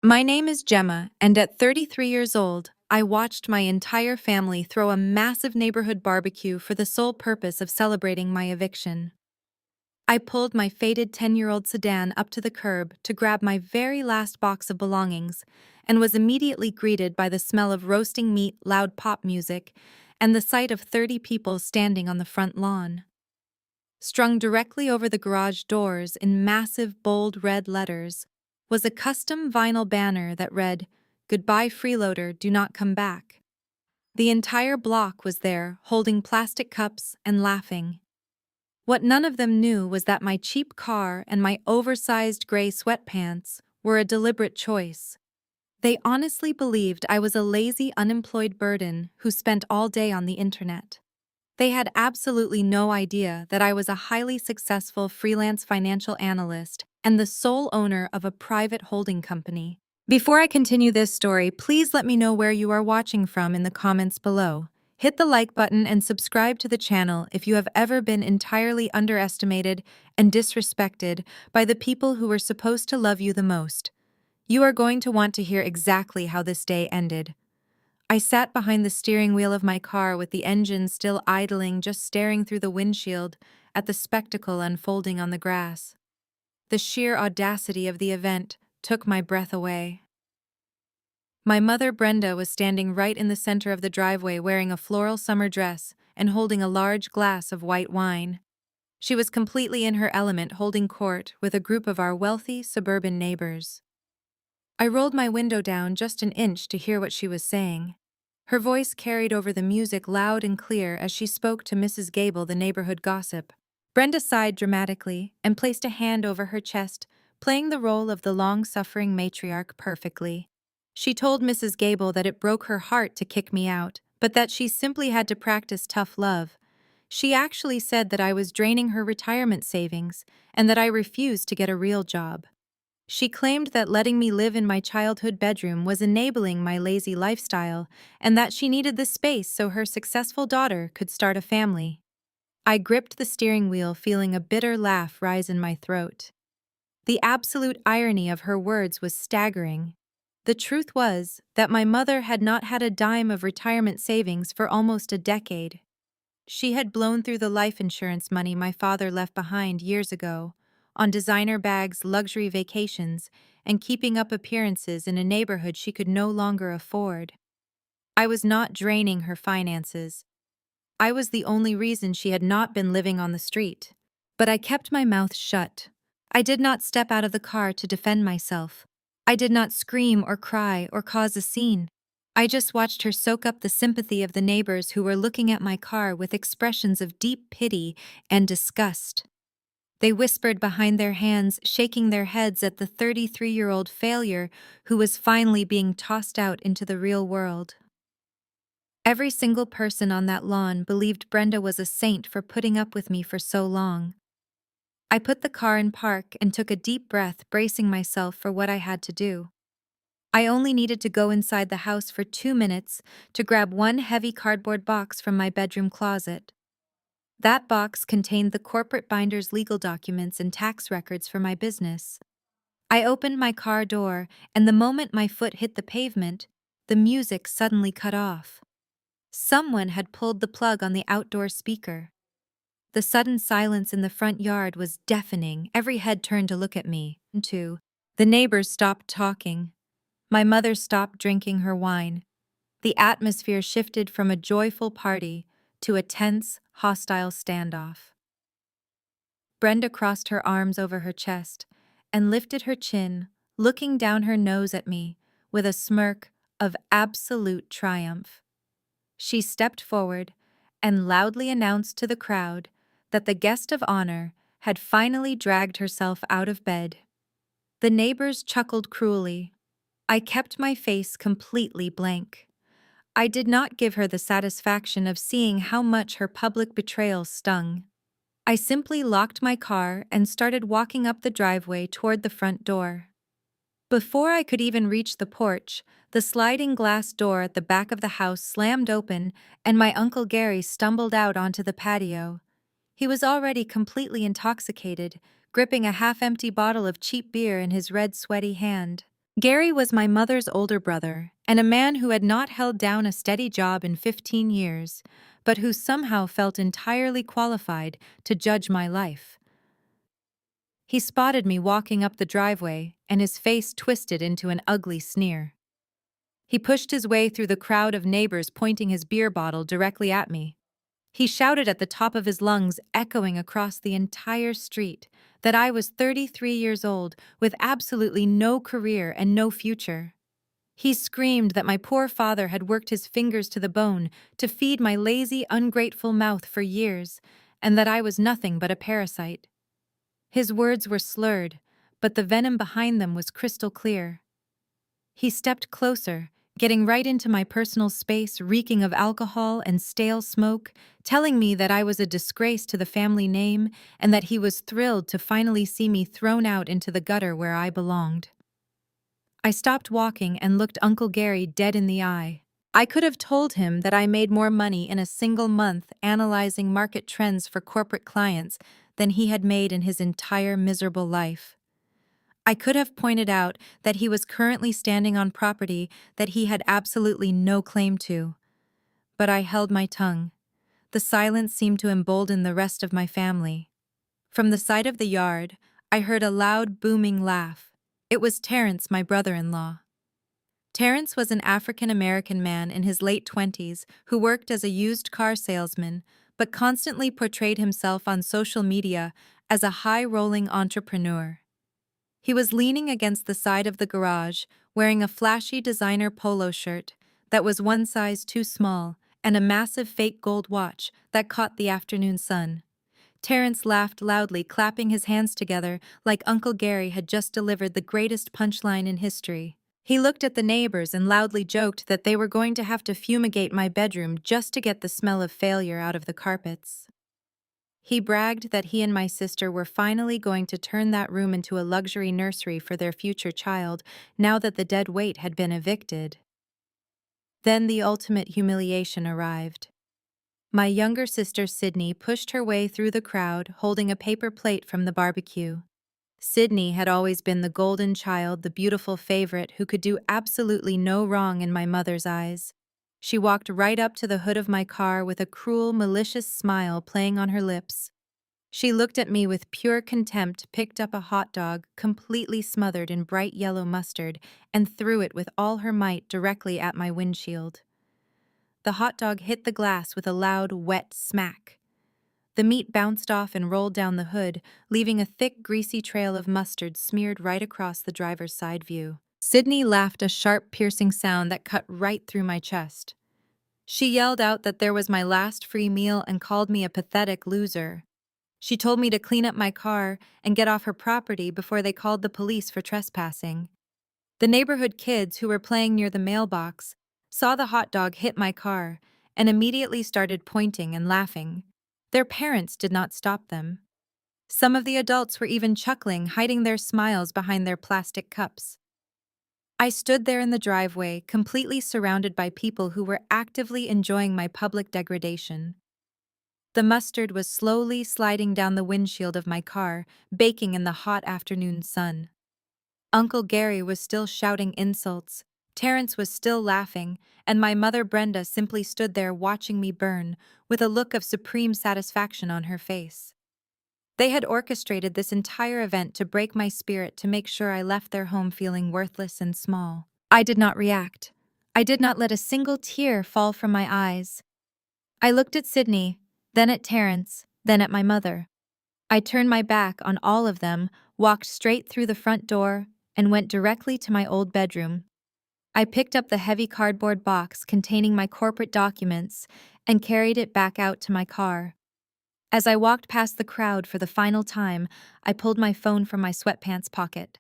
My name is Gemma, and at 33 years old, I watched my entire family throw a massive neighborhood barbecue for the sole purpose of celebrating my eviction. I pulled my faded 10-year-old sedan up to the curb to grab my very last box of belongings and was immediately greeted by the smell of roasting meat, loud pop music, and the sight of 30 people standing on the front lawn. Strung directly over the garage doors in massive, bold red letters was a custom vinyl banner that read, "Goodbye freeloader, do not come back." The entire block was there, holding plastic cups and laughing. What none of them knew was that my cheap car and my oversized gray sweatpants were a deliberate choice. They honestly believed I was a lazy, unemployed burden who spent all day on the internet. They had absolutely no idea that I was a highly successful freelance financial analyst and the sole owner of a private holding company. Before I continue this story, please let me know where you are watching from in the comments below. Hit the like button and subscribe to the channel if you have ever been entirely underestimated and disrespected by the people who were supposed to love you the most. You are going to want to hear exactly how this day ended. I sat behind the steering wheel of my car with the engine still idling, just staring through the windshield at the spectacle unfolding on the grass. The sheer audacity of the event took my breath away. My mother, Brenda, was standing right in the center of the driveway wearing a floral summer dress and holding a large glass of white wine. She was completely in her element, holding court with a group of our wealthy suburban neighbors. I rolled my window down just an inch to hear what she was saying. Her voice carried over the music loud and clear as she spoke to Mrs. Gable, the neighborhood gossip. Brenda sighed dramatically and placed a hand over her chest, playing the role of the long-suffering matriarch perfectly. She told Mrs. Gable that it broke her heart to kick me out, but that she simply had to practice tough love. She actually said that I was draining her retirement savings and that I refused to get a real job. She claimed that letting me live in my childhood bedroom was enabling my lazy lifestyle and that she needed the space so her successful daughter could start a family. I gripped the steering wheel, feeling a bitter laugh rise in my throat. The absolute irony of her words was staggering. The truth was that my mother had not had a dime of retirement savings for almost a decade. She had blown through the life insurance money my father left behind years ago, on designer bags, luxury vacations, and keeping up appearances in a neighborhood she could no longer afford. I was not draining her finances. I was the only reason she had not been living on the street. But I kept my mouth shut. I did not step out of the car to defend myself. I did not scream or cry or cause a scene. I just watched her soak up the sympathy of the neighbors who were looking at my car with expressions of deep pity and disgust. They whispered behind their hands, shaking their heads at the 33-year-old failure who was finally being tossed out into the real world. Every single person on that lawn believed Brenda was a saint for putting up with me for so long. I put the car in park and took a deep breath, bracing myself for what I had to do. I only needed to go inside the house for 2 minutes to grab one heavy cardboard box from my bedroom closet. That box contained the corporate binder's legal documents and tax records for my business. I opened my car door, and the moment my foot hit the pavement, the music suddenly cut off. Someone had pulled the plug on the outdoor speaker. The sudden silence in the front yard was deafening. Every head turned to look at me, too. The neighbors stopped talking. My mother stopped drinking her wine. The atmosphere shifted from a joyful party to a tense, hostile standoff. Brenda crossed her arms over her chest and lifted her chin, looking down her nose at me with a smirk of absolute triumph. She stepped forward and loudly announced to the crowd that the guest of honor had finally dragged herself out of bed. The neighbors chuckled cruelly. I kept my face completely blank. I did not give her the satisfaction of seeing how much her public betrayal stung. I simply locked my car and started walking up the driveway toward the front door. Before I could even reach the porch, the sliding glass door at the back of the house slammed open and my Uncle Gary stumbled out onto the patio. He was already completely intoxicated, gripping a half-empty bottle of cheap beer in his red, sweaty hand. Gary was my mother's older brother, and a man who had not held down a steady job in 15 years, but who somehow felt entirely qualified to judge my life. He spotted me walking up the driveway, and his face twisted into an ugly sneer. He pushed his way through the crowd of neighbors, pointing his beer bottle directly at me. He shouted at the top of his lungs, echoing across the entire street, that I was 33 years old, with absolutely no career and no future. He screamed that my poor father had worked his fingers to the bone to feed my lazy, ungrateful mouth for years, and that I was nothing but a parasite. His words were slurred, but the venom behind them was crystal clear. He stepped closer, getting right into my personal space, reeking of alcohol and stale smoke, telling me that I was a disgrace to the family name and that he was thrilled to finally see me thrown out into the gutter where I belonged. I stopped walking and looked Uncle Gary dead in the eye. I could have told him that I made more money in a single month analyzing market trends for corporate clients than he had made in his entire miserable life. I could have pointed out that he was currently standing on property that he had absolutely no claim to. But I held my tongue. The silence seemed to embolden the rest of my family. From the side of the yard, I heard a loud, booming laugh. It was Terrence, my brother-in-law. Terrence was an African-American man in his late 20s who worked as a used car salesman, but constantly portrayed himself on social media as a high-rolling entrepreneur. He was leaning against the side of the garage, wearing a flashy designer polo shirt that was one size too small and a massive fake gold watch that caught the afternoon sun. Terrence laughed loudly, clapping his hands together like Uncle Gary had just delivered the greatest punchline in history. He looked at the neighbors and loudly joked that they were going to have to fumigate my bedroom just to get the smell of failure out of the carpets. He bragged that he and my sister were finally going to turn that room into a luxury nursery for their future child now that the dead weight had been evicted. Then the ultimate humiliation arrived. My younger sister Sydney pushed her way through the crowd holding a paper plate from the barbecue. Sydney had always been the golden child, the beautiful favorite who could do absolutely no wrong in my mother's eyes. She walked right up to the hood of my car with a cruel, malicious smile playing on her lips. She looked at me with pure contempt, picked up a hot dog completely smothered in bright yellow mustard, and threw it with all her might directly at my windshield. The hot dog hit the glass with a loud, wet smack. The meat bounced off and rolled down the hood, leaving a thick, greasy trail of mustard smeared right across the driver's side view. Sydney laughed a sharp, piercing sound that cut right through my chest. She yelled out that there was my last free meal and called me a pathetic loser. She told me to clean up my car and get off her property before they called the police for trespassing. The neighborhood kids who were playing near the mailbox saw the hot dog hit my car and immediately started pointing and laughing. Their parents did not stop them. Some of the adults were even chuckling, hiding their smiles behind their plastic cups. I stood there in the driveway, completely surrounded by people who were actively enjoying my public degradation. The mustard was slowly sliding down the windshield of my car, baking in the hot afternoon sun. Uncle Gary was still shouting insults, Terrence was still laughing, and my mother Brenda simply stood there watching me burn, with a look of supreme satisfaction on her face. They had orchestrated this entire event to break my spirit, to make sure I left their home feeling worthless and small. I did not react. I did not let a single tear fall from my eyes. I looked at Sydney, then at Terrence, then at my mother. I turned my back on all of them, walked straight through the front door, and went directly to my old bedroom. I picked up the heavy cardboard box containing my corporate documents and carried it back out to my car. As I walked past the crowd for the final time, I pulled my phone from my sweatpants pocket.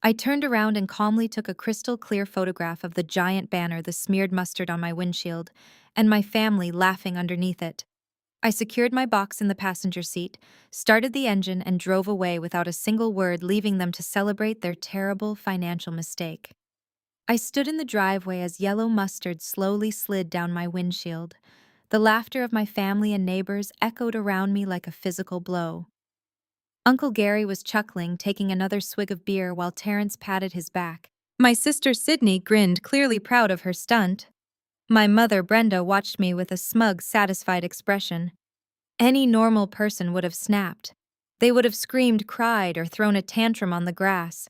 I turned around and calmly took a crystal-clear photograph of the giant banner, the smeared mustard on my windshield, and my family laughing underneath it. I secured my box in the passenger seat, started the engine, and drove away without a single word, leaving them to celebrate their terrible financial mistake. I stood in the driveway as yellow mustard slowly slid down my windshield. The laughter of my family and neighbors echoed around me like a physical blow. Uncle Gary was chuckling, taking another swig of beer while Terrence patted his back, My sister Sydney grinned, clearly proud of her stunt. My mother Brenda watched me with a smug, satisfied expression. Any normal person would have snapped. They would have screamed, cried, or thrown a tantrum on the grass.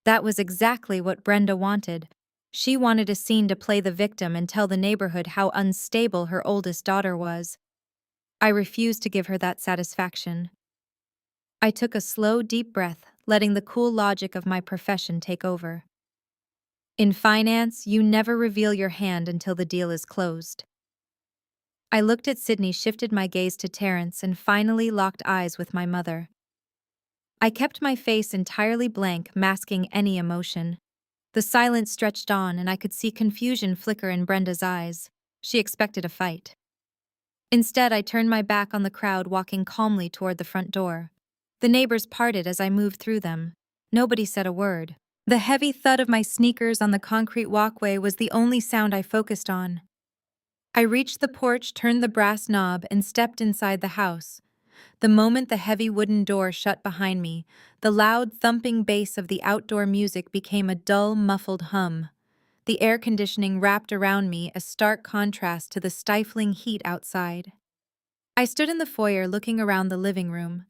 That was exactly what Brenda wanted. She wanted a scene to play the victim and tell the neighborhood how unstable her oldest daughter was. I refused to give her that satisfaction. I took a slow, deep breath, letting the cool logic of my profession take over. In finance, you never reveal your hand until the deal is closed. I looked at Sydney, shifted my gaze to Terence, and finally locked eyes with my mother. I kept my face entirely blank, masking any emotion. The silence stretched on, and I could see confusion flicker in Brenda's eyes. She expected a fight. Instead, I turned my back on the crowd, walking calmly toward the front door. The neighbors parted as I moved through them. Nobody said a word. The heavy thud of my sneakers on the concrete walkway was the only sound I focused on. I reached the porch, turned the brass knob, and stepped inside the house. The moment the heavy wooden door shut behind me, the loud thumping bass of the outdoor music became a dull, muffled hum. The air conditioning wrapped around me, a stark contrast to the stifling heat outside. I stood in the foyer looking around the living room.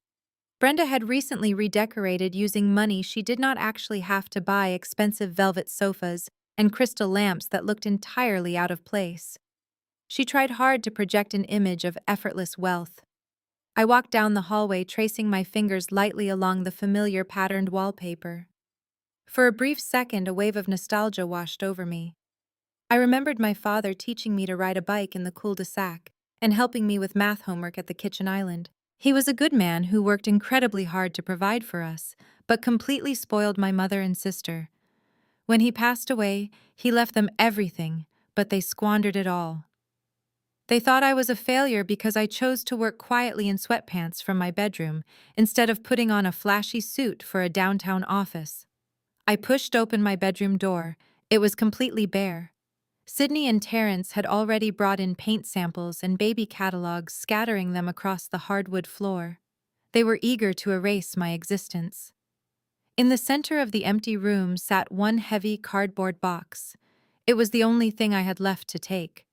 Brenda had recently redecorated using money she did not actually have to buy, expensive velvet sofas and crystal lamps that looked entirely out of place. She tried hard to project an image of effortless wealth. I walked down the hallway, tracing my fingers lightly along the familiar patterned wallpaper. For a brief second, a wave of nostalgia washed over me. I remembered my father teaching me to ride a bike in the cul-de-sac and helping me with math homework at the kitchen island. He was a good man who worked incredibly hard to provide for us, but completely spoiled my mother and sister. When he passed away, he left them everything, but they squandered it all. They thought I was a failure because I chose to work quietly in sweatpants from my bedroom instead of putting on a flashy suit for a downtown office. I pushed open my bedroom door. It was completely bare. Sydney and Terence had already brought in paint samples and baby catalogs, scattering them across the hardwood floor. They were eager to erase my existence. In the center of the empty room sat one heavy cardboard box. It was the only thing I had left to take.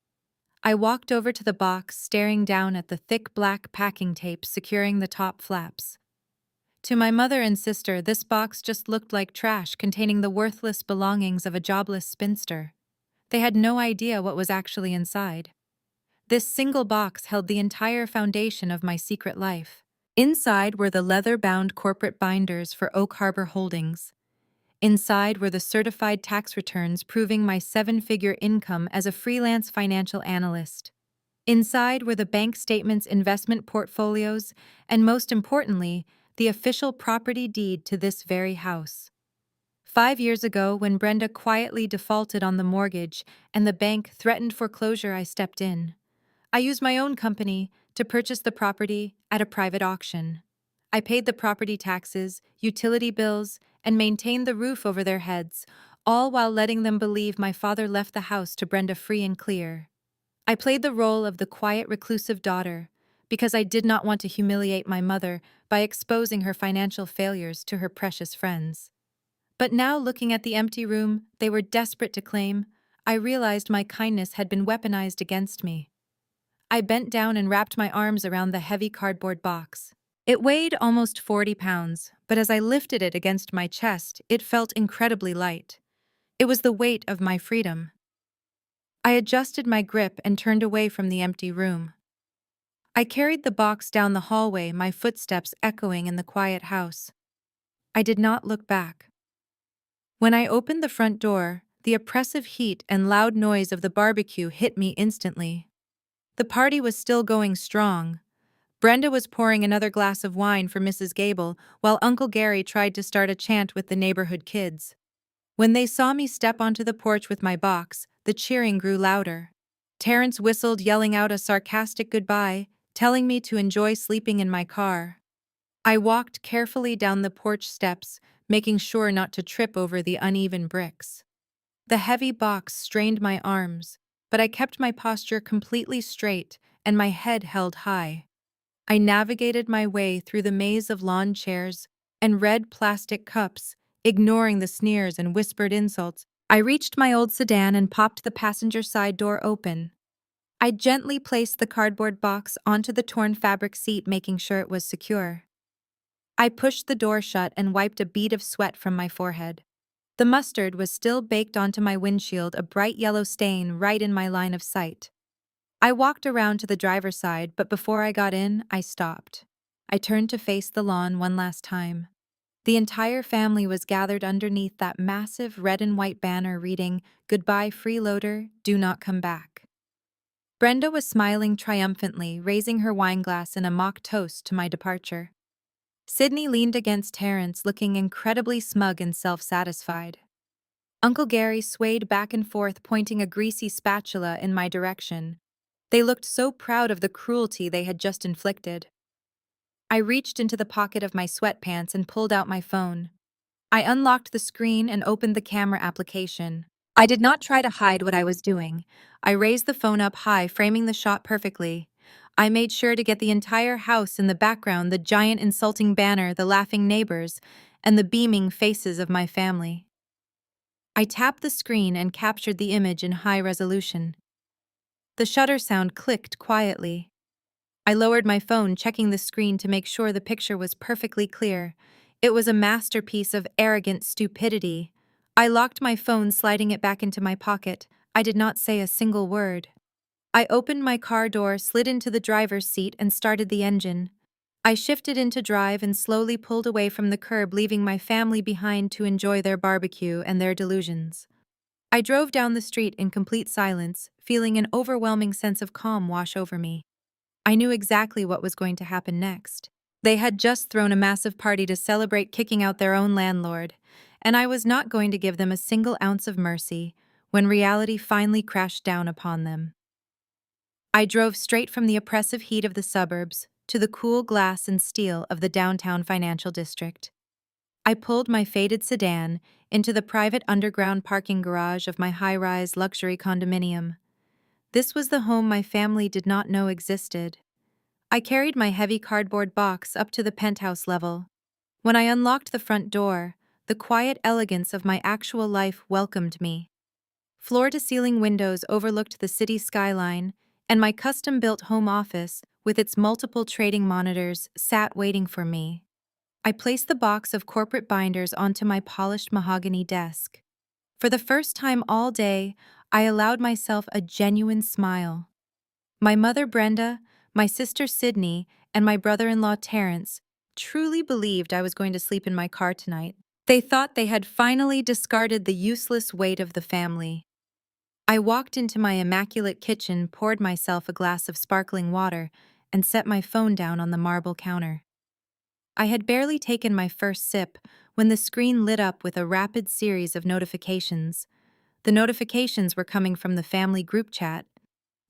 I walked over to the box, staring down at the thick black packing tape securing the top flaps. To my mother and sister, this box just looked like trash containing the worthless belongings of a jobless spinster. They had no idea what was actually inside. This single box held the entire foundation of my secret life. Inside were the leather-bound corporate binders for Oak Harbor Holdings. Inside were the certified tax returns proving my seven-figure income as a freelance financial analyst. Inside were the bank statements, investment portfolios, and most importantly, the official property deed to this very house. 5 years ago, when Brenda quietly defaulted on the mortgage and the bank threatened foreclosure, I stepped in. I used my own company to purchase the property at a private auction. I paid the property taxes, utility bills, and maintained the roof over their heads, all while letting them believe my father left the house to Brenda free and clear. I played the role of the quiet, reclusive daughter because I did not want to humiliate my mother by exposing her financial failures to her precious friends. But now, looking at the empty room they were desperate to claim, I realized my kindness had been weaponized against me. I bent down and wrapped my arms around the heavy cardboard box. It weighed almost 40 pounds, but as I lifted it against my chest, it felt incredibly light. It was the weight of my freedom. I adjusted my grip and turned away from the empty room. I carried the box down the hallway, my footsteps echoing in the quiet house. I did not look back. When I opened the front door, the oppressive heat and loud noise of the barbecue hit me instantly. The party was still going strong. Brenda was pouring another glass of wine for Mrs. Gable, while Uncle Gary tried to start a chant with the neighborhood kids. When they saw me step onto the porch with my box, the cheering grew louder. Terence whistled, yelling out a sarcastic goodbye, telling me to enjoy sleeping in my car. I walked carefully down the porch steps, making sure not to trip over the uneven bricks. The heavy box strained my arms, but I kept my posture completely straight and my head held high. I navigated my way through the maze of lawn chairs and red plastic cups, ignoring the sneers and whispered insults. I reached my old sedan and popped the passenger side door open. I gently placed the cardboard box onto the torn fabric seat, making sure it was secure. I pushed the door shut and wiped a bead of sweat from my forehead. The mustard was still baked onto my windshield, a bright yellow stain right in my line of sight. I walked around to the driver's side, but before I got in, I stopped. I turned to face the lawn one last time. The entire family was gathered underneath that massive red and white banner reading, "Goodbye, freeloader, do not come back." Brenda was smiling triumphantly, raising her wineglass in a mock toast to my departure. Sydney leaned against Terence, looking incredibly smug and self-satisfied. Uncle Gary swayed back and forth, pointing a greasy spatula in my direction. They looked so proud of the cruelty they had just inflicted. I reached into the pocket of my sweatpants and pulled out my phone. I unlocked the screen and opened the camera application. I did not try to hide what I was doing. I raised the phone up high, framing the shot perfectly. I made sure to get the entire house in the background, the giant insulting banner, the laughing neighbors, and the beaming faces of my family. I tapped the screen and captured the image in high resolution. The shutter sound clicked quietly. I lowered my phone, checking the screen to make sure the picture was perfectly clear. It was a masterpiece of arrogant stupidity. I locked my phone, sliding it back into my pocket. I did not say a single word. I opened my car door, slid into the driver's seat, and started the engine. I shifted into drive and slowly pulled away from the curb, leaving my family behind to enjoy their barbecue and their delusions. I drove down the street in complete silence, feeling an overwhelming sense of calm wash over me. I knew exactly what was going to happen next. They had just thrown a massive party to celebrate kicking out their own landlord, and I was not going to give them a single ounce of mercy when reality finally crashed down upon them. I drove straight from the oppressive heat of the suburbs to the cool glass and steel of the downtown financial district. I pulled my faded sedan into the private underground parking garage of my high-rise luxury condominium. This was the home my family did not know existed. I carried my heavy cardboard box up to the penthouse level. When I unlocked the front door, the quiet elegance of my actual life welcomed me. Floor-to-ceiling windows overlooked the city skyline, and my custom-built home office, with its multiple trading monitors, sat waiting for me. I placed the box of corporate binders onto my polished mahogany desk. For the first time all day, I allowed myself a genuine smile. My mother Brenda, my sister Sydney, and my brother-in-law Terence truly believed I was going to sleep in my car tonight. They thought they had finally discarded the useless weight of the family. I walked into my immaculate kitchen, poured myself a glass of sparkling water, and set my phone down on the marble counter. I had barely taken my first sip when the screen lit up with a rapid series of notifications. The notifications were coming from the family group chat.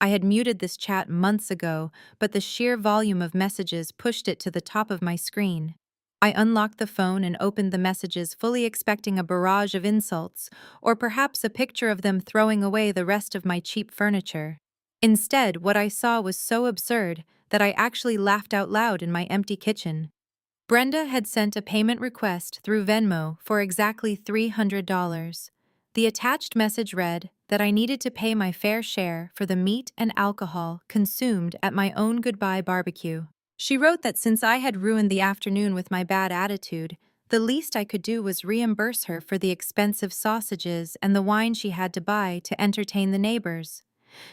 I had muted this chat months ago, but the sheer volume of messages pushed it to the top of my screen. I unlocked the phone and opened the messages, fully expecting a barrage of insults, or perhaps a picture of them throwing away the rest of my cheap furniture. Instead, what I saw was so absurd that I actually laughed out loud in my empty kitchen. Brenda had sent a payment request through Venmo for exactly $300. The attached message read that I needed to pay my fair share for the meat and alcohol consumed at my own goodbye barbecue. She wrote that since I had ruined the afternoon with my bad attitude, the least I could do was reimburse her for the expensive sausages and the wine she had to buy to entertain the neighbors.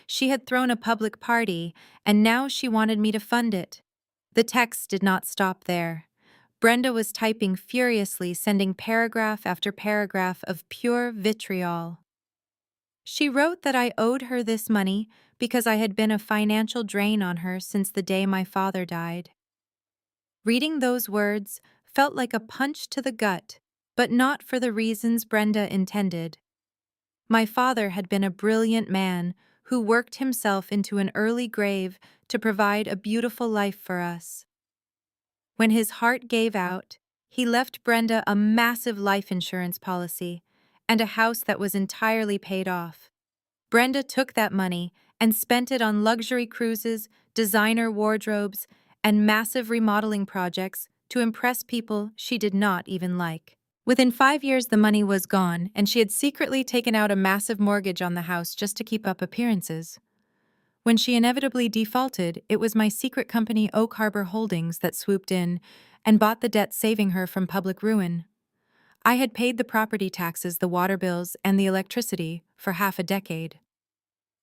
She had thrown a public party, and now she wanted me to fund it. The text did not stop there. Brenda was typing furiously, sending paragraph after paragraph of pure vitriol. She wrote that I owed her this money because I had been a financial drain on her since the day my father died. Reading those words felt like a punch to the gut, but not for the reasons Brenda intended. My father had been a brilliant man who worked himself into an early grave to provide a beautiful life for us. When his heart gave out, he left Brenda a massive life insurance policy and a house that was entirely paid off. Brenda took that money and spent it on luxury cruises, designer wardrobes, and massive remodeling projects to impress people she did not even like. Within 5 years, the money was gone, and she had secretly taken out a massive mortgage on the house just to keep up appearances. When she inevitably defaulted, it was my secret company Oak Harbor Holdings that swooped in and bought the debt, saving her from public ruin. I had paid the property taxes, the water bills, and the electricity for half a decade.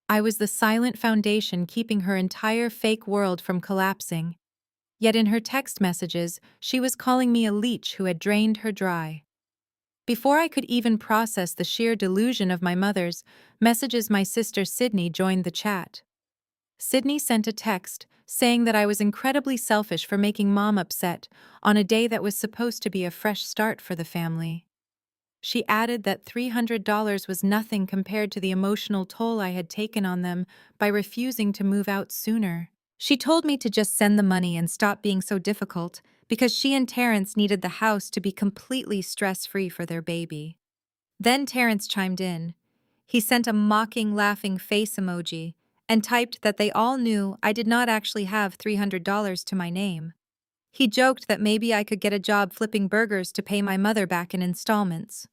I was the silent foundation keeping her entire fake world from collapsing. Yet in her text messages, she was calling me a leech who had drained her dry. Before I could even process the sheer delusion of my mother's messages, my sister Sydney joined the chat. Sydney sent a text saying that I was incredibly selfish for making Mom upset on a day that was supposed to be a fresh start for the family. She added that $300 was nothing compared to the emotional toll I had taken on them by refusing to move out sooner. She told me to just send the money and stop being so difficult because she and Terrence needed the house to be completely stress-free for their baby. Then Terrence chimed in. He sent a mocking, laughing face emoji and typed that they all knew I did not actually have $300 to my name. He joked that maybe I could get a job flipping burgers to pay my mother back in installments.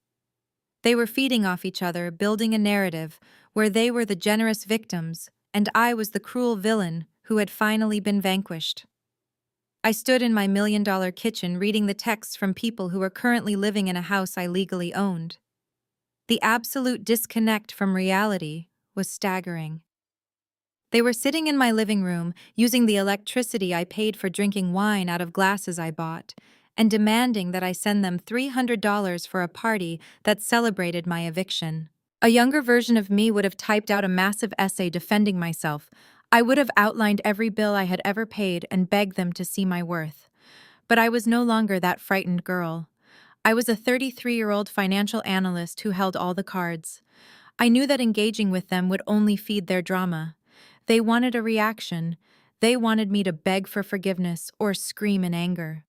They were feeding off each other, building a narrative where they were the generous victims and I was the cruel villain who had finally been vanquished. I stood in my $1 million kitchen reading the texts from people who were currently living in a house I legally owned. The absolute disconnect from reality was staggering. They were sitting in my living room, using the electricity I paid for drinking wine out of glasses I bought, and demanding that I send them $300 for a party that celebrated my eviction. A younger version of me would have typed out a massive essay defending myself. I would have outlined every bill I had ever paid and begged them to see my worth. But I was no longer that frightened girl. I was a 33-year-old financial analyst who held all the cards. I knew that engaging with them would only feed their drama. They wanted a reaction. They wanted me to beg for forgiveness or scream in anger.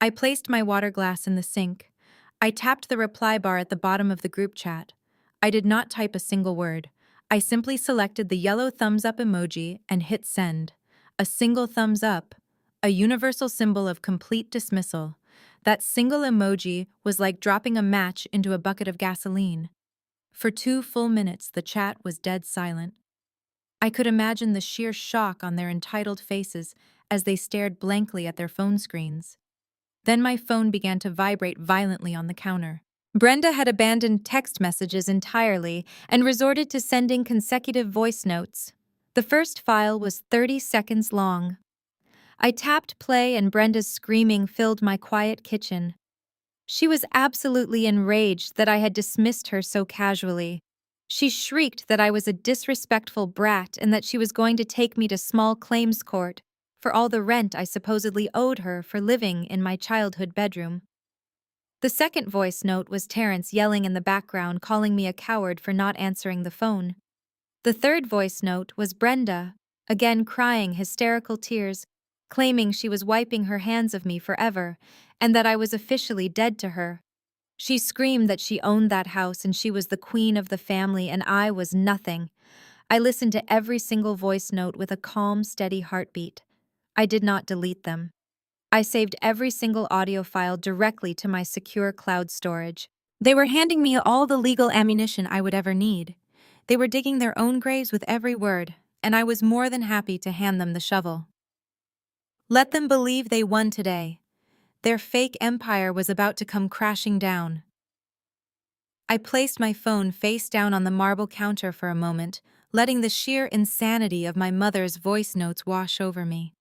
I placed my water glass in the sink. I tapped the reply bar at the bottom of the group chat. I did not type a single word. I simply selected the yellow thumbs up emoji and hit send. A single thumbs up, a universal symbol of complete dismissal. That single emoji was like dropping a match into a bucket of gasoline. For 2 full minutes, the chat was dead silent. I could imagine the sheer shock on their entitled faces as they stared blankly at their phone screens. Then my phone began to vibrate violently on the counter. Brenda had abandoned text messages entirely and resorted to sending consecutive voice notes. The first file was 30 seconds long. I tapped play and Brenda's screaming filled my quiet kitchen. She was absolutely enraged that I had dismissed her so casually. She shrieked that I was a disrespectful brat and that she was going to take me to small claims court for all the rent I supposedly owed her for living in my childhood bedroom. The second voice note was Terrence yelling in the background, calling me a coward for not answering the phone. The third voice note was Brenda, again crying hysterical tears, claiming she was wiping her hands of me forever and that I was officially dead to her. She screamed that she owned that house and she was the queen of the family and I was nothing. I listened to every single voice note with a calm, steady heartbeat. I did not delete them. I saved every single audio file directly to my secure cloud storage. They were handing me all the legal ammunition I would ever need. They were digging their own graves with every word, and I was more than happy to hand them the shovel. Let them believe they won today. Their fake empire was about to come crashing down. I placed my phone face down on the marble counter for a moment, letting the sheer insanity of my mother's voice notes wash over me.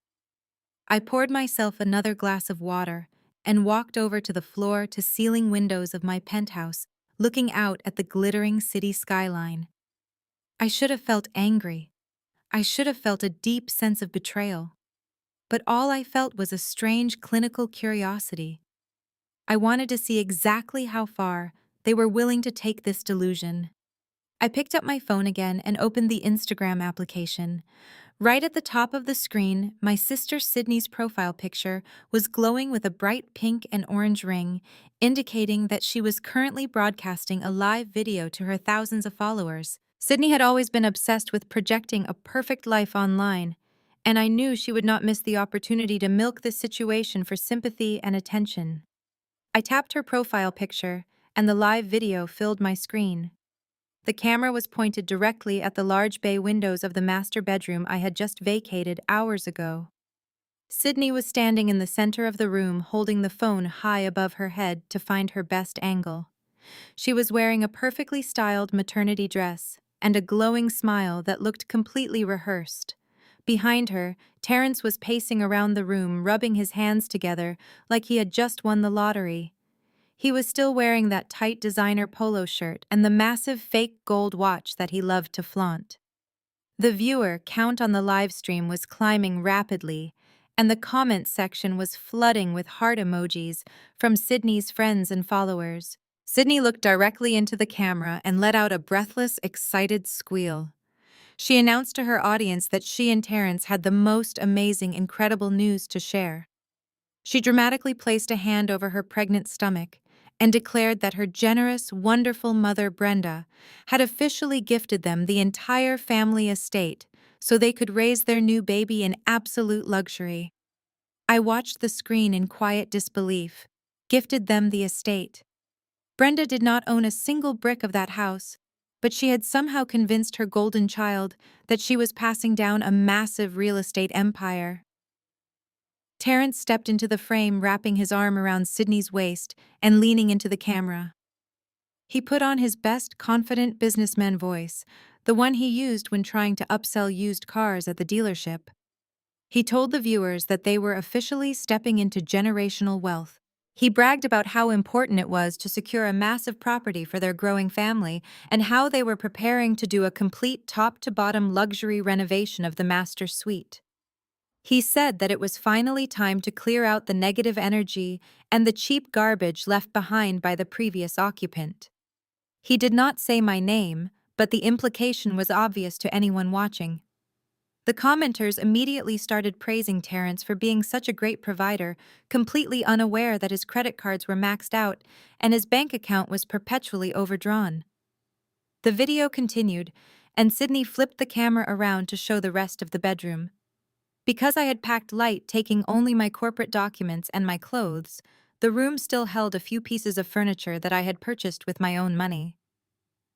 I poured myself another glass of water and walked over to the floor-to-ceiling windows of my penthouse, looking out at the glittering city skyline. I should have felt angry. I should have felt a deep sense of betrayal. But all I felt was a strange clinical curiosity. I wanted to see exactly how far they were willing to take this delusion. I picked up my phone again and opened the Instagram application. Right at the top of the screen, my sister Sydney's profile picture was glowing with a bright pink and orange ring, indicating that she was currently broadcasting a live video to her thousands of followers. Sydney had always been obsessed with projecting a perfect life online, and I knew she would not miss the opportunity to milk this situation for sympathy and attention. I tapped her profile picture, and the live video filled my screen. The camera was pointed directly at the large bay windows of the master bedroom I had just vacated hours ago. Sydney was standing in the center of the room, holding the phone high above her head to find her best angle. She was wearing a perfectly styled maternity dress and a glowing smile that looked completely rehearsed. Behind her, Terrence was pacing around the room, rubbing his hands together like he had just won the lottery. He was still wearing that tight designer polo shirt and the massive fake gold watch that he loved to flaunt. The viewer count on the live stream was climbing rapidly, and the comments section was flooding with heart emojis from Sydney's friends and followers. Sydney looked directly into the camera and let out a breathless, excited squeal. She announced to her audience that she and Terrence had the most amazing, incredible news to share. She dramatically placed a hand over her pregnant stomach and declared that her generous, wonderful mother, Brenda, had officially gifted them the entire family estate so they could raise their new baby in absolute luxury. I watched the screen in quiet disbelief. Gifted them the estate. Brenda did not own a single brick of that house, but she had somehow convinced her golden child that she was passing down a massive real estate empire. Terrence stepped into the frame, wrapping his arm around Sydney's waist and leaning into the camera. He put on his best confident businessman voice, the one he used when trying to upsell used cars at the dealership. He told the viewers that they were officially stepping into generational wealth. He bragged about how important it was to secure a massive property for their growing family and how they were preparing to do a complete top-to-bottom luxury renovation of the master suite. He said that it was finally time to clear out the negative energy and the cheap garbage left behind by the previous occupant. He did not say my name, but the implication was obvious to anyone watching. The commenters immediately started praising Terrence for being such a great provider, completely unaware that his credit cards were maxed out and his bank account was perpetually overdrawn. The video continued, and Sydney flipped the camera around to show the rest of the bedroom. Because I had packed light, taking only my corporate documents and my clothes, the room still held a few pieces of furniture that I had purchased with my own money.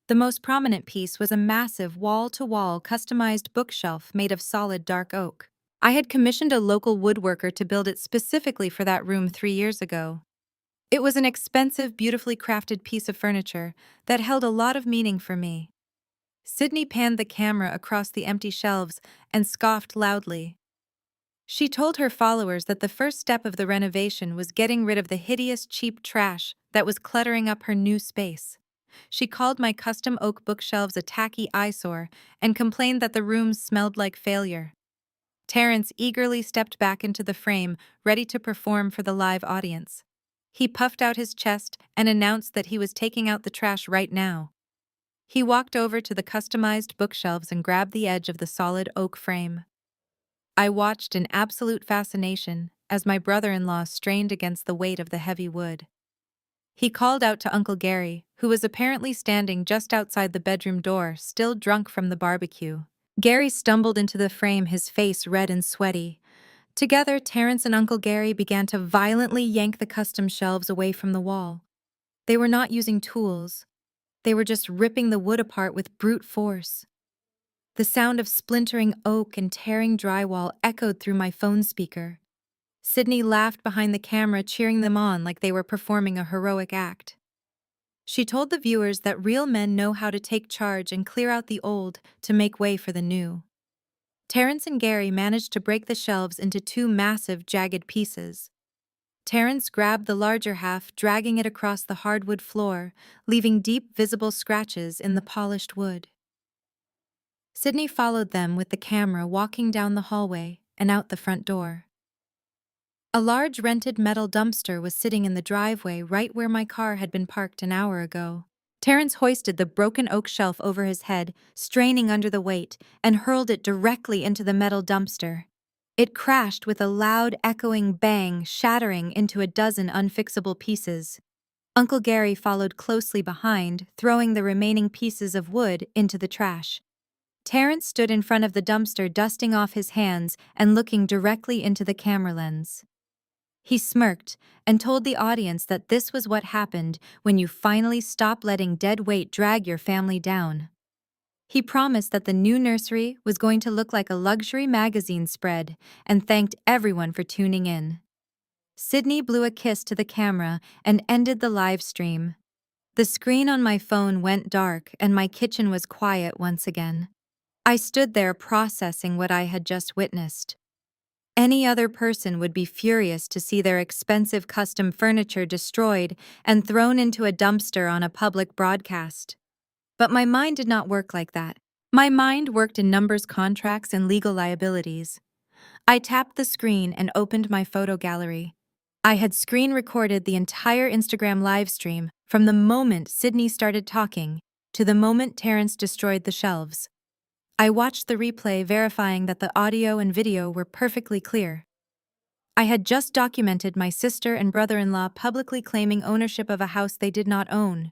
The most prominent piece was a massive wall-to-wall customized bookshelf made of solid dark oak. I had commissioned a local woodworker to build it specifically for that room 3 years ago. It was an expensive, beautifully crafted piece of furniture that held a lot of meaning for me. Sydney panned the camera across the empty shelves and scoffed loudly. She told her followers that the first step of the renovation was getting rid of the hideous, cheap trash that was cluttering up her new space. She called my custom oak bookshelves a tacky eyesore and complained that the rooms smelled like failure. Terrence eagerly stepped back into the frame, ready to perform for the live audience. He puffed out his chest and announced that he was taking out the trash right now. He walked over to the customized bookshelves and grabbed the edge of the solid oak frame. I watched in absolute fascination as my brother-in-law strained against the weight of the heavy wood. He called out to Uncle Gary, who was apparently standing just outside the bedroom door, still drunk from the barbecue. Gary stumbled into the frame, his face red and sweaty. Together, Terrence and Uncle Gary began to violently yank the custom shelves away from the wall. They were not using tools. They were just ripping the wood apart with brute force. The sound of splintering oak and tearing drywall echoed through my phone speaker. Sydney laughed behind the camera, cheering them on like they were performing a heroic act. She told the viewers that real men know how to take charge and clear out the old to make way for the new. Terrence and Gary managed to break the shelves into 2 massive, jagged pieces. Terrence grabbed the larger half, dragging it across the hardwood floor, leaving deep, visible scratches in the polished wood. Sydney followed them with the camera, walking down the hallway and out the front door. A large rented metal dumpster was sitting in the driveway right where my car had been parked an hour ago. Terrence hoisted the broken oak shelf over his head, straining under the weight, and hurled it directly into the metal dumpster. It crashed with a loud, echoing bang, shattering into a dozen unfixable pieces. Uncle Gary followed closely behind, throwing the remaining pieces of wood into the trash. Terrence stood in front of the dumpster, dusting off his hands and looking directly into the camera lens. He smirked and told the audience that this was what happened when you finally stop letting dead weight drag your family down. He promised that the new nursery was going to look like a luxury magazine spread and thanked everyone for tuning in. Sydney blew a kiss to the camera and ended the live stream. The screen on my phone went dark and my kitchen was quiet once again. I stood there processing what I had just witnessed. Any other person would be furious to see their expensive custom furniture destroyed and thrown into a dumpster on a public broadcast. But my mind did not work like that. My mind worked in numbers, contracts, and legal liabilities. I tapped the screen and opened my photo gallery. I had screen recorded the entire Instagram live stream from the moment Sydney started talking to the moment Terrence destroyed the shelves. I watched the replay, verifying that the audio and video were perfectly clear. I had just documented my sister and brother-in-law publicly claiming ownership of a house they did not own.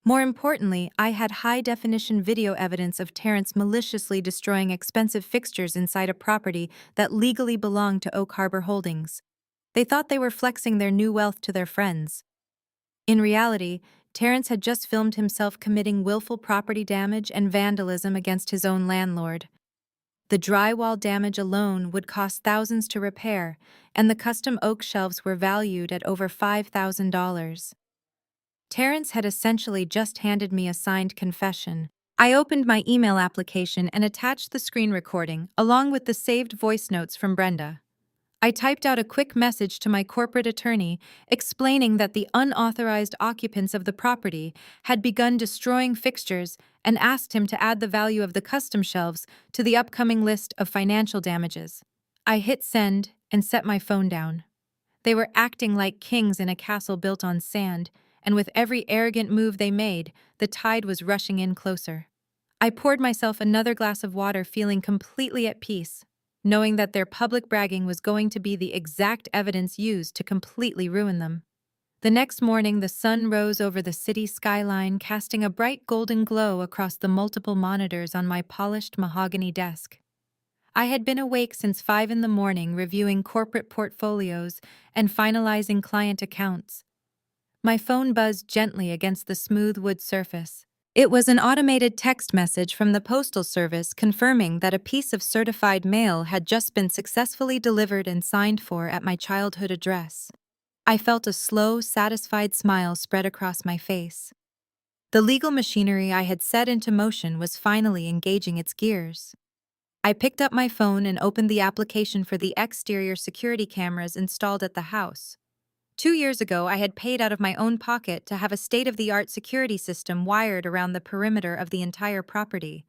More importantly, I had high-definition video evidence of Terrence maliciously destroying expensive fixtures inside a property that legally belonged to Oak Harbor Holdings. They thought they were flexing their new wealth to their friends. In reality, Terrence had just filmed himself committing willful property damage and vandalism against his own landlord. The drywall damage alone would cost thousands to repair, and the custom oak shelves were valued at over $5,000. Terrence had essentially just handed me a signed confession. I opened my email application and attached the screen recording, along with the saved voice notes from Brenda. I typed out a quick message to my corporate attorney explaining that the unauthorized occupants of the property had begun destroying fixtures and asked him to add the value of the custom shelves to the upcoming list of financial damages. I hit send and set my phone down. They were acting like kings in a castle built on sand, and with every arrogant move they made, the tide was rushing in closer. I poured myself another glass of water, feeling completely at peace, knowing that their public bragging was going to be the exact evidence used to completely ruin them. The next morning, the sun rose over the city skyline, casting a bright golden glow across the multiple monitors on my polished mahogany desk. I had been awake since 5 in the morning, reviewing corporate portfolios and finalizing client accounts. My phone buzzed gently against the smooth wood surface. It was an automated text message from the Postal Service confirming that a piece of certified mail had just been successfully delivered and signed for at my childhood address. I felt a slow, satisfied smile spread across my face. The legal machinery I had set into motion was finally engaging its gears. I picked up my phone and opened the application for the exterior security cameras installed at the house. 2 years ago, I had paid out of my own pocket to have a state-of-the-art security system wired around the perimeter of the entire property.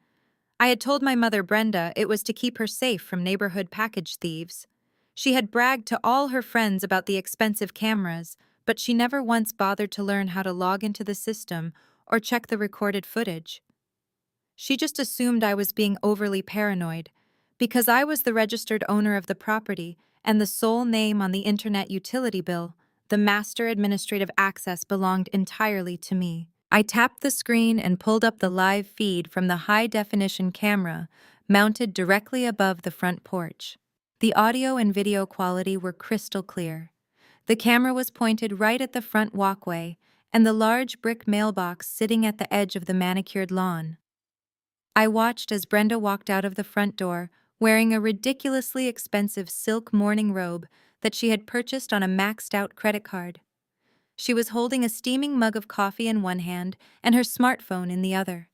I had told my mother, Brenda, it was to keep her safe from neighborhood package thieves. She had bragged to all her friends about the expensive cameras, but she never once bothered to learn how to log into the system or check the recorded footage. She just assumed I was being overly paranoid, because I was the registered owner of the property and the sole name on the internet utility bill. The master administrative access belonged entirely to me. I tapped the screen and pulled up the live feed from the high-definition camera mounted directly above the front porch. The audio and video quality were crystal clear. The camera was pointed right at the front walkway and the large brick mailbox sitting at the edge of the manicured lawn. I watched as Brenda walked out of the front door, wearing a ridiculously expensive silk morning robe that she had purchased on a maxed-out credit card. She was holding a steaming mug of coffee in one hand and her smartphone in the other.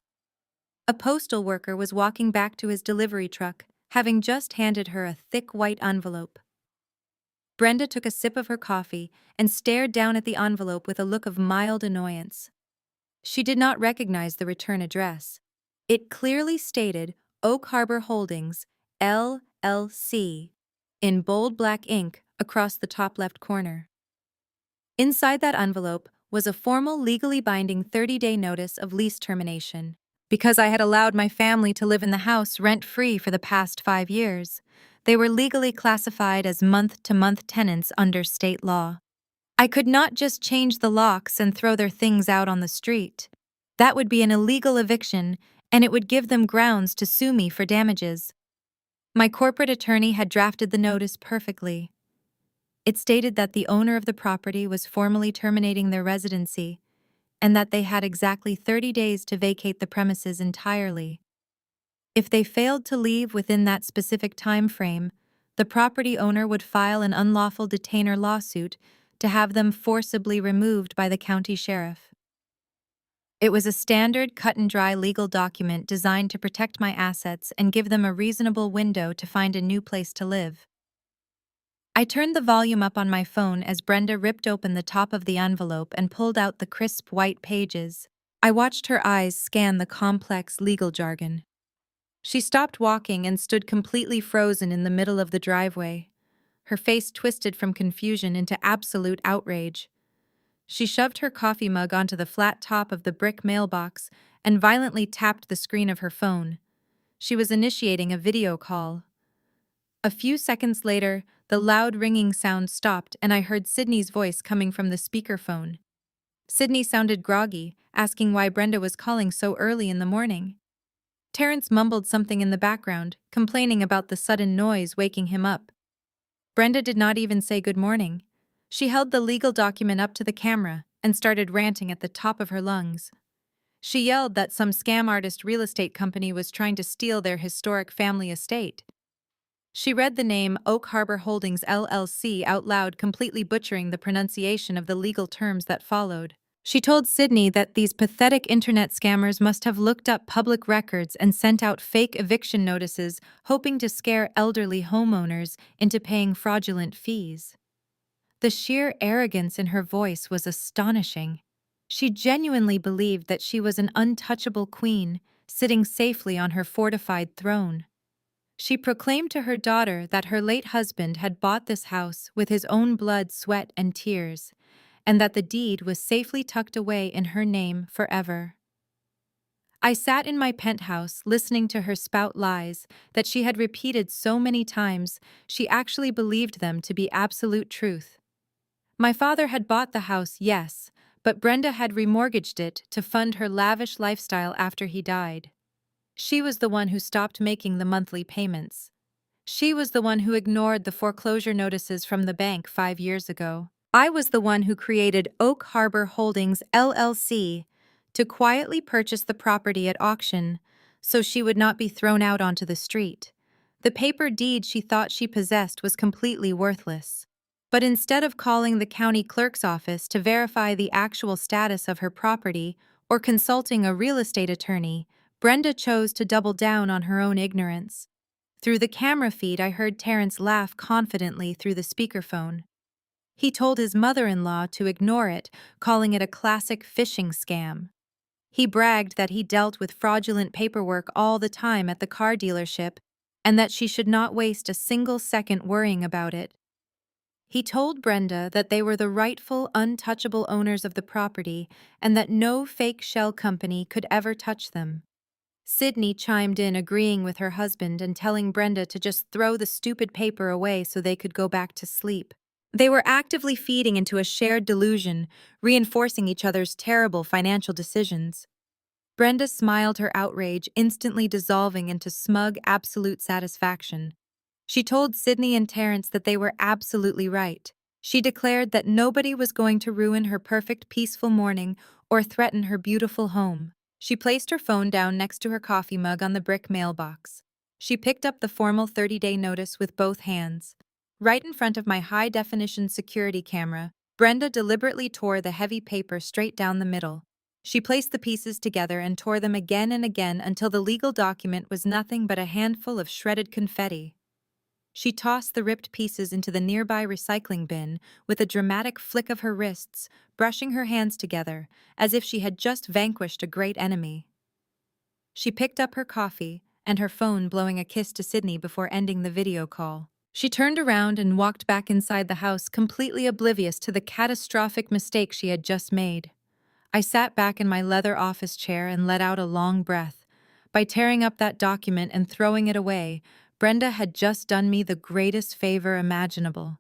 A postal worker was walking back to his delivery truck, having just handed her a thick white envelope. Brenda took a sip of her coffee and stared down at the envelope with a look of mild annoyance. She did not recognize the return address. It clearly stated Oak Harbor Holdings, LLC, in bold black ink across the top left corner. Inside that envelope was a formal, legally binding 30-day notice of lease termination. Because I had allowed my family to live in the house rent-free for the past 5 years, they were legally classified as month-to-month tenants under state law. I could not just change the locks and throw their things out on the street. That would be an illegal eviction, and it would give them grounds to sue me for damages. My corporate attorney had drafted the notice perfectly. It stated that the owner of the property was formally terminating their residency and that they had exactly 30 days to vacate the premises entirely. If they failed to leave within that specific time frame, the property owner would file an unlawful detainer lawsuit to have them forcibly removed by the county sheriff. It was a standard cut-and-dry legal document designed to protect my assets and give them a reasonable window to find a new place to live. I turned the volume up on my phone as Brenda ripped open the top of the envelope and pulled out the crisp white pages. I watched her eyes scan the complex legal jargon. She stopped walking and stood completely frozen in the middle of the driveway, her face twisted from confusion into absolute outrage. She shoved her coffee mug onto the flat top of the brick mailbox and violently tapped the screen of her phone. She was initiating a video call. A few seconds later, the loud ringing sound stopped and I heard Sydney's voice coming from the speakerphone. Sydney sounded groggy, asking why Brenda was calling so early in the morning. Terrence mumbled something in the background, complaining about the sudden noise waking him up. Brenda did not even say good morning. She held the legal document up to the camera and started ranting at the top of her lungs. She yelled that some scam artist real estate company was trying to steal their historic family estate. She read the name Oak Harbor Holdings LLC out loud, completely butchering the pronunciation of the legal terms that followed. She told Sydney that these pathetic internet scammers must have looked up public records and sent out fake eviction notices, hoping to scare elderly homeowners into paying fraudulent fees. The sheer arrogance in her voice was astonishing. She genuinely believed that she was an untouchable queen, sitting safely on her fortified throne. She proclaimed to her daughter that her late husband had bought this house with his own blood, sweat, and tears, and that the deed was safely tucked away in her name forever. I sat in my penthouse listening to her spout lies that she had repeated so many times she actually believed them to be absolute truth. My father had bought the house, yes, but Brenda had remortgaged it to fund her lavish lifestyle after he died. She was the one who stopped making the monthly payments. She was the one who ignored the foreclosure notices from the bank 5 years ago. I was the one who created Oak Harbor Holdings LLC to quietly purchase the property at auction so she would not be thrown out onto the street. The paper deed she thought she possessed was completely worthless. But instead of calling the county clerk's office to verify the actual status of her property or consulting a real estate attorney, Brenda chose to double down on her own ignorance. Through the camera feed, I heard Terrence laugh confidently through the speakerphone. He told his mother-in-law to ignore it, calling it a classic phishing scam. He bragged that he dealt with fraudulent paperwork all the time at the car dealership and that she should not waste a single second worrying about it. He told Brenda that they were the rightful, untouchable owners of the property and that no fake shell company could ever touch them. Sydney chimed in, agreeing with her husband and telling Brenda to just throw the stupid paper away so they could go back to sleep. They were actively feeding into a shared delusion, reinforcing each other's terrible financial decisions. Brenda smiled, her outrage instantly dissolving into smug, absolute satisfaction. She told Sydney and Terrence that they were absolutely right. She declared that nobody was going to ruin her perfect, peaceful morning or threaten her beautiful home. She placed her phone down next to her coffee mug on the brick mailbox. She picked up the formal 30-day notice with both hands. Right in front of my high-definition security camera, Brenda deliberately tore the heavy paper straight down the middle. She placed the pieces together and tore them again and again until the legal document was nothing but a handful of shredded confetti. She tossed the ripped pieces into the nearby recycling bin with a dramatic flick of her wrists, brushing her hands together, as if she had just vanquished a great enemy. She picked up her coffee and her phone, blowing a kiss to Sydney before ending the video call. She turned around and walked back inside the house, completely oblivious to the catastrophic mistake she had just made. I sat back in my leather office chair and let out a long breath. By tearing up that document and throwing it away, Brenda had just done me the greatest favor imaginable.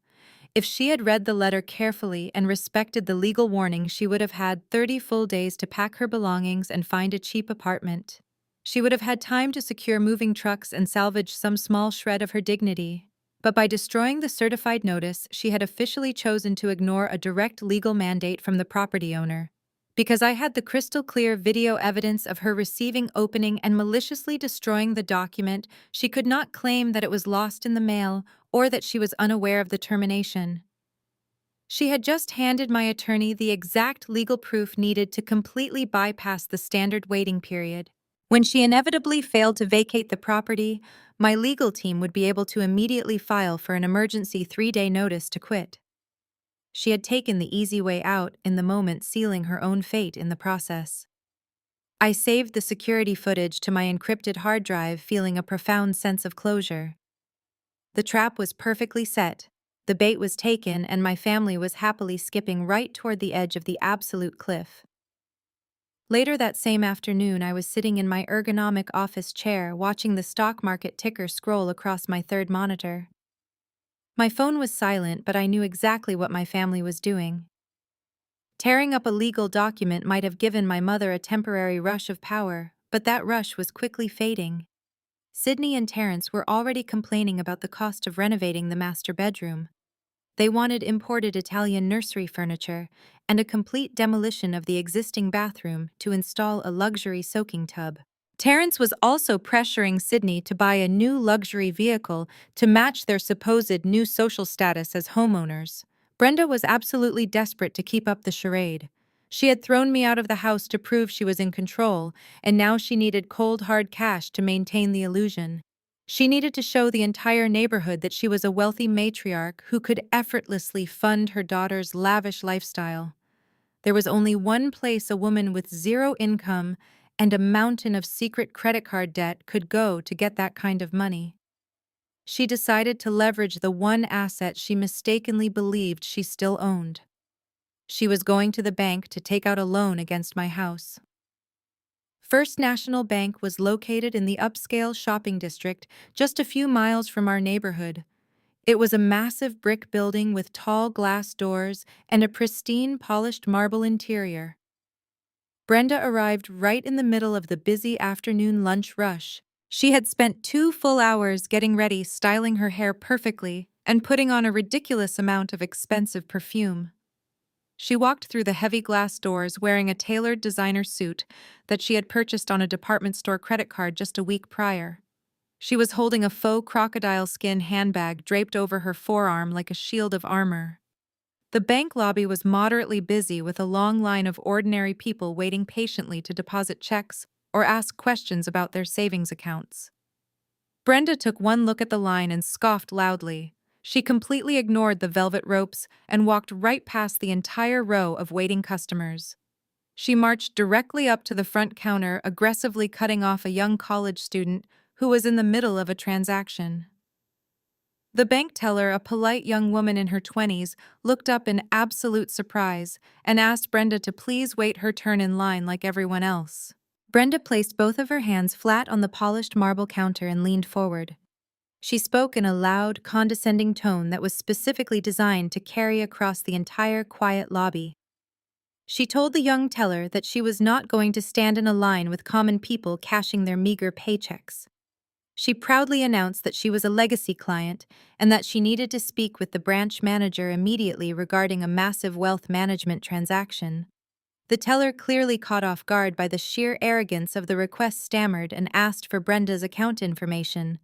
If she had read the letter carefully and respected the legal warning, she would have had 30 full days to pack her belongings and find a cheap apartment. She would have had time to secure moving trucks and salvage some small shred of her dignity. But by destroying the certified notice, she had officially chosen to ignore a direct legal mandate from the property owner. Because I had the crystal clear video evidence of her receiving, opening, and maliciously destroying the document, she could not claim that it was lost in the mail or that she was unaware of the termination. She had just handed my attorney the exact legal proof needed to completely bypass the standard waiting period. When she inevitably failed to vacate the property, my legal team would be able to immediately file for an emergency 3-day notice to quit. She had taken the easy way out in the moment, sealing her own fate in the process. I saved the security footage to my encrypted hard drive, feeling a profound sense of closure. The trap was perfectly set, the bait was taken, and my family was happily skipping right toward the edge of the absolute cliff. Later that same afternoon, I was sitting in my ergonomic office chair, watching the stock market ticker scroll across my third monitor. My phone was silent, but I knew exactly what my family was doing. Tearing up a legal document might have given my mother a temporary rush of power, but that rush was quickly fading. Sydney and Terence were already complaining about the cost of renovating the master bedroom. They wanted imported Italian nursery furniture and a complete demolition of the existing bathroom to install a luxury soaking tub. Terence was also pressuring Sydney to buy a new luxury vehicle to match their supposed new social status as homeowners. Brenda was absolutely desperate to keep up the charade. She had thrown me out of the house to prove she was in control, and now she needed cold hard cash to maintain the illusion. She needed to show the entire neighborhood that she was a wealthy matriarch who could effortlessly fund her daughter's lavish lifestyle. There was only one place a woman with zero income and a mountain of secret credit card debt could go to get that kind of money. She decided to leverage the one asset she mistakenly believed she still owned. She was going to the bank to take out a loan against my house. First National Bank was located in the upscale shopping district just a few miles from our neighborhood. It was a massive brick building with tall glass doors and a pristine polished marble interior. Brenda arrived right in the middle of the busy afternoon lunch rush. She had spent 2 full hours getting ready, styling her hair perfectly, and putting on a ridiculous amount of expensive perfume. She walked through the heavy glass doors wearing a tailored designer suit that she had purchased on a department store credit card just a week prior. She was holding a faux crocodile skin handbag draped over her forearm like a shield of armor. The bank lobby was moderately busy, with a long line of ordinary people waiting patiently to deposit checks or ask questions about their savings accounts. Brenda took one look at the line and scoffed loudly. She completely ignored the velvet ropes and walked right past the entire row of waiting customers. She marched directly up to the front counter, aggressively cutting off a young college student who was in the middle of a transaction. The bank teller, a polite young woman in her 20s, looked up in absolute surprise and asked Brenda to please wait her turn in line like everyone else. Brenda placed both of her hands flat on the polished marble counter and leaned forward. She spoke in a loud, condescending tone that was specifically designed to carry across the entire quiet lobby. She told the young teller that she was not going to stand in a line with common people cashing their meager paychecks. She proudly announced that she was a legacy client and that she needed to speak with the branch manager immediately regarding a massive wealth management transaction. The teller, clearly caught off guard by the sheer arrogance of the request, stammered and asked for Brenda's account information.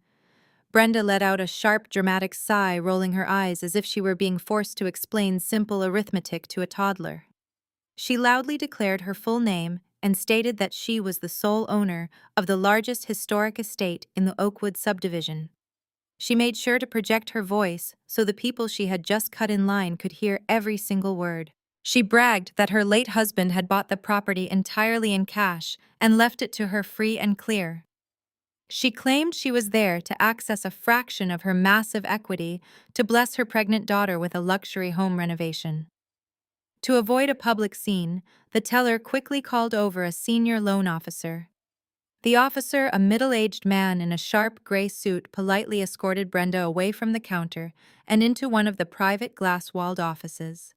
Brenda let out a sharp, dramatic sigh, rolling her eyes as if she were being forced to explain simple arithmetic to a toddler. She loudly declared her full name and stated that she was the sole owner of the largest historic estate in the Oakwood subdivision. She made sure to project her voice so the people she had just cut in line could hear every single word. She bragged that her late husband had bought the property entirely in cash and left it to her free and clear. She claimed she was there to access a fraction of her massive equity to bless her pregnant daughter with a luxury home renovation. To avoid a public scene, the teller quickly called over a senior loan officer. The officer, a middle-aged man in a sharp gray suit, politely escorted Brenda away from the counter and into one of the private glass-walled offices.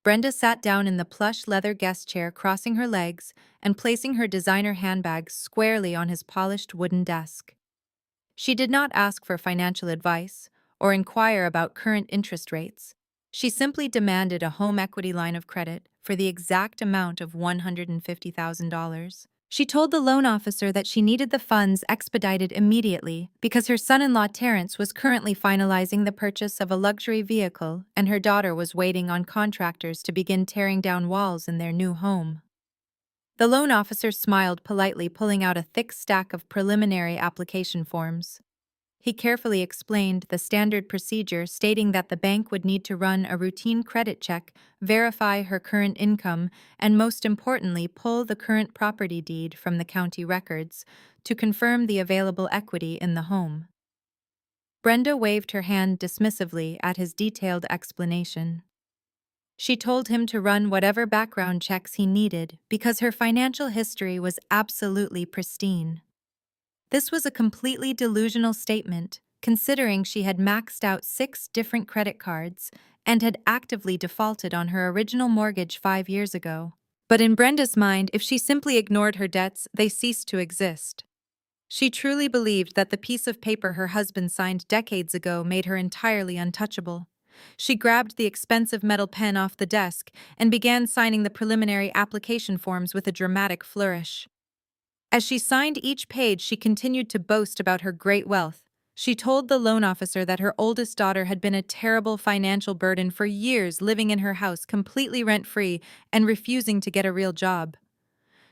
Brenda sat down in the plush leather guest chair, crossing her legs and placing her designer handbag squarely on his polished wooden desk. She did not ask for financial advice or inquire about current interest rates. She simply demanded a home equity line of credit for the exact amount of $150,000. She told the loan officer that she needed the funds expedited immediately because her son-in-law Terrence was currently finalizing the purchase of a luxury vehicle and her daughter was waiting on contractors to begin tearing down walls in their new home. The loan officer smiled politely, pulling out a thick stack of preliminary application forms. He carefully explained the standard procedure, stating that the bank would need to run a routine credit check, verify her current income, and most importantly, pull the current property deed from the county records to confirm the available equity in the home. Brenda waved her hand dismissively at his detailed explanation. She told him to run whatever background checks he needed because her financial history was absolutely pristine. This was a completely delusional statement, considering she had maxed out 6 different credit cards and had actively defaulted on her original mortgage 5 years ago. But in Brenda's mind, if she simply ignored her debts, they ceased to exist. She truly believed that the piece of paper her husband signed decades ago made her entirely untouchable. She grabbed the expensive metal pen off the desk and began signing the preliminary application forms with a dramatic flourish. As she signed each page, she continued to boast about her great wealth. She told the loan officer that her oldest daughter had been a terrible financial burden for years, living in her house completely rent-free and refusing to get a real job.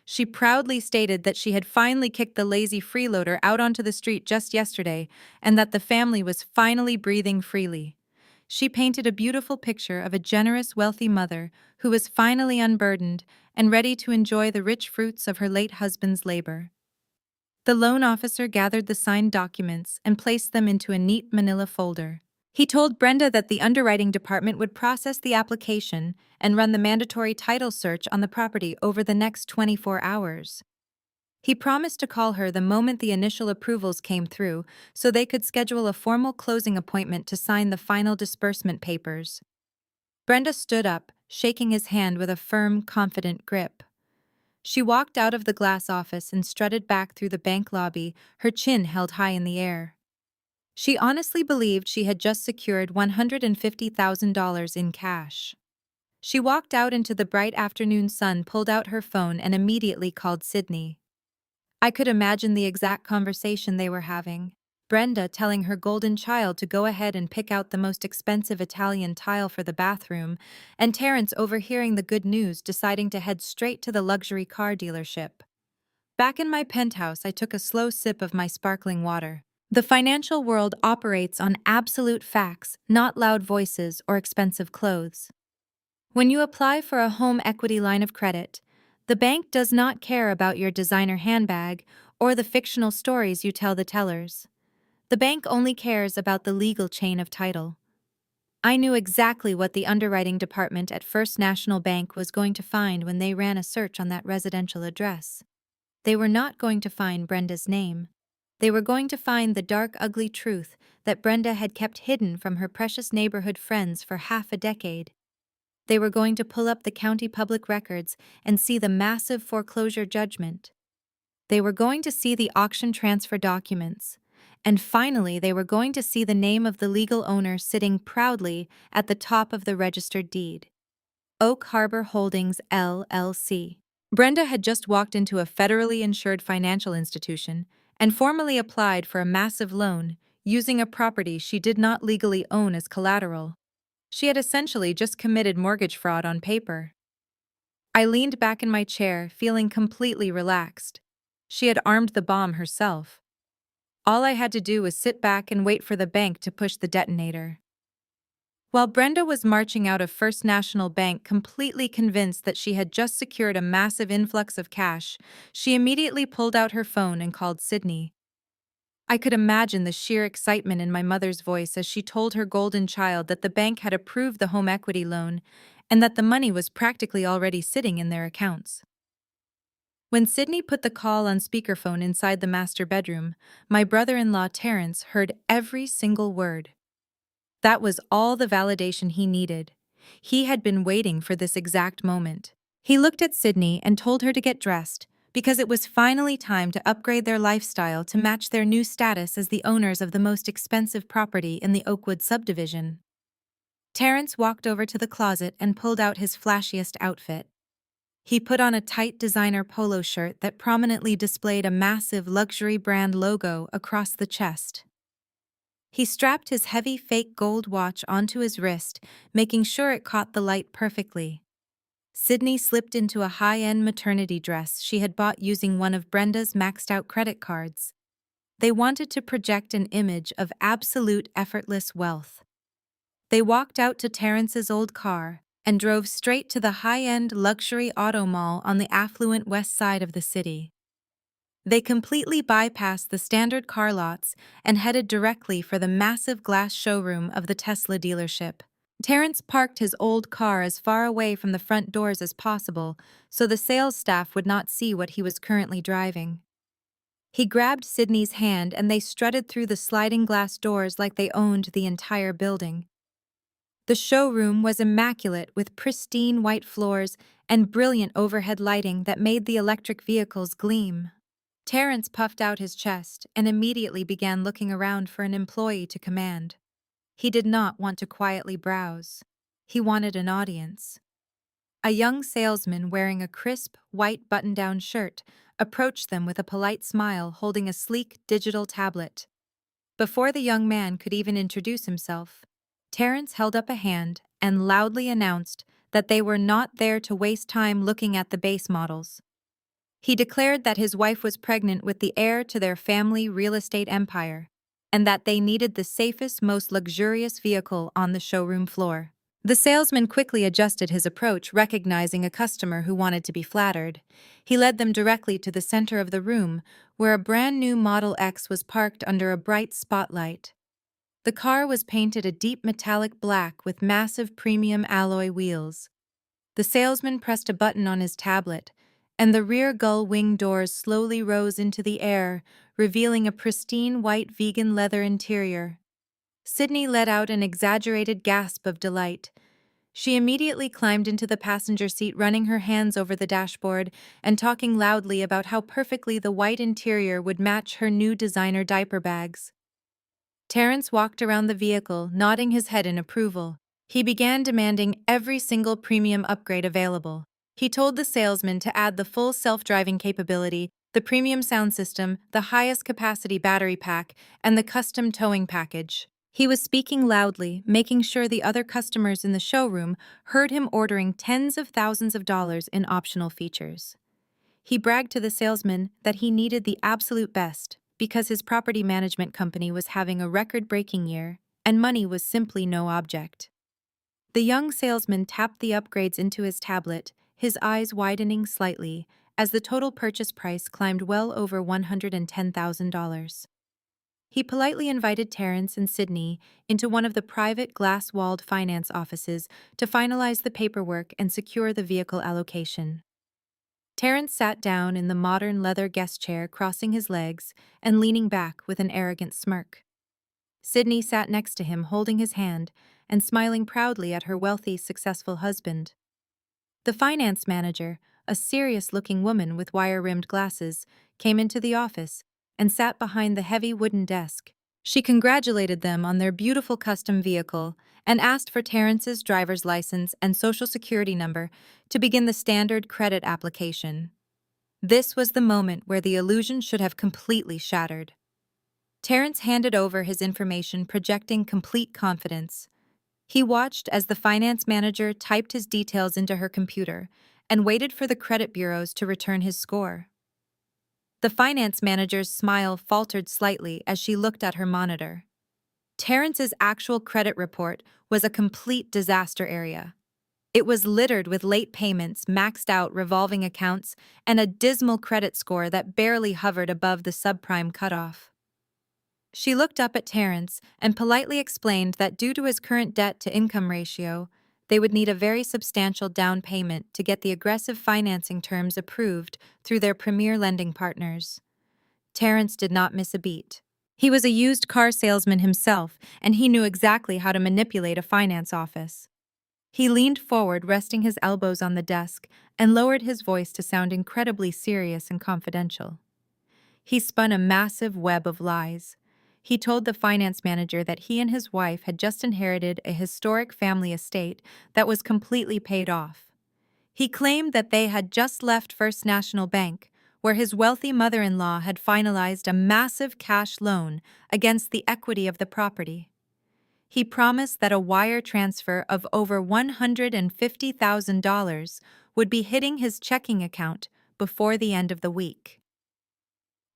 She proudly stated that she had finally kicked the lazy freeloader out onto the street just yesterday and that the family was finally breathing freely. She painted a beautiful picture of a generous, wealthy mother who was finally unburdened and ready to enjoy the rich fruits of her late husband's labor. The loan officer gathered the signed documents and placed them into a neat manila folder. He told Brenda that the underwriting department would process the application and run the mandatory title search on the property over the next 24 hours. He promised to call her the moment the initial approvals came through so they could schedule a formal closing appointment to sign the final disbursement papers. Brenda stood up, shaking his hand with a firm, confident grip. She walked out of the glass office and strutted back through the bank lobby, her chin held high in the air. She honestly believed she had just secured $150,000 in cash. She walked out into the bright afternoon sun, pulled out her phone, and immediately called Sydney. I could imagine the exact conversation they were having. Brenda telling her golden child to go ahead and pick out the most expensive Italian tile for the bathroom, and Terrence overhearing the good news, deciding to head straight to the luxury car dealership. Back in my penthouse, I took a slow sip of my sparkling water. The financial world operates on absolute facts, not loud voices or expensive clothes. When you apply for a home equity line of credit, the bank does not care about your designer handbag or the fictional stories you tell the tellers. The bank only cares about the legal chain of title. I knew exactly what the underwriting department at First National Bank was going to find when they ran a search on that residential address. They were not going to find Brenda's name. They were going to find the dark, ugly truth that Brenda had kept hidden from her precious neighborhood friends for half a decade. They were going to pull up the county public records and see the massive foreclosure judgment. They were going to see the auction transfer documents. And finally, they were going to see the name of the legal owner sitting proudly at the top of the registered deed. Oak Harbor Holdings, LLC. Brenda had just walked into a federally insured financial institution and formally applied for a massive loan using a property she did not legally own as collateral. She had essentially just committed mortgage fraud on paper. I leaned back in my chair, feeling completely relaxed. She had armed the bomb herself. All I had to do was sit back and wait for the bank to push the detonator. While Brenda was marching out of First National Bank completely convinced that she had just secured a massive influx of cash, she immediately pulled out her phone and called Sydney. I could imagine the sheer excitement in my mother's voice as she told her golden child that the bank had approved the home equity loan and that the money was practically already sitting in their accounts. When Sydney put the call on speakerphone inside the master bedroom, my brother-in-law Terrence heard every single word. That was all the validation he needed. He had been waiting for this exact moment. He looked at Sydney and told her to get dressed, because it was finally time to upgrade their lifestyle to match their new status as the owners of the most expensive property in the Oakwood subdivision. Terrence walked over to the closet and pulled out his flashiest outfit. He put on a tight designer polo shirt that prominently displayed a massive luxury brand logo across the chest. He strapped his heavy fake gold watch onto his wrist, making sure it caught the light perfectly. Sydney slipped into a high-end maternity dress she had bought using one of Brenda's maxed-out credit cards. They wanted to project an image of absolute effortless wealth. They walked out to Terrence's old car and drove straight to the high-end luxury auto mall on the affluent west side of the city. They completely bypassed the standard car lots and headed directly for the massive glass showroom of the Tesla dealership. Terrence parked his old car as far away from the front doors as possible so the sales staff would not see what he was currently driving. He grabbed Sydney's hand and they strutted through the sliding glass doors like they owned the entire building. The showroom was immaculate with pristine white floors and brilliant overhead lighting that made the electric vehicles gleam. Terrence puffed out his chest and immediately began looking around for an employee to command. He did not want to quietly browse. He wanted an audience. A young salesman wearing a crisp, white button-down shirt approached them with a polite smile holding a sleek digital tablet. Before the young man could even introduce himself, Terrence held up a hand and loudly announced that they were not there to waste time looking at the base models. He declared that his wife was pregnant with the heir to their family real estate empire, and that they needed the safest, most luxurious vehicle on the showroom floor. The salesman quickly adjusted his approach, recognizing a customer who wanted to be flattered. He led them directly to the center of the room, where a brand-new Model X was parked under a bright spotlight. The car was painted a deep metallic black with massive premium alloy wheels. The salesman pressed a button on his tablet, and the rear gull-wing doors slowly rose into the air, revealing a pristine white vegan leather interior. Sydney let out an exaggerated gasp of delight. She immediately climbed into the passenger seat, running her hands over the dashboard and talking loudly about how perfectly the white interior would match her new designer diaper bags. Terrence walked around the vehicle, nodding his head in approval. He began demanding every single premium upgrade available. He told the salesman to add the full self-driving capability, the premium sound system, the highest capacity battery pack, and the custom towing package. He was speaking loudly, making sure the other customers in the showroom heard him ordering tens of thousands of dollars in optional features. He bragged to the salesman that he needed the absolute best because his property management company was having a record-breaking year, and money was simply no object. The young salesman tapped the upgrades into his tablet, his eyes widening slightly as the total purchase price climbed well over $110,000. He politely invited Terrence and Sydney into one of the private glass-walled finance offices to finalize the paperwork and secure the vehicle allocation. Terrence sat down in the modern leather guest chair, crossing his legs and leaning back with an arrogant smirk. Sydney sat next to him, holding his hand and smiling proudly at her wealthy, successful husband. The finance manager, a serious-looking woman with wire-rimmed glasses, came into the office and sat behind the heavy wooden desk. She congratulated them on their beautiful custom vehicle and asked for Terrence's driver's license and social security number to begin the standard credit application. This was the moment where the illusion should have completely shattered. Terrence handed over his information, projecting complete confidence. He watched as the finance manager typed his details into her computer and waited for the credit bureaus to return his score. The finance manager's smile faltered slightly as she looked at her monitor. Terrence's actual credit report was a complete disaster area. It was littered with late payments, maxed-out revolving accounts, and a dismal credit score that barely hovered above the subprime cutoff. She looked up at Terrence and politely explained that due to his current debt-to-income ratio, they would need a very substantial down payment to get the aggressive financing terms approved through their premier lending partners. Terrence did not miss a beat. He was a used car salesman himself, and he knew exactly how to manipulate a finance office. He leaned forward, resting his elbows on the desk, and lowered his voice to sound incredibly serious and confidential. He spun a massive web of lies. He told the finance manager that he and his wife had just inherited a historic family estate that was completely paid off. He claimed that they had just left First National Bank, where his wealthy mother-in-law had finalized a massive cash loan against the equity of the property. He promised that a wire transfer of over $150,000 would be hitting his checking account before the end of the week.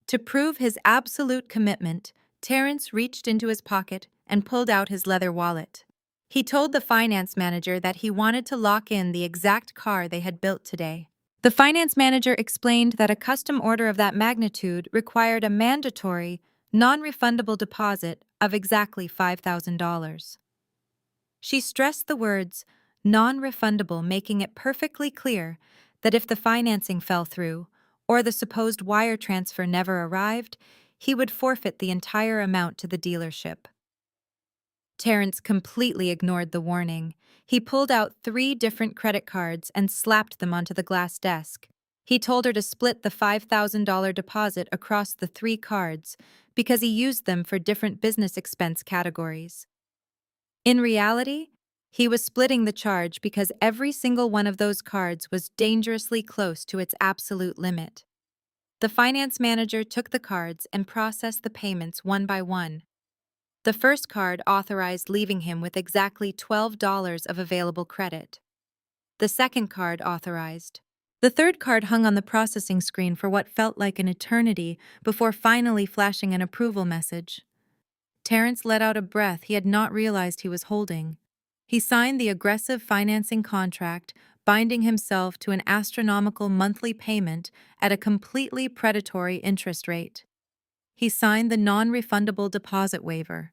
To prove his absolute commitment, Terrence reached into his pocket and pulled out his leather wallet. He told the finance manager that he wanted to lock in the exact car they had built today. The finance manager explained that a custom order of that magnitude required a mandatory, non-refundable deposit of exactly $5,000. She stressed the words non-refundable, making it perfectly clear that if the financing fell through, or the supposed wire transfer never arrived, he would forfeit the entire amount to the dealership. Terrence completely ignored the warning. He pulled out 3 different credit cards and slapped them onto the glass desk. He told her to split the $5,000 deposit across the 3 cards because he used them for different business expense categories. In reality, he was splitting the charge because every single one of those cards was dangerously close to its absolute limit. The finance manager took the cards and processed the payments one by one. The first card authorized leaving him with exactly $12 of available credit. The second card authorized. The third card hung on the processing screen for what felt like an eternity before finally flashing an approval message. Terrence let out a breath he had not realized he was holding. He signed the aggressive financing contract, binding himself to an astronomical monthly payment at a completely predatory interest rate. He signed the non-refundable deposit waiver.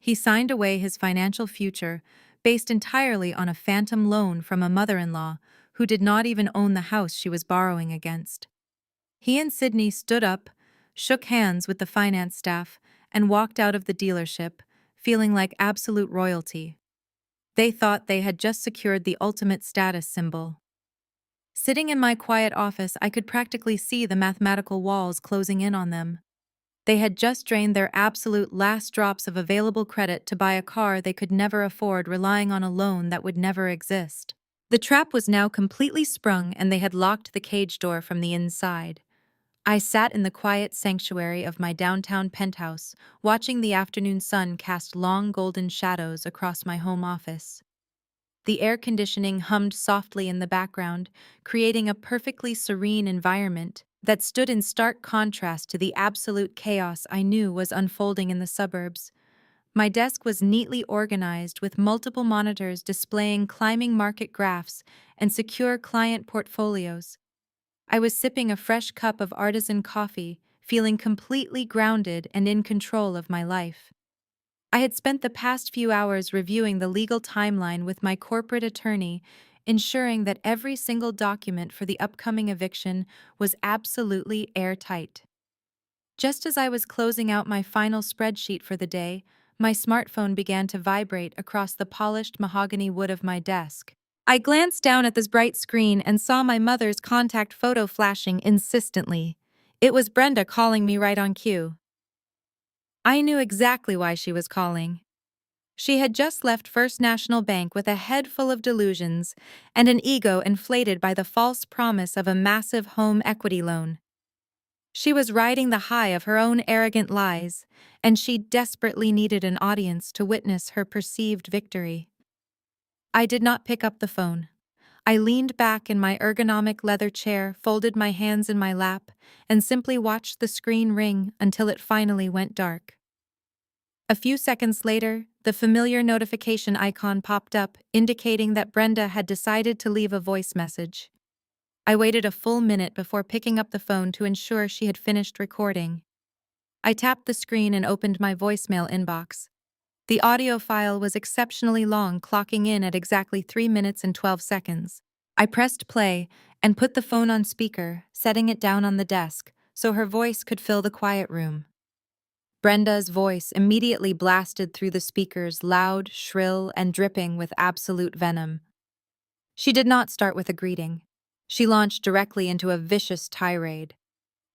He signed away his financial future based entirely on a phantom loan from a mother-in-law who did not even own the house she was borrowing against. He and Sydney stood up, shook hands with the finance staff, and walked out of the dealership, feeling like absolute royalty. They thought they had just secured the ultimate status symbol. Sitting in my quiet office, I could practically see the mathematical walls closing in on them. They had just drained their absolute last drops of available credit to buy a car they could never afford, relying on a loan that would never exist. The trap was now completely sprung, and they had locked the cage door from the inside. I sat in the quiet sanctuary of my downtown penthouse, watching the afternoon sun cast long golden shadows across my home office. The air conditioning hummed softly in the background, creating a perfectly serene environment that stood in stark contrast to the absolute chaos I knew was unfolding in the suburbs. My desk was neatly organized with multiple monitors displaying climbing market graphs and secure client portfolios. I was sipping a fresh cup of artisan coffee, feeling completely grounded and in control of my life. I had spent the past few hours reviewing the legal timeline with my corporate attorney, ensuring that every single document for the upcoming eviction was absolutely airtight. Just as I was closing out my final spreadsheet for the day, my smartphone began to vibrate across the polished mahogany wood of my desk. I glanced down at this bright screen and saw my mother's contact photo flashing insistently. It was Brenda calling me right on cue. I knew exactly why she was calling. She had just left First National Bank with a head full of delusions and an ego inflated by the false promise of a massive home equity loan. She was riding the high of her own arrogant lies, and she desperately needed an audience to witness her perceived victory. I did not pick up the phone. I leaned back in my ergonomic leather chair, folded my hands in my lap, and simply watched the screen ring until it finally went dark. A few seconds later, the familiar notification icon popped up, indicating that Brenda had decided to leave a voice message. I waited a full minute before picking up the phone to ensure she had finished recording. I tapped the screen and opened my voicemail inbox. The audio file was exceptionally long, clocking in at exactly 3 minutes and 12 seconds. I pressed play and put the phone on speaker, setting it down on the desk so her voice could fill the quiet room. Brenda's voice immediately blasted through the speakers, loud, shrill, and dripping with absolute venom. She did not start with a greeting. She launched directly into a vicious tirade.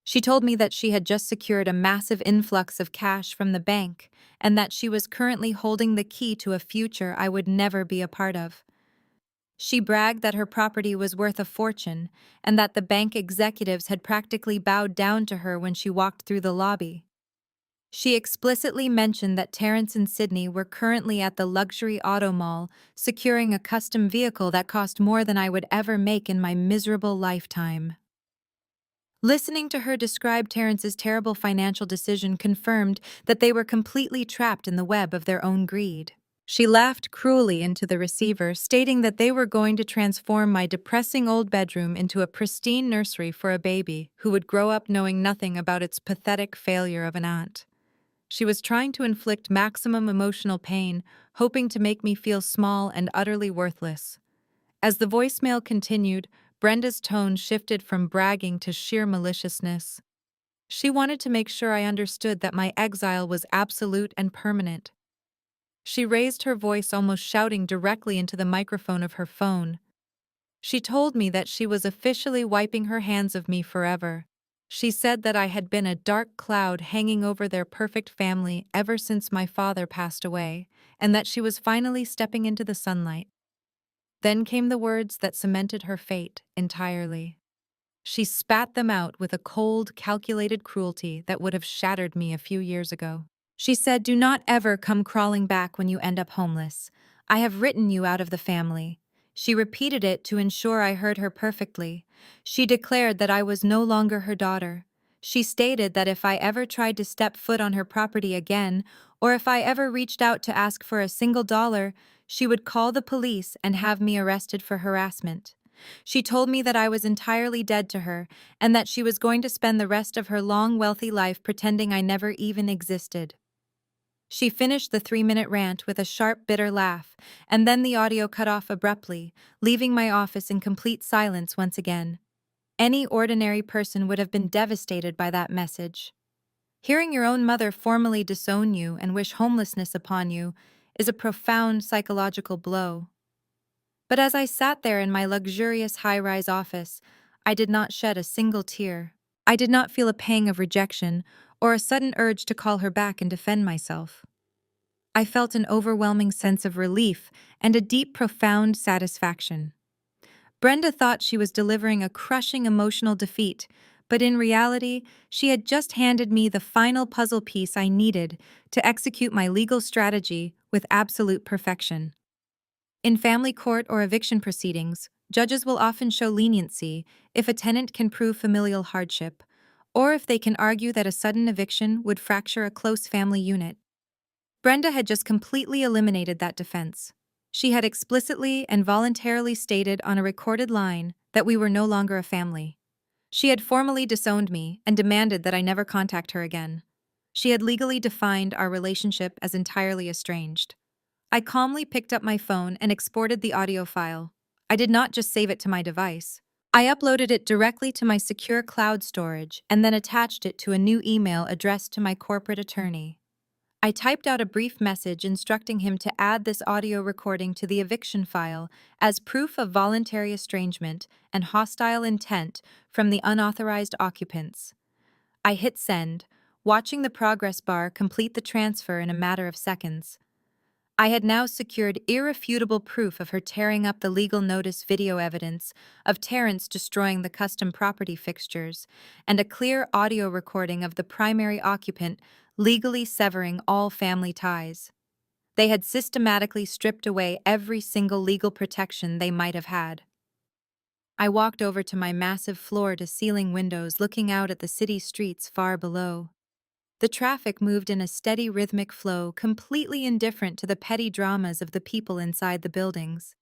She told me that she had just secured a massive influx of cash from the bank and that she was currently holding the key to a future I would never be a part of. She bragged that her property was worth a fortune and that the bank executives had practically bowed down to her when she walked through the lobby. She explicitly mentioned that Terrence and Sydney were currently at the luxury auto mall, securing a custom vehicle that cost more than I would ever make in my miserable lifetime. Listening to her describe Terrence's terrible financial decision confirmed that they were completely trapped in the web of their own greed. She laughed cruelly into the receiver, stating that they were going to transform my depressing old bedroom into a pristine nursery for a baby who would grow up knowing nothing about its pathetic failure of an aunt. She was trying to inflict maximum emotional pain, hoping to make me feel small and utterly worthless. As the voicemail continued, Brenda's tone shifted from bragging to sheer maliciousness. She wanted to make sure I understood that my exile was absolute and permanent. She raised her voice, almost shouting directly into the microphone of her phone. She told me that she was officially wiping her hands of me forever. She said that I had been a dark cloud hanging over their perfect family ever since my father passed away, and that she was finally stepping into the sunlight. Then came the words that cemented her fate entirely. She spat them out with a cold, calculated cruelty that would have shattered me a few years ago. She said, "Do not ever come crawling back when you end up homeless. I have written you out of the family." She repeated it to ensure I heard her perfectly. She declared that I was no longer her daughter. She stated that if I ever tried to step foot on her property again, or if I ever reached out to ask for a single dollar, she would call the police and have me arrested for harassment. She told me that I was entirely dead to her and that she was going to spend the rest of her long, wealthy life pretending I never even existed. She finished the 3-minute rant with a sharp, bitter laugh, and then the audio cut off abruptly, leaving my office in complete silence once again. Any ordinary person would have been devastated by that message. Hearing your own mother formally disown you and wish homelessness upon you is a profound psychological blow. But as I sat there in my luxurious high-rise office, I did not shed a single tear. I did not feel a pang of rejection or a sudden urge to call her back and defend myself. I felt an overwhelming sense of relief and a deep, profound satisfaction. Brenda thought she was delivering a crushing emotional defeat, but in reality, she had just handed me the final puzzle piece I needed to execute my legal strategy with absolute perfection. In family court or eviction proceedings, judges will often show leniency if a tenant can prove familial hardship, or if they can argue that a sudden eviction would fracture a close family unit. Brenda had just completely eliminated that defense. She had explicitly and voluntarily stated on a recorded line that we were no longer a family. She had formally disowned me and demanded that I never contact her again. She had legally defined our relationship as entirely estranged. I calmly picked up my phone and exported the audio file. I did not just save it to my device. I uploaded it directly to my secure cloud storage and then attached it to a new email addressed to my corporate attorney. I typed out a brief message instructing him to add this audio recording to the eviction file as proof of voluntary estrangement and hostile intent from the unauthorized occupants. I hit send, watching the progress bar complete the transfer in a matter of seconds. I had now secured irrefutable proof of her tearing up the legal notice video evidence of Terrence destroying the custom property fixtures, and a clear audio recording of the primary occupant legally severing all family ties. They had systematically stripped away every single legal protection they might have had. I walked over to my massive floor-to-ceiling windows looking out at the city streets far below. The traffic moved in a steady rhythmic flow, completely indifferent to the petty dramas of the people inside the buildings.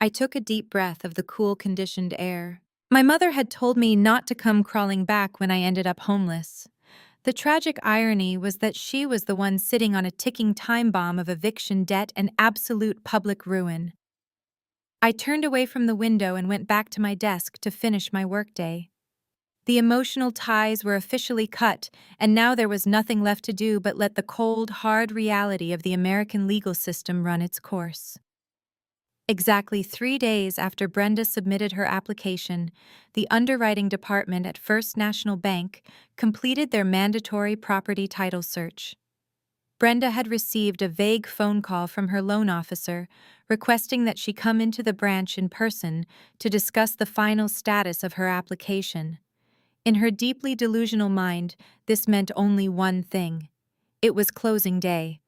I took a deep breath of the cool, conditioned air. My mother had told me not to come crawling back when I ended up homeless. The tragic irony was that she was the one sitting on a ticking time bomb of eviction debt and absolute public ruin. I turned away from the window and went back to my desk to finish my workday. The emotional ties were officially cut, and now there was nothing left to do but let the cold, hard reality of the American legal system run its course. Exactly 3 days after Brenda submitted her application, the underwriting department at First National Bank completed their mandatory property title search. Brenda had received a vague phone call from her loan officer requesting that she come into the branch in person to discuss the final status of her application. In her deeply delusional mind, this meant only one thing. It was closing day.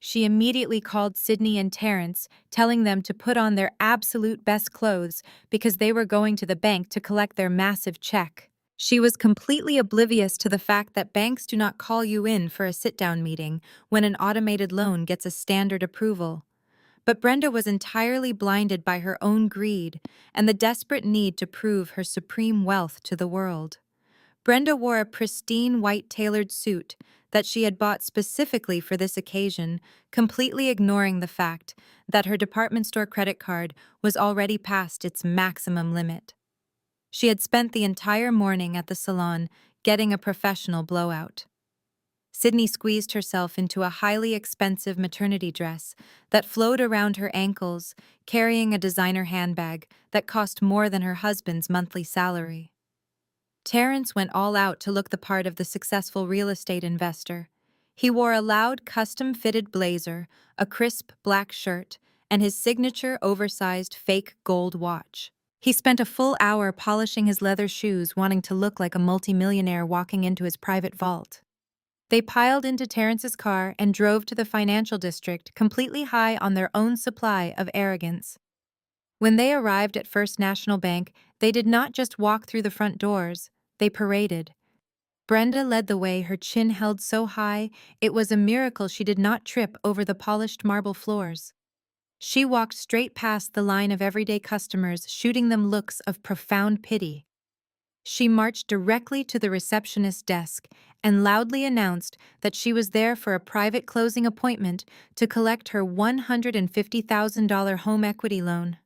She immediately called Sydney and Terrence, telling them to put on their absolute best clothes because they were going to the bank to collect their massive check. She was completely oblivious to the fact that banks do not call you in for a sit-down meeting when an automated loan gets a standard approval. But Brenda was entirely blinded by her own greed and the desperate need to prove her supreme wealth to the world. Brenda wore a pristine white tailored suit that she had bought specifically for this occasion, completely ignoring the fact that her department store credit card was already past its maximum limit. She had spent the entire morning at the salon getting a professional blowout. Sydney squeezed herself into a highly expensive maternity dress that flowed around her ankles, carrying a designer handbag that cost more than her husband's monthly salary. Terrence went all out to look the part of the successful real estate investor. He wore a loud, custom-fitted blazer, a crisp black shirt, and his signature oversized fake gold watch. He spent a full hour polishing his leather shoes, wanting to look like a multimillionaire walking into his private vault. They piled into Terrence's car and drove to the financial district, completely high on their own supply of arrogance. When they arrived at First National Bank, they did not just walk through the front doors, they paraded. Brenda led the way, her chin held so high, it was a miracle she did not trip over the polished marble floors. She walked straight past the line of everyday customers, shooting them looks of profound pity. She marched directly to the receptionist's desk and loudly announced that she was there for a private closing appointment to collect her $150,000 home equity loan.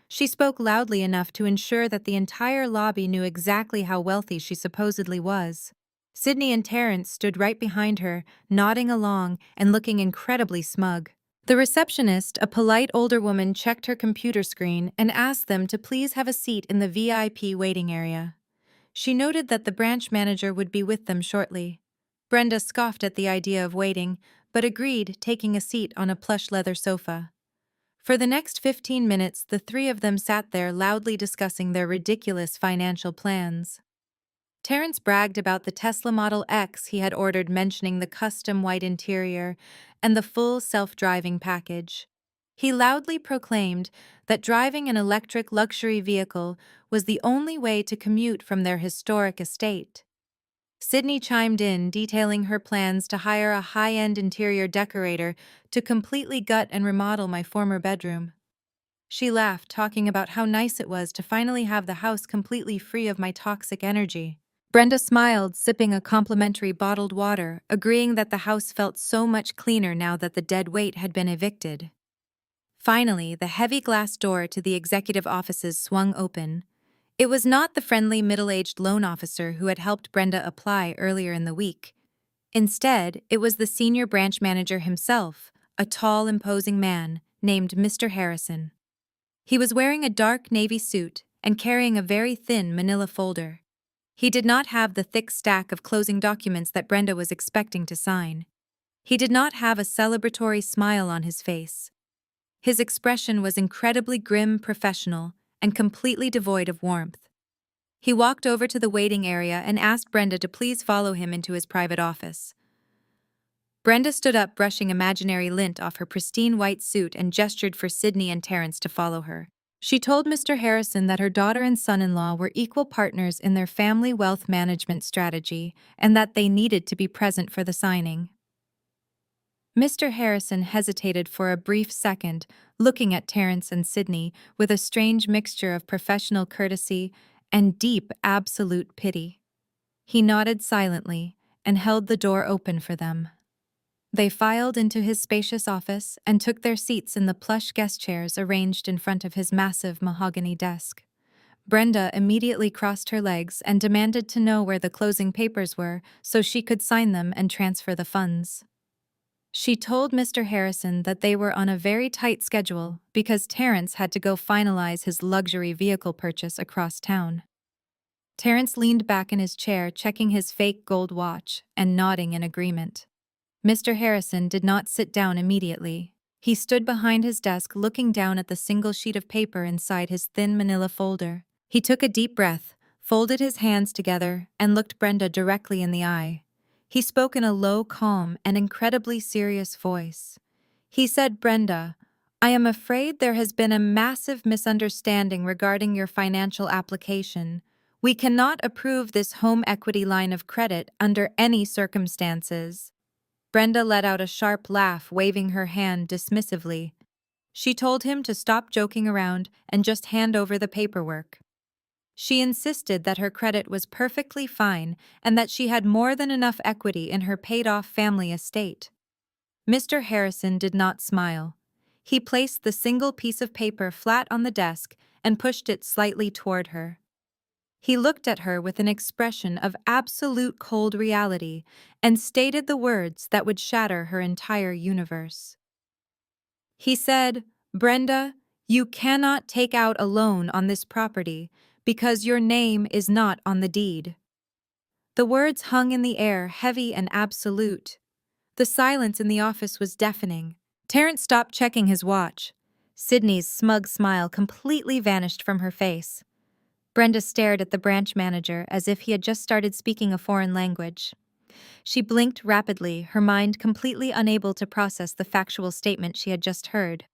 She spoke loudly enough to ensure that the entire lobby knew exactly how wealthy she supposedly was. Sydney and Terrence stood right behind her, nodding along and looking incredibly smug. The receptionist, a polite older woman, checked her computer screen and asked them to please have a seat in the VIP waiting area. She noted that the branch manager would be with them shortly. Brenda scoffed at the idea of waiting, but agreed, taking a seat on a plush leather sofa. For the next 15 minutes, the three of them sat there loudly discussing their ridiculous financial plans. Terrence bragged about the Tesla Model X he had ordered, mentioning the custom white interior and the full self-driving package. He loudly proclaimed that driving an electric luxury vehicle was the only way to commute from their historic estate. Sydney chimed in, detailing her plans to hire a high-end interior decorator to completely gut and remodel my former bedroom. She laughed, talking about how nice it was to finally have the house completely free of my toxic energy. Brenda smiled, sipping a complimentary bottled water, agreeing that the house felt so much cleaner now that the dead weight had been evicted. Finally, the heavy glass door to the executive offices swung open. It was not the friendly middle-aged loan officer who had helped Brenda apply earlier in the week. Instead, it was the senior branch manager himself, a tall, imposing man named Mr. Harrison. He was wearing a dark navy suit and carrying a very thin manila folder. He did not have the thick stack of closing documents that Brenda was expecting to sign. He did not have a celebratory smile on his face. His expression was incredibly grim, professional, and completely devoid of warmth. He walked over to the waiting area and asked Brenda to please follow him into his private office. Brenda stood up, brushing imaginary lint off her pristine white suit, and gestured for Sydney and Terrence to follow her. She told Mr. Harrison that her daughter and son-in-law were equal partners in their family wealth management strategy and that they needed to be present for the signing. Mr. Harrison hesitated for a brief second, looking at Terrence and Sydney with a strange mixture of professional courtesy and deep, absolute pity. He nodded silently and held the door open for them. They filed into his spacious office and took their seats in the plush guest chairs arranged in front of his massive mahogany desk. Brenda immediately crossed her legs and demanded to know where the closing papers were so she could sign them and transfer the funds. She told Mr. Harrison that they were on a very tight schedule because Terrence had to go finalize his luxury vehicle purchase across town. Terrence leaned back in his chair, checking his fake gold watch and nodding in agreement. Mr. Harrison did not sit down immediately. He stood behind his desk looking down at the single sheet of paper inside his thin manila folder. He took a deep breath, folded his hands together, and looked Brenda directly in the eye. He spoke in a low, calm, and incredibly serious voice. He said, "Brenda, I am afraid there has been a massive misunderstanding regarding your financial application. We cannot approve this home equity line of credit under any circumstances." Brenda let out a sharp laugh, waving her hand dismissively. She told him to stop joking around and just hand over the paperwork. She insisted that her credit was perfectly fine and that she had more than enough equity in her paid-off family estate. Mr. Harrison did not smile. He placed the single piece of paper flat on the desk and pushed it slightly toward her. He looked at her with an expression of absolute cold reality and stated the words that would shatter her entire universe. He said, "Brenda, you cannot take out a loan on this property because your name is not on the deed." The words hung in the air, heavy and absolute. The silence in the office was deafening. Terrence stopped checking his watch. Sydney's smug smile completely vanished from her face. Brenda stared at the branch manager as if he had just started speaking a foreign language. She blinked rapidly, her mind completely unable to process the factual statement she had just heard.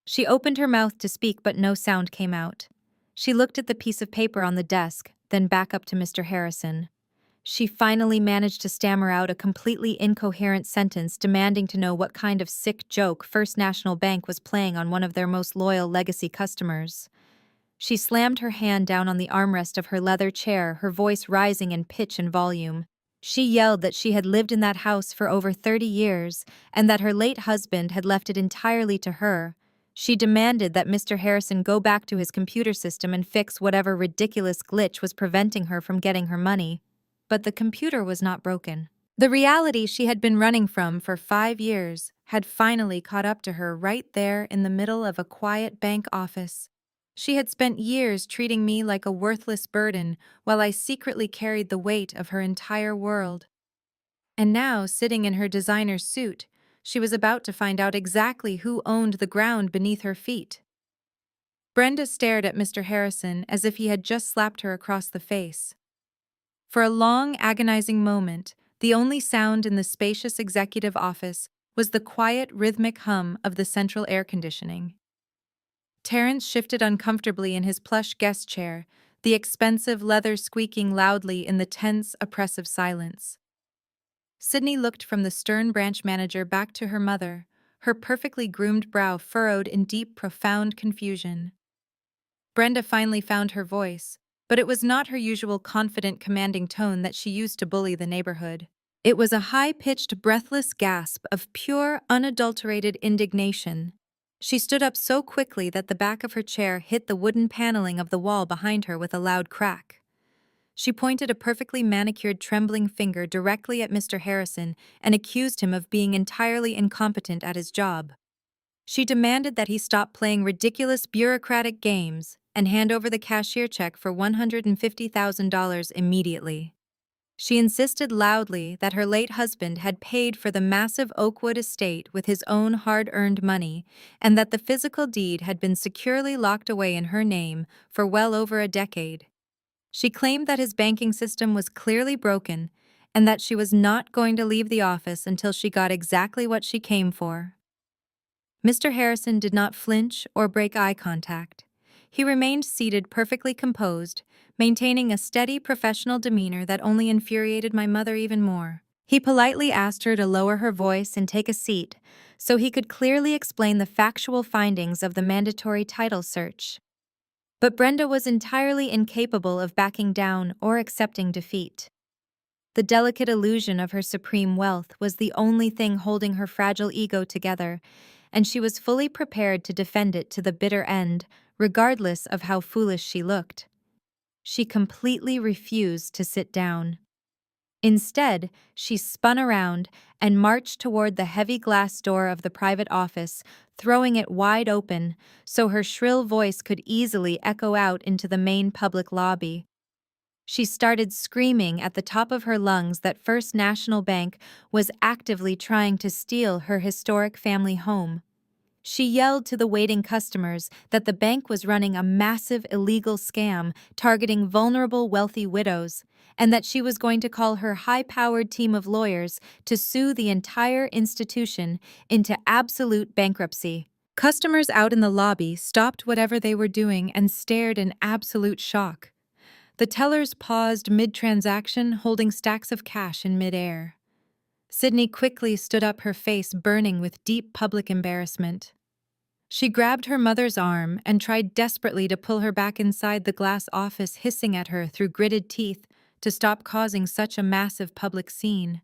She opened her mouth to speak, but no sound came out. She looked at the piece of paper on the desk, then back up to Mr. Harrison. She finally managed to stammer out a completely incoherent sentence demanding to know what kind of sick joke First National Bank was playing on one of their most loyal legacy customers. She slammed her hand down on the armrest of her leather chair, her voice rising in pitch and volume. She yelled that she had lived in that house for over 30 years and that her late husband had left it entirely to her. She demanded that Mr. Harrison go back to his computer system and fix whatever ridiculous glitch was preventing her from getting her money. But the computer was not broken. The reality she had been running from for 5 years had finally caught up to her right there in the middle of a quiet bank office. She had spent years treating me like a worthless burden while I secretly carried the weight of her entire world. And now, sitting in her designer suit, she was about to find out exactly who owned the ground beneath her feet. Brenda stared at Mr. Harrison as if he had just slapped her across the face. For a long, agonizing moment, the only sound in the spacious executive office was the quiet, rhythmic hum of the central air conditioning. Terrence shifted uncomfortably in his plush guest chair, the expensive leather squeaking loudly in the tense, oppressive silence. Sydney looked from the stern branch manager back to her mother, her perfectly groomed brow furrowed in deep, profound confusion. Brenda finally found her voice, but it was not her usual confident, commanding tone that she used to bully the neighborhood. It was a high-pitched, breathless gasp of pure, unadulterated indignation. She stood up so quickly that the back of her chair hit the wooden paneling of the wall behind her with a loud crack. She pointed a perfectly manicured, trembling finger directly at Mr. Harrison and accused him of being entirely incompetent at his job. She demanded that he stop playing ridiculous bureaucratic games and hand over the cashier check for $150,000 immediately. She insisted loudly that her late husband had paid for the massive Oakwood estate with his own hard-earned money and that the physical deed had been securely locked away in her name for well over a decade. She claimed that his banking system was clearly broken and that she was not going to leave the office until she got exactly what she came for. Mr. Harrison did not flinch or break eye contact. He remained seated, perfectly composed, maintaining a steady professional demeanor that only infuriated my mother even more. He politely asked her to lower her voice and take a seat so he could clearly explain the factual findings of the mandatory title search. But Brenda was entirely incapable of backing down or accepting defeat. The delicate illusion of her supreme wealth was the only thing holding her fragile ego together, and she was fully prepared to defend it to the bitter end, regardless of how foolish she looked. She completely refused to sit down. Instead, she spun around and marched toward the heavy glass door of the private office, throwing it wide open so her shrill voice could easily echo out into the main public lobby. She started screaming at the top of her lungs that First National Bank was actively trying to steal her historic family home. She yelled to the waiting customers that the bank was running a massive illegal scam targeting vulnerable wealthy widows, and that she was going to call her high-powered team of lawyers to sue the entire institution into absolute bankruptcy. Customers out in the lobby stopped whatever they were doing and stared in absolute shock. The tellers paused mid-transaction, holding stacks of cash in midair. Sydney quickly stood up, her face burning with deep public embarrassment. She grabbed her mother's arm and tried desperately to pull her back inside the glass office, hissing at her through gritted teeth to stop causing such a massive public scene.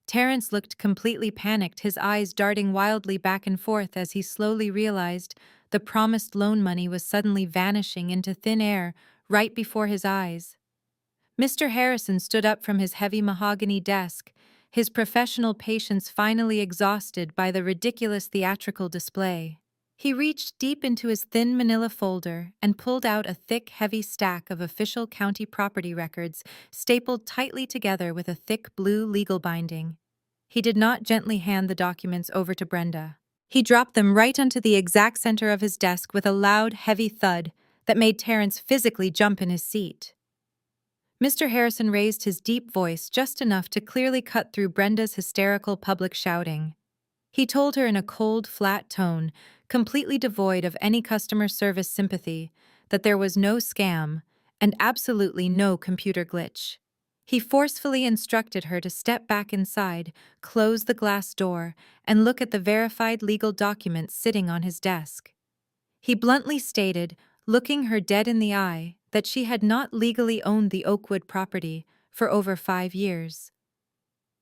Terrence looked completely panicked, his eyes darting wildly back and forth as he slowly realized the promised loan money was suddenly vanishing into thin air right before his eyes. Mr. Harrison stood up from his heavy mahogany desk, his professional patience finally exhausted by the ridiculous theatrical display. He reached deep into his thin manila folder and pulled out a thick, heavy stack of official county property records stapled tightly together with a thick blue legal binding. He did not gently hand the documents over to Brenda. He dropped them right onto the exact center of his desk with a loud, heavy thud that made Terrence physically jump in his seat. Mr. Harrison raised his deep voice just enough to clearly cut through Brenda's hysterical public shouting. He told her in a cold, flat tone, completely devoid of any customer service sympathy, that there was no scam and absolutely no computer glitch. He forcefully instructed her to step back inside, close the glass door, and look at the verified legal documents sitting on his desk. He bluntly stated, looking her dead in the eye, that she had not legally owned the Oakwood property for over 5 years.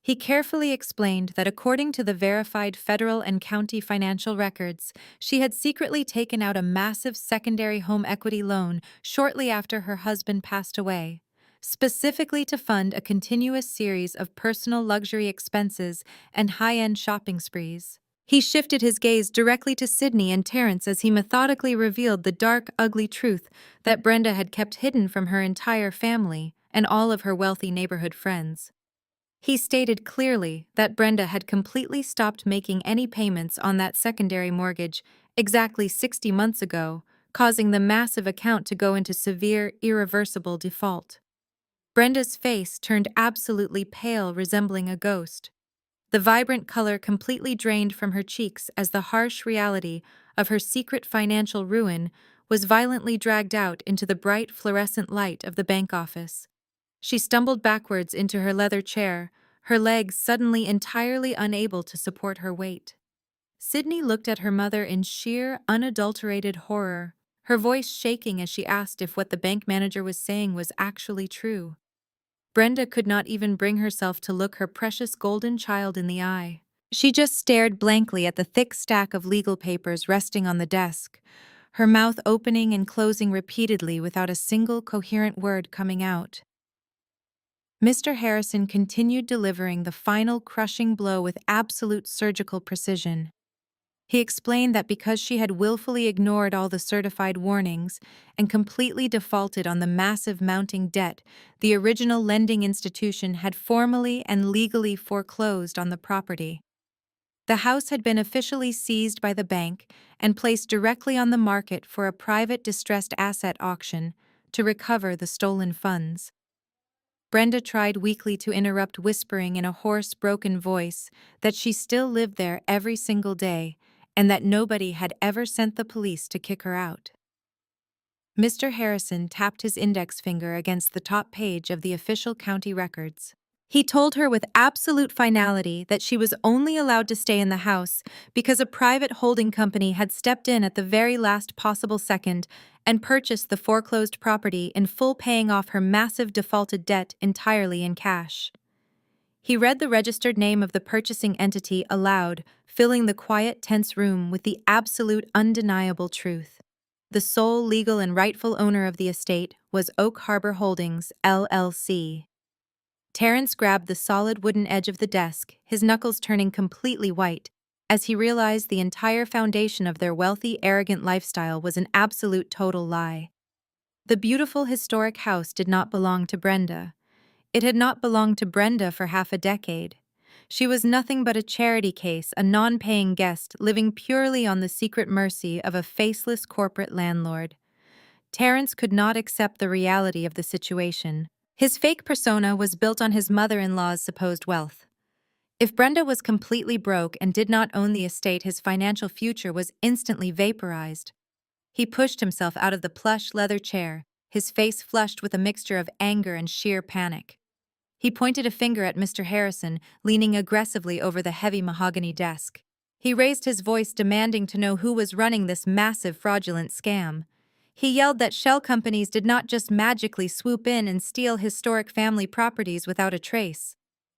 He carefully explained that according to the verified federal and county financial records, she had secretly taken out a massive secondary home equity loan shortly after her husband passed away, specifically to fund a continuous series of personal luxury expenses and high-end shopping sprees. He shifted his gaze directly to Sydney and Terrence as he methodically revealed the dark, ugly truth that Brenda had kept hidden from her entire family and all of her wealthy neighborhood friends. He stated clearly that Brenda had completely stopped making any payments on that secondary mortgage exactly 60 months ago, causing the massive account to go into severe, irreversible default. Brenda's face turned absolutely pale, resembling a ghost. The vibrant color completely drained from her cheeks as the harsh reality of her secret financial ruin was violently dragged out into the bright fluorescent light of the bank office. She stumbled backwards into her leather chair, her legs suddenly entirely unable to support her weight. Sydney looked at her mother in sheer, unadulterated horror, her voice shaking as she asked if what the bank manager was saying was actually true. Brenda could not even bring herself to look her precious golden child in the eye. She just stared blankly at the thick stack of legal papers resting on the desk, her mouth opening and closing repeatedly without a single coherent word coming out. Mr. Harrison continued delivering the final crushing blow with absolute surgical precision. He explained that because she had willfully ignored all the certified warnings and completely defaulted on the massive mounting debt, the original lending institution had formally and legally foreclosed on the property. The house had been officially seized by the bank and placed directly on the market for a private distressed asset auction to recover the stolen funds. Brenda tried weakly to interrupt, whispering in a hoarse, broken voice that she still lived there every single day and that nobody had ever sent the police to kick her out. Mr. Harrison tapped his index finger against the top page of the official county records. He told her with absolute finality that she was only allowed to stay in the house because a private holding company had stepped in at the very last possible second and purchased the foreclosed property in full, paying off her massive defaulted debt entirely in cash. He read the registered name of the purchasing entity aloud, filling the quiet, tense room with the absolute, undeniable truth. The sole legal and rightful owner of the estate was Oak Harbor Holdings, LLC. Terrence grabbed the solid wooden edge of the desk, his knuckles turning completely white, as he realized the entire foundation of their wealthy, arrogant lifestyle was an absolute total lie. The beautiful historic house did not belong to Brenda. It had not belonged to Brenda for half a decade. She was nothing but a charity case, a non-paying guest living purely on the secret mercy of a faceless corporate landlord. Terrence could not accept the reality of the situation. His fake persona was built on his mother-in-law's supposed wealth. If Brenda was completely broke and did not own the estate, his financial future was instantly vaporized. He pushed himself out of the plush leather chair, his face flushed with a mixture of anger and sheer panic. He pointed a finger at Mr. Harrison, leaning aggressively over the heavy mahogany desk. He raised his voice, demanding to know who was running this massive fraudulent scam. He yelled that shell companies did not just magically swoop in and steal historic family properties without a trace.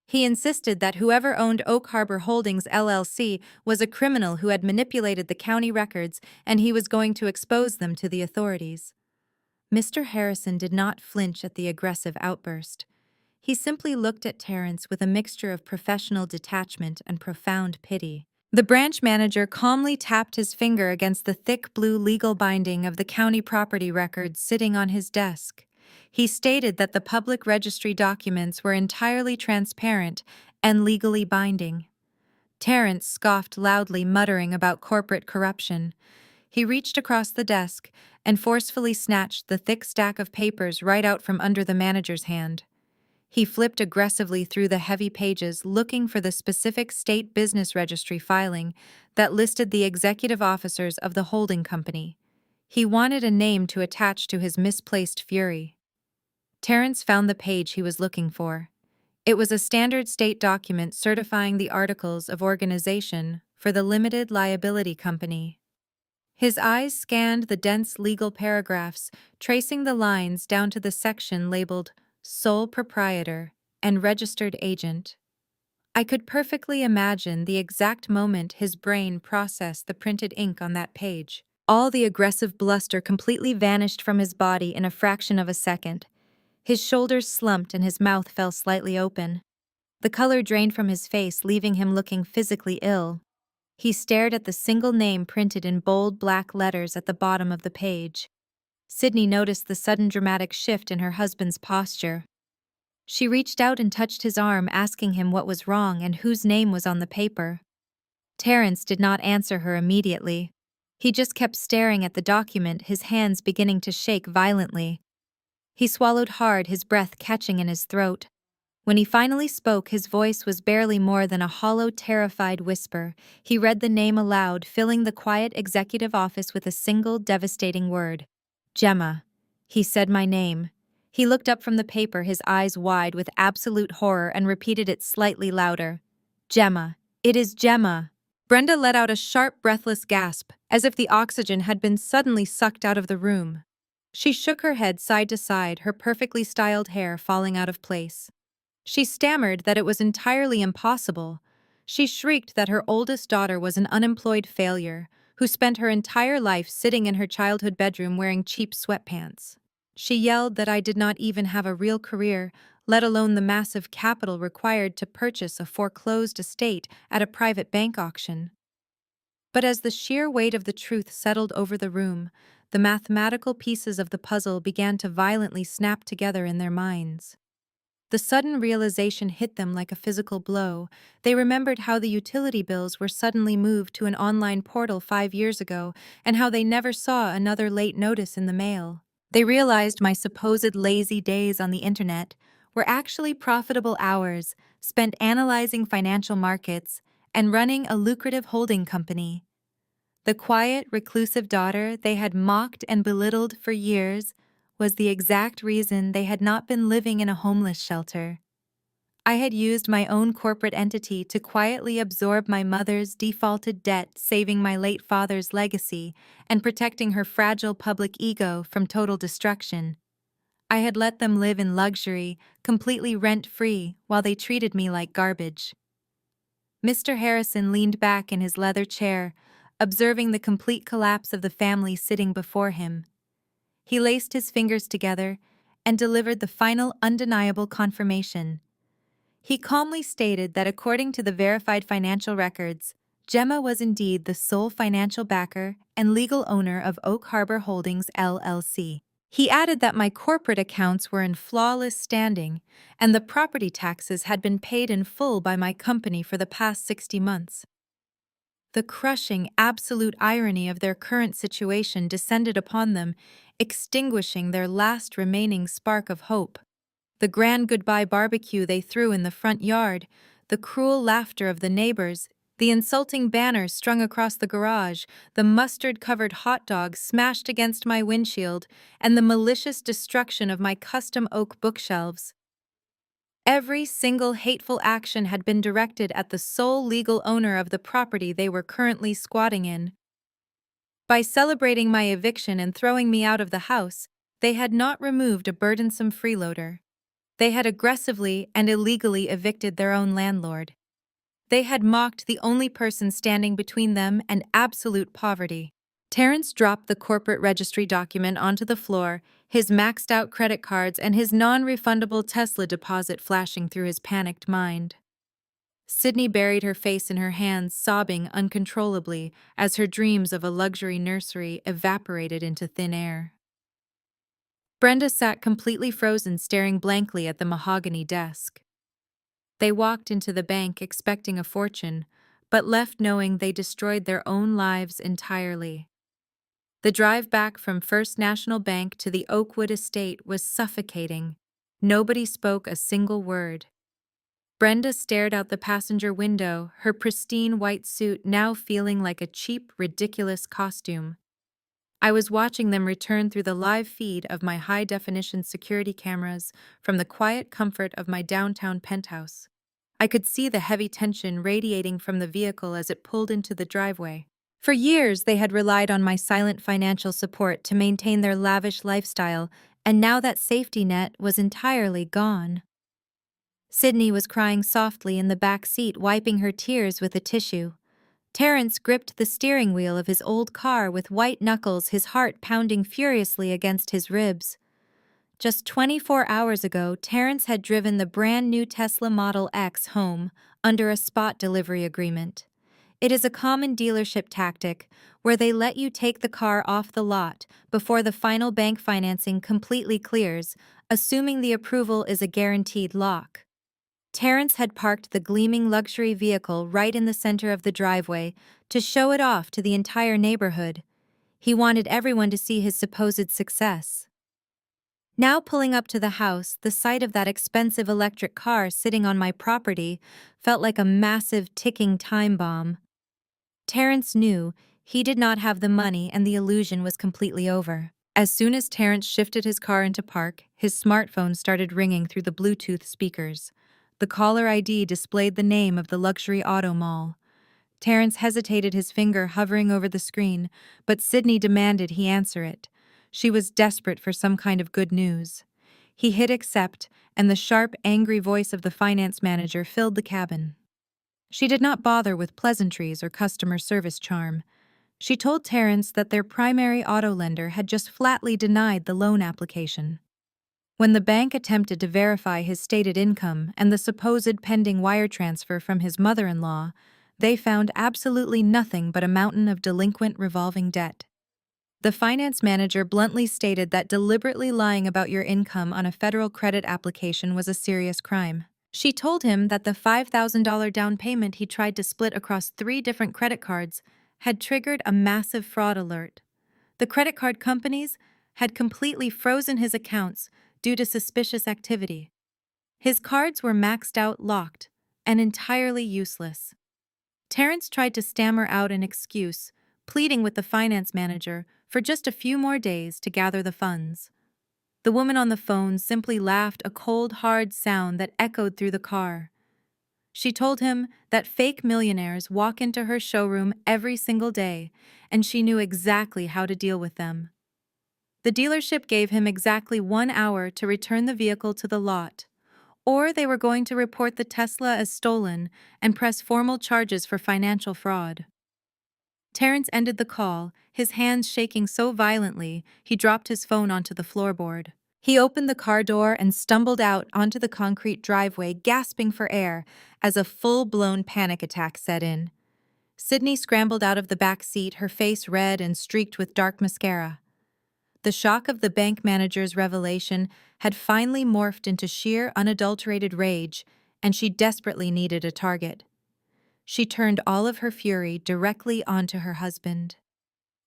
He insisted that whoever owned Oak Harbor Holdings LLC was a criminal who had manipulated the county records, and he was going to expose them to the authorities. Mr. Harrison did not flinch at the aggressive outburst. He simply looked at Terrence with a mixture of professional detachment and profound pity. The branch manager calmly tapped his finger against the thick blue legal binding of the county property records sitting on his desk. He stated that the public registry documents were entirely transparent and legally binding. Terrence scoffed loudly, muttering about corporate corruption. He reached across the desk and forcefully snatched the thick stack of papers right out from under the manager's hand. He flipped aggressively through the heavy pages, looking for the specific state business registry filing that listed the executive officers of the holding company. He wanted a name to attach to his misplaced fury. Terrence found the page he was looking for. It was a standard state document certifying the articles of organization for the limited liability company. His eyes scanned the dense legal paragraphs, tracing the lines down to the section labeled sole proprietor and registered agent. I could perfectly imagine the exact moment his brain processed the printed ink on that page. All the aggressive bluster completely vanished from his body in a fraction of a second. His shoulders slumped and his mouth fell slightly open. The color drained from his face, leaving him looking physically ill. He stared at the single name printed in bold black letters at the bottom of the page. Sydney noticed the sudden dramatic shift in her husband's posture. She reached out and touched his arm, asking him what was wrong and whose name was on the paper. Terrence did not answer her immediately. He just kept staring at the document, his hands beginning to shake violently. He swallowed hard, his breath catching in his throat. When he finally spoke, his voice was barely more than a hollow, terrified whisper. He read the name aloud, filling the quiet executive office with a single devastating word. Gemma. He said my name. He looked up from the paper, his eyes wide with absolute horror, and repeated it slightly louder. Gemma. It is Gemma. Brenda let out a sharp, breathless gasp, as if the oxygen had been suddenly sucked out of the room. She shook her head side to side, her perfectly styled hair falling out of place. She stammered that it was entirely impossible. She shrieked that her oldest daughter was an unemployed failure, who spent her entire life sitting in her childhood bedroom wearing cheap sweatpants. She yelled that I did not even have a real career, let alone the massive capital required to purchase a foreclosed estate at a private bank auction. But as the sheer weight of the truth settled over the room, the mathematical pieces of the puzzle began to violently snap together in their minds. The sudden realization hit them like a physical blow. They remembered how the utility bills were suddenly moved to an online portal 5 years ago, and how they never saw another late notice in the mail. They realized my supposed lazy days on the internet were actually profitable hours spent analyzing financial markets and running a lucrative holding company. The quiet, reclusive daughter they had mocked and belittled for years was the exact reason they had not been living in a homeless shelter. I had used my own corporate entity to quietly absorb my mother's defaulted debt, saving my late father's legacy and protecting her fragile public ego from total destruction. I had let them live in luxury, completely rent-free, while they treated me like garbage. Mr. Harrison leaned back in his leather chair, observing the complete collapse of the family sitting before him. He laced his fingers together and delivered the final undeniable confirmation. He calmly stated that according to the verified financial records, Gemma was indeed the sole financial backer and legal owner of Oak Harbor Holdings LLC. He added that my corporate accounts were in flawless standing and the property taxes had been paid in full by my company for the past 60 months. The crushing, absolute irony of their current situation descended upon them, extinguishing their last remaining spark of hope. The grand goodbye barbecue they threw in the front yard, the cruel laughter of the neighbors, the insulting banners strung across the garage, the mustard-covered hot dogs smashed against my windshield, and the malicious destruction of my custom oak bookshelves. Every single hateful action had been directed at the sole legal owner of the property they were currently squatting in. By celebrating my eviction and throwing me out of the house, they had not removed a burdensome freeloader. They had aggressively and illegally evicted their own landlord. They had mocked the only person standing between them and absolute poverty. Terrence dropped the corporate registry document onto the floor, his maxed-out credit cards and his non-refundable Tesla deposit flashing through his panicked mind. Sydney buried her face in her hands, sobbing uncontrollably as her dreams of a luxury nursery evaporated into thin air. Brenda sat completely frozen, staring blankly at the mahogany desk. They walked into the bank expecting a fortune, but left knowing they destroyed their own lives entirely. The drive back from First National Bank to the Oakwood estate was suffocating. Nobody spoke a single word. Brenda stared out the passenger window, her pristine white suit now feeling like a cheap, ridiculous costume. I was watching them return through the live feed of my high-definition security cameras from the quiet comfort of my downtown penthouse. I could see the heavy tension radiating from the vehicle as it pulled into the driveway. For years, they had relied on my silent financial support to maintain their lavish lifestyle, and now that safety net was entirely gone. Sydney was crying softly in the back seat, wiping her tears with a tissue. Terrence gripped the steering wheel of his old car with white knuckles, his heart pounding furiously against his ribs. Just 24 hours ago, Terrence had driven the brand-new Tesla Model X home under a spot delivery agreement. It is a common dealership tactic where they let you take the car off the lot before the final bank financing completely clears, assuming the approval is a guaranteed lock. Terrence had parked the gleaming luxury vehicle right in the center of the driveway to show it off to the entire neighborhood. He wanted everyone to see his supposed success. Now pulling up to the house, the sight of that expensive electric car sitting on my property felt like a massive ticking time bomb. Terrence knew he did not have the money and the illusion was completely over. As soon as Terrence shifted his car into park, his smartphone started ringing through the Bluetooth speakers. The caller ID displayed the name of the luxury auto mall. Terrence hesitated, his finger hovering over the screen, but Sydney demanded he answer it. She was desperate for some kind of good news. He hit accept, and the sharp, angry voice of the finance manager filled the cabin. She did not bother with pleasantries or customer service charm. She told Terrence that their primary auto lender had just flatly denied the loan application. When the bank attempted to verify his stated income and the supposed pending wire transfer from his mother-in-law, they found absolutely nothing but a mountain of delinquent revolving debt. The finance manager bluntly stated that deliberately lying about your income on a federal credit application was a serious crime. She told him that the $5,000 down payment he tried to split across 3 different credit cards had triggered a massive fraud alert. The credit card companies had completely frozen his accounts due to suspicious activity. His cards were maxed out, locked, and entirely useless. Terrence tried to stammer out an excuse, pleading with the finance manager for just a few more days to gather the funds. The woman on the phone simply laughed, a cold, hard sound that echoed through the car. She told him that fake millionaires walk into her showroom every single day, and she knew exactly how to deal with them. The dealership gave him exactly 1 hour to return the vehicle to the lot, or they were going to report the Tesla as stolen and press formal charges for financial fraud. Terrence ended the call, his hands shaking so violently he dropped his phone onto the floorboard. He opened the car door and stumbled out onto the concrete driveway, gasping for air as a full-blown panic attack set in. Sydney scrambled out of the back seat, her face red and streaked with dark mascara. The shock of the bank manager's revelation had finally morphed into sheer, unadulterated rage, and she desperately needed a target. She turned all of her fury directly onto her husband.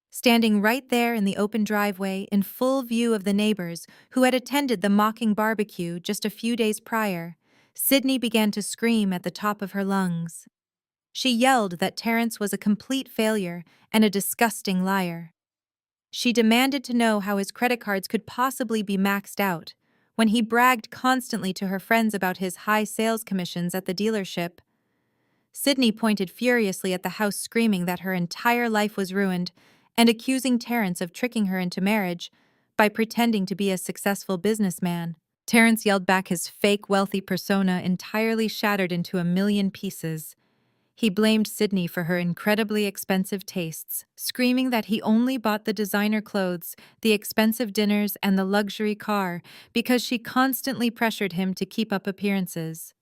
Standing right there in the open driveway, in full view of the neighbors who had attended the mocking barbecue just a few days prior, Sydney began to scream at the top of her lungs. She yelled that Terrence was a complete failure and a disgusting liar. She demanded to know how his credit cards could possibly be maxed out when he bragged constantly to her friends about his high sales commissions at the dealership. Sydney pointed furiously at the house, screaming that her entire life was ruined and accusing Terrence of tricking her into marriage by pretending to be a successful businessman. Terrence yelled back, his fake wealthy persona entirely shattered into a million pieces. He blamed Sydney for her incredibly expensive tastes, screaming that he only bought the designer clothes, the expensive dinners, and the luxury car because she constantly pressured him to keep up appearances.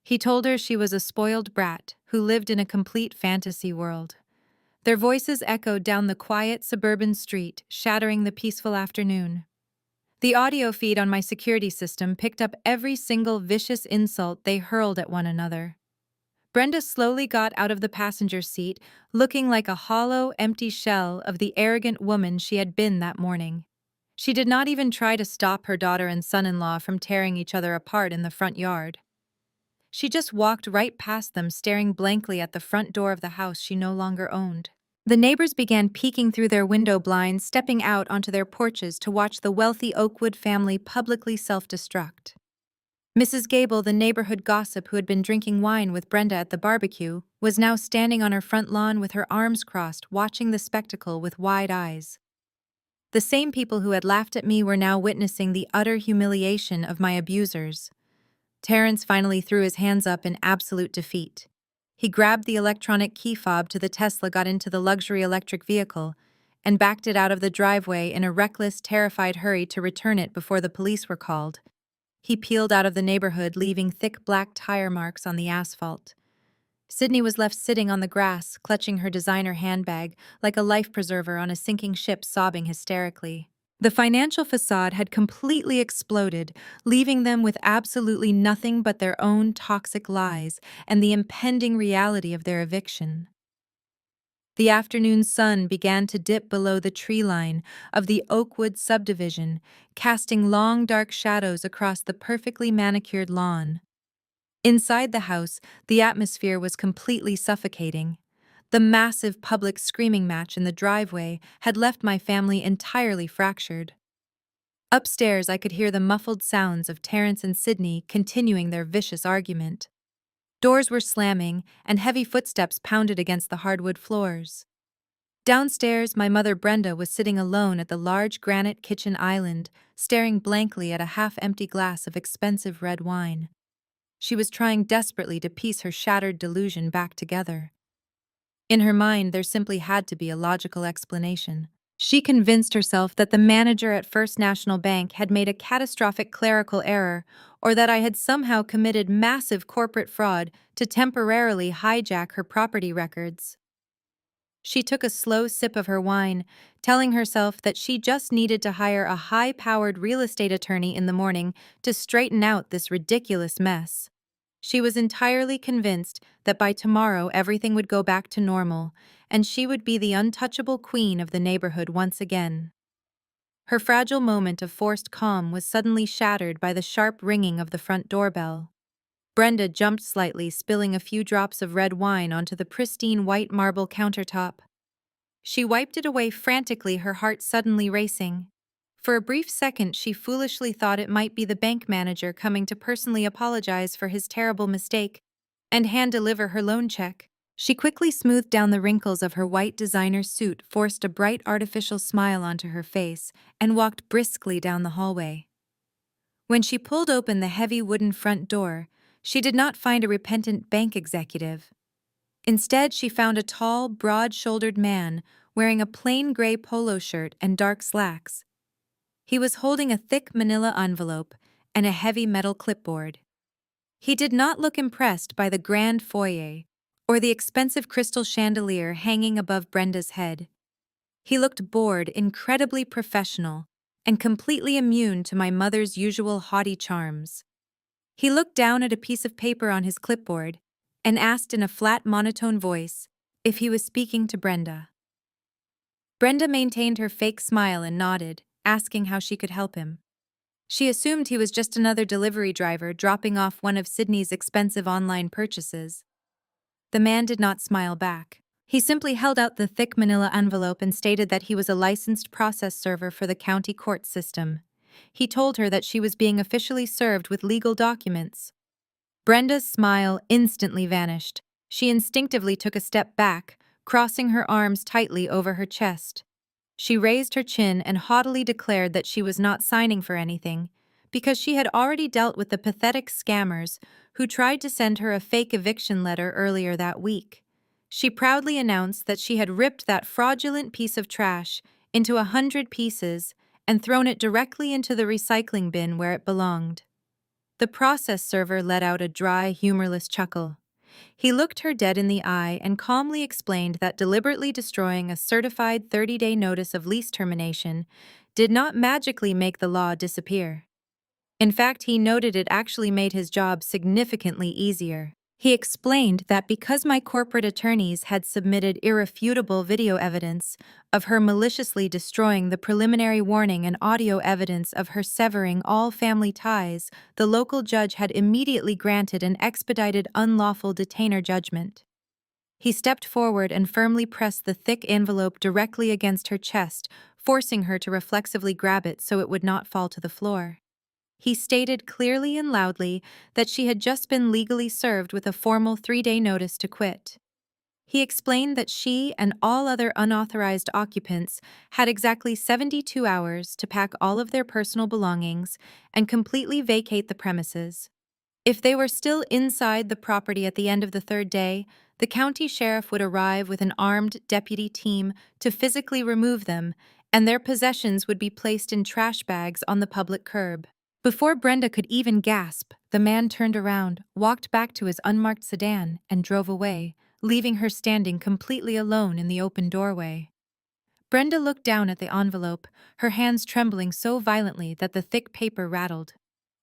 He told her she was a spoiled brat who lived in a complete fantasy world. Their voices echoed down the quiet suburban street, shattering the peaceful afternoon. The audio feed on my security system picked up every single vicious insult they hurled at one another. Brenda slowly got out of the passenger seat, looking like a hollow, empty shell of the arrogant woman she had been that morning. She did not even try to stop her daughter and son-in-law from tearing each other apart in the front yard. She just walked right past them, staring blankly at the front door of the house she no longer owned. The neighbors began peeking through their window blinds, stepping out onto their porches to watch the wealthy Oakwood family publicly self-destruct. Mrs. Gable, the neighborhood gossip who had been drinking wine with Brenda at the barbecue, was now standing on her front lawn with her arms crossed, watching the spectacle with wide eyes. The same people who had laughed at me were now witnessing the utter humiliation of my abusers. Terrence finally threw his hands up in absolute defeat. He grabbed the electronic key fob to the Tesla, got into the luxury electric vehicle, and backed it out of the driveway in a reckless, terrified hurry to return it before the police were called. He peeled out of the neighborhood, leaving thick black tire marks on the asphalt. Sydney was left sitting on the grass, clutching her designer handbag like a life preserver on a sinking ship, sobbing hysterically. The financial facade had completely exploded, leaving them with absolutely nothing but their own toxic lies and the impending reality of their eviction. The afternoon sun began to dip below the tree line of the Oakwood subdivision, casting long dark shadows across the perfectly manicured lawn. Inside the house, the atmosphere was completely suffocating. The massive public screaming match in the driveway had left my family entirely fractured. Upstairs, I could hear the muffled sounds of Terrence and Sydney continuing their vicious argument. Doors were slamming, and heavy footsteps pounded against the hardwood floors. Downstairs, my mother Brenda was sitting alone at the large granite kitchen island, staring blankly at a half-empty glass of expensive red wine. She was trying desperately to piece her shattered delusion back together. In her mind, there simply had to be a logical explanation. She convinced herself that the manager at First National Bank had made a catastrophic clerical error, or that I had somehow committed massive corporate fraud to temporarily hijack her property records. She took a slow sip of her wine, telling herself that she just needed to hire a high-powered real estate attorney in the morning to straighten out this ridiculous mess. She was entirely convinced that by tomorrow everything would go back to normal, and she would be the untouchable queen of the neighborhood once again. Her fragile moment of forced calm was suddenly shattered by the sharp ringing of the front doorbell. Brenda jumped slightly, spilling a few drops of red wine onto the pristine white marble countertop. She wiped it away frantically, her heart suddenly racing. For a brief second, she foolishly thought it might be the bank manager coming to personally apologize for his terrible mistake and hand-deliver her loan check. She quickly smoothed down the wrinkles of her white designer suit, forced a bright artificial smile onto her face, and walked briskly down the hallway. When she pulled open the heavy wooden front door, she did not find a repentant bank executive. Instead, she found a tall, broad-shouldered man wearing a plain gray polo shirt and dark slacks. He was holding a thick manila envelope and a heavy metal clipboard. He did not look impressed by the grand foyer or the expensive crystal chandelier hanging above Brenda's head. He looked bored, incredibly professional, and completely immune to my mother's usual haughty charms. He looked down at a piece of paper on his clipboard and asked in a flat, monotone voice if he was speaking to Brenda. Brenda maintained her fake smile and nodded, asking how she could help him. She assumed he was just another delivery driver dropping off one of Sydney's expensive online purchases. The man did not smile back. He simply held out the thick manila envelope and stated that he was a licensed process server for the county court system. He told her that she was being officially served with legal documents. Brenda's smile instantly vanished. She instinctively took a step back, crossing her arms tightly over her chest. She raised her chin and haughtily declared that she was not signing for anything, because she had already dealt with the pathetic scammers who tried to send her a fake eviction letter earlier that week. She proudly announced that she had ripped that fraudulent piece of trash into 100 pieces and thrown it directly into the recycling bin where it belonged. The process server let out a dry, humorless chuckle. He looked her dead in the eye and calmly explained that deliberately destroying a certified 30-day notice of lease termination did not magically make the law disappear. In fact, he noted it actually made his job significantly easier. He explained that because my corporate attorneys had submitted irrefutable video evidence of her maliciously destroying the preliminary warning and audio evidence of her severing all family ties, the local judge had immediately granted an expedited unlawful detainer judgment. He stepped forward and firmly pressed the thick envelope directly against her chest, forcing her to reflexively grab it so it would not fall to the floor. He stated clearly and loudly that she had just been legally served with a formal 3-day notice to quit. He explained that she and all other unauthorized occupants had exactly 72 hours to pack all of their personal belongings and completely vacate the premises. If they were still inside the property at the end of the 3rd day, the county sheriff would arrive with an armed deputy team to physically remove them, and their possessions would be placed in trash bags on the public curb. Before Brenda could even gasp, the man turned around, walked back to his unmarked sedan, and drove away, leaving her standing completely alone in the open doorway. Brenda looked down at the envelope, her hands trembling so violently that the thick paper rattled.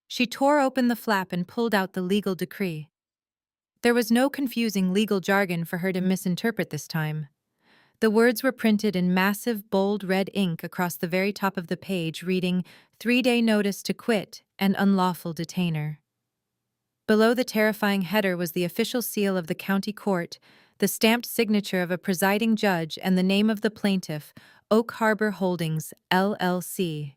She tore open the flap and pulled out the legal decree. There was no confusing legal jargon for her to misinterpret this time. The words were printed in massive, bold red ink across the very top of the page, reading 3-day notice to quit and unlawful detainer. Below the terrifying header was the official seal of the county court, the stamped signature of a presiding judge, and the name of the plaintiff, Oak Harbor Holdings, LLC.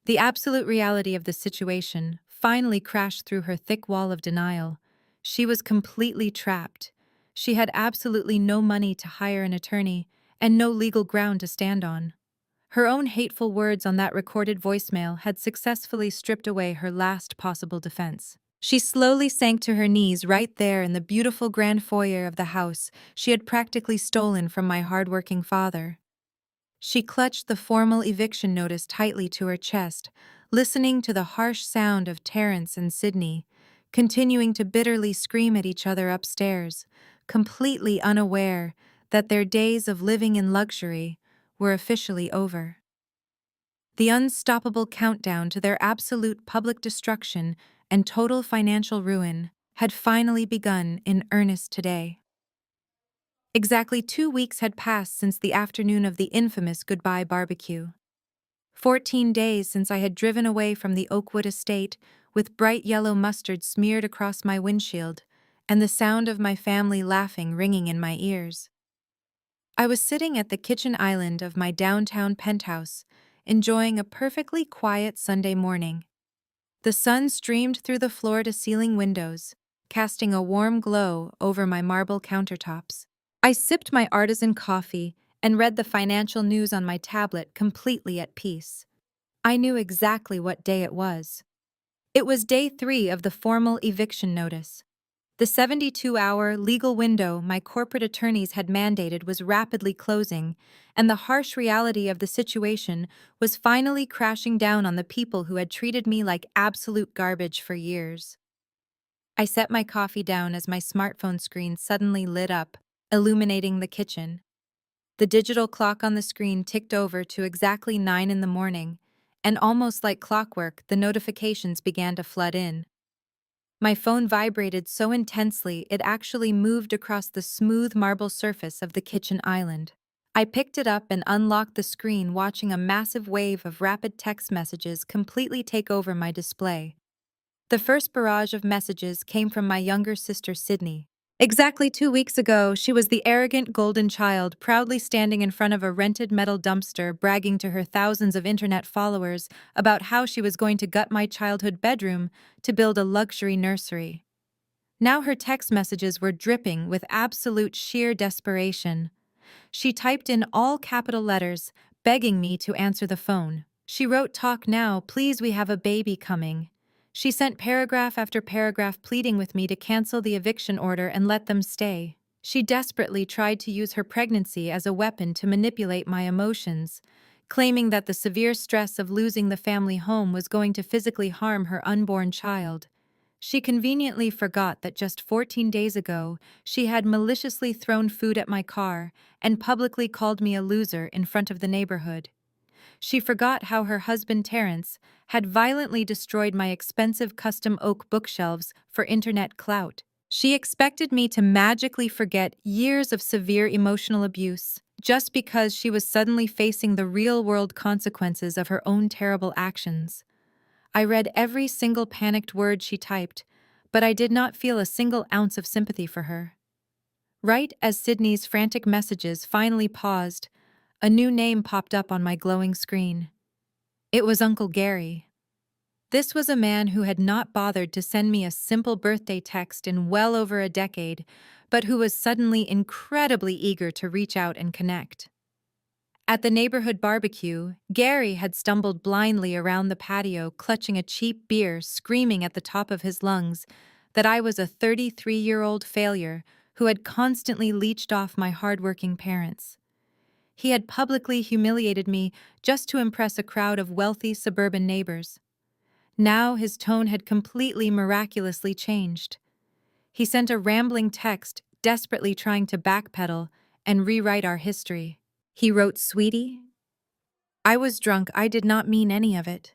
The absolute reality of the situation finally crashed through her thick wall of denial. She was completely trapped. She had absolutely no money to hire an attorney and no legal ground to stand on. Her own hateful words on that recorded voicemail had successfully stripped away her last possible defense. She slowly sank to her knees right there in the beautiful grand foyer of the house she had practically stolen from my hardworking father. She clutched the formal eviction notice tightly to her chest, listening to the harsh sound of Terrence and Sydney, continuing to bitterly scream at each other upstairs, completely unaware that their days of living in luxury were officially over. The unstoppable countdown to their absolute public destruction and total financial ruin had finally begun in earnest today. Exactly 2 weeks had passed since the afternoon of the infamous goodbye barbecue. 14 days since I had driven away from the Oakwood estate with bright yellow mustard smeared across my windshield and the sound of my family laughing ringing in my ears. I was sitting at the kitchen island of my downtown penthouse, enjoying a perfectly quiet Sunday morning. The sun streamed through the floor-to-ceiling windows, casting a warm glow over my marble countertops. I sipped my artisan coffee and read the financial news on my tablet completely at peace. I knew exactly what day it was. It was day 3 of the formal eviction notice. The 72-hour legal window my corporate attorneys had mandated was rapidly closing, and the harsh reality of the situation was finally crashing down on the people who had treated me like absolute garbage for years. I set my coffee down as my smartphone screen suddenly lit up, illuminating the kitchen. The digital clock on the screen ticked over to exactly 9 in the morning, and almost like clockwork, the notifications began to flood in. My phone vibrated so intensely it actually moved across the smooth marble surface of the kitchen island. I picked it up and unlocked the screen, watching a massive wave of rapid text messages completely take over my display. The first barrage of messages came from my younger sister, Sydney. Exactly 2 weeks ago, she was the arrogant golden child, proudly standing in front of a rented metal dumpster, bragging to her thousands of internet followers about how she was going to gut my childhood bedroom to build a luxury nursery. Now her text messages were dripping with absolute sheer desperation. She typed in all capital letters, begging me to answer the phone. She wrote, "Talk now, please, we have a baby coming." She sent paragraph after paragraph pleading with me to cancel the eviction order and let them stay. She desperately tried to use her pregnancy as a weapon to manipulate my emotions, claiming that the severe stress of losing the family home was going to physically harm her unborn child. She conveniently forgot that just 14 days ago, she had maliciously thrown food at my car and publicly called me a loser in front of the neighborhood. She forgot how her husband Terrence had violently destroyed my expensive custom oak bookshelves for internet clout. She expected me to magically forget years of severe emotional abuse just because she was suddenly facing the real-world consequences of her own terrible actions. I read every single panicked word she typed, but I did not feel a single ounce of sympathy for her. Right as Sydney's frantic messages finally paused, a new name popped up on my glowing screen. It was Uncle Gary. This was a man who had not bothered to send me a simple birthday text in well over a decade, but who was suddenly incredibly eager to reach out and connect. At the neighborhood barbecue, Gary had stumbled blindly around the patio, clutching a cheap beer, screaming at the top of his lungs that I was a 33-year-old failure who had constantly leeched off my hardworking parents. He had publicly humiliated me just to impress a crowd of wealthy suburban neighbors. Now his tone had completely miraculously changed. He sent a rambling text, desperately trying to backpedal and rewrite our history. He wrote, "Sweetie, I was drunk, I did not mean any of it."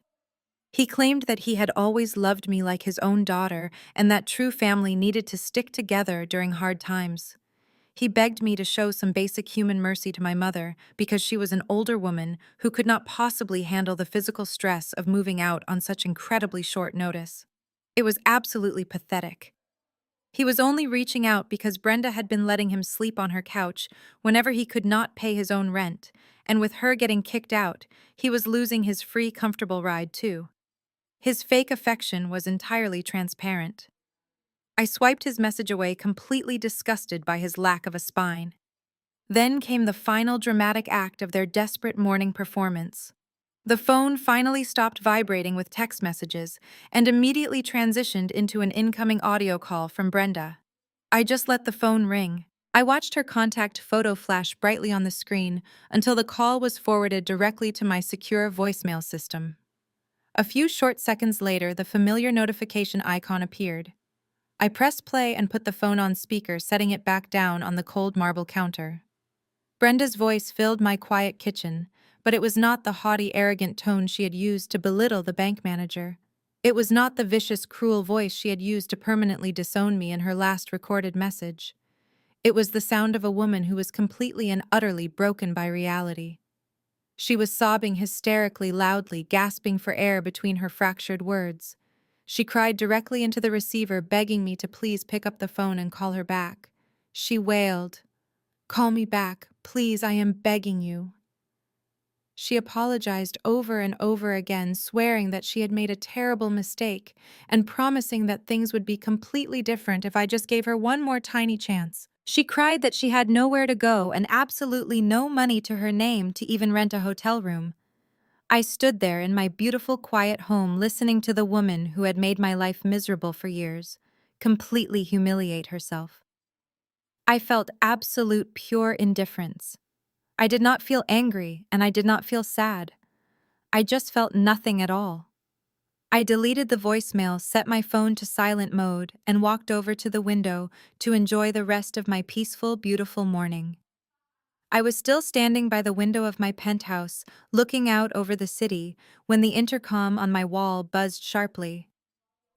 He claimed that he had always loved me like his own daughter and that true family needed to stick together during hard times. He begged me to show some basic human mercy to my mother because she was an older woman who could not possibly handle the physical stress of moving out on such incredibly short notice. It was absolutely pathetic. He was only reaching out because Brenda had been letting him sleep on her couch whenever he could not pay his own rent, and with her getting kicked out, he was losing his free, comfortable ride too. His fake affection was entirely transparent. I swiped his message away, completely disgusted by his lack of a spine. Then came the final dramatic act of their desperate morning performance. The phone finally stopped vibrating with text messages and immediately transitioned into an incoming audio call from Brenda. I just let the phone ring. I watched her contact photo flash brightly on the screen until the call was forwarded directly to my secure voicemail system. A few short seconds later, the familiar notification icon appeared. I pressed play and put the phone on speaker, setting it back down on the cold marble counter. Brenda's voice filled my quiet kitchen, but it was not the haughty, arrogant tone she had used to belittle the bank manager. It was not the vicious, cruel voice she had used to permanently disown me in her last recorded message. It was the sound of a woman who was completely and utterly broken by reality. She was sobbing hysterically loudly, gasping for air between her fractured words. She cried directly into the receiver, begging me to please pick up the phone and call her back. She wailed, "Call me back, please, I am begging you." She apologized over and over again, swearing that she had made a terrible mistake and promising that things would be completely different if I just gave her one more tiny chance. She cried that she had nowhere to go and absolutely no money to her name to even rent a hotel room. I stood there in my beautiful, quiet home listening to the woman who had made my life miserable for years, completely humiliate herself. I felt absolute pure indifference. I did not feel angry and I did not feel sad. I just felt nothing at all. I deleted the voicemail, set my phone to silent mode, and walked over to the window to enjoy the rest of my peaceful, beautiful morning. I was still standing by the window of my penthouse, looking out over the city, when the intercom on my wall buzzed sharply.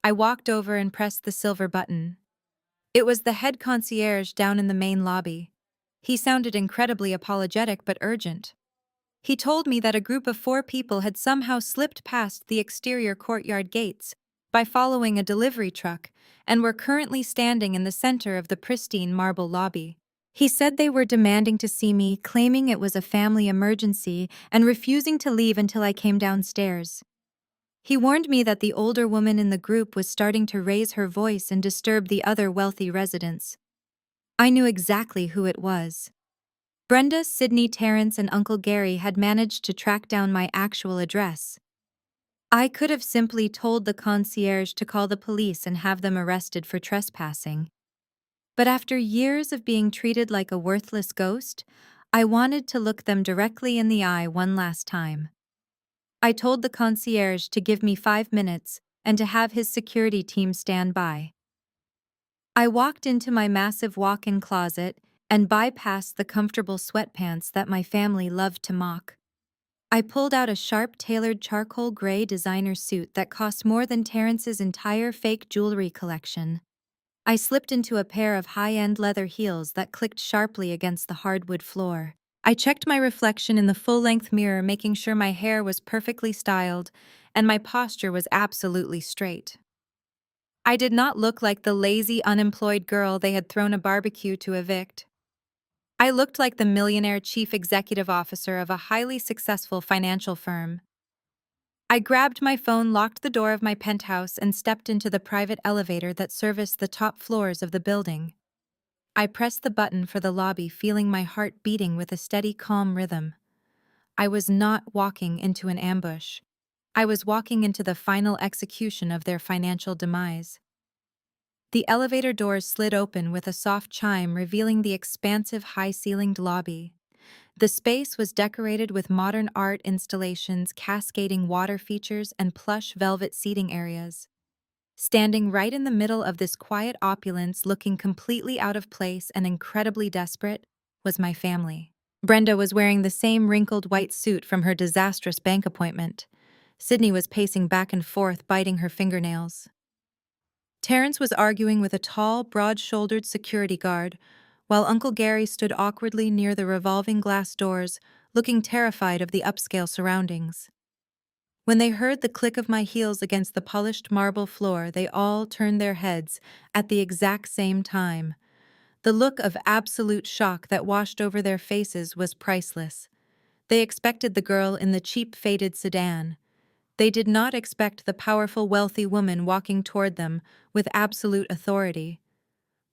I walked over and pressed the silver button. It was the head concierge down in the main lobby. He sounded incredibly apologetic but urgent. He told me that a group of 4 people had somehow slipped past the exterior courtyard gates by following a delivery truck and were currently standing in the center of the pristine marble lobby. He said they were demanding to see me, claiming it was a family emergency and refusing to leave until I came downstairs. He warned me that the older woman in the group was starting to raise her voice and disturb the other wealthy residents. I knew exactly who it was. Brenda, Sydney, Terrence, and Uncle Gary had managed to track down my actual address. I could have simply told the concierge to call the police and have them arrested for trespassing. But after years of being treated like a worthless ghost, I wanted to look them directly in the eye one last time. I told the concierge to give me 5 minutes and to have his security team stand by. I walked into my massive walk-in closet and bypassed the comfortable sweatpants that my family loved to mock. I pulled out a sharp, tailored charcoal gray designer suit that cost more than Terrence's entire fake jewelry collection. I slipped into a pair of high-end leather heels that clicked sharply against the hardwood floor. I checked my reflection in the full-length mirror, making sure my hair was perfectly styled and my posture was absolutely straight. I did not look like the lazy, unemployed girl they had thrown a barbecue to evict. I looked like the millionaire chief executive officer of a highly successful financial firm. I grabbed my phone, locked the door of my penthouse, and stepped into the private elevator that serviced the top floors of the building. I pressed the button for the lobby, feeling my heart beating with a steady, calm rhythm. I was not walking into an ambush. I was walking into the final execution of their financial demise. The elevator doors slid open with a soft chime, revealing the expansive, high-ceilinged lobby. The space was decorated with modern art installations, cascading water features, and plush velvet seating areas. Standing right in the middle of this quiet opulence, looking completely out of place and incredibly desperate, was my family. Brenda was wearing the same wrinkled white suit from her disastrous bank appointment. Sydney was pacing back and forth, biting her fingernails. Terrence was arguing with a tall, broad-shouldered security guard, while Uncle Gary stood awkwardly near the revolving glass doors, looking terrified of the upscale surroundings. When they heard the click of my heels against the polished marble floor, they all turned their heads at the exact same time. The look of absolute shock that washed over their faces was priceless. They expected the girl in the cheap, faded sedan. They did not expect the powerful, wealthy woman walking toward them with absolute authority.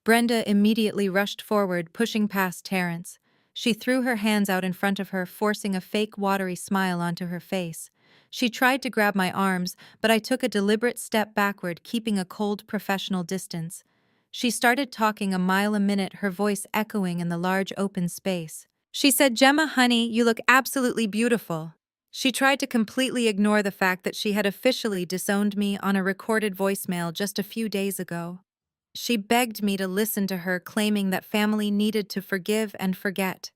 Brenda immediately rushed forward, pushing past Terrence. She threw her hands out in front of her, forcing a fake, watery smile onto her face. She tried to grab my arms, but I took a deliberate step backward, keeping a cold, professional distance. She started talking a mile a minute, her voice echoing in the large open space. She said, "Gemma, honey, you look absolutely beautiful." She tried to completely ignore the fact that she had officially disowned me on a recorded voicemail just a few days ago. She begged me to listen to her, claiming that family needed to forgive and forget.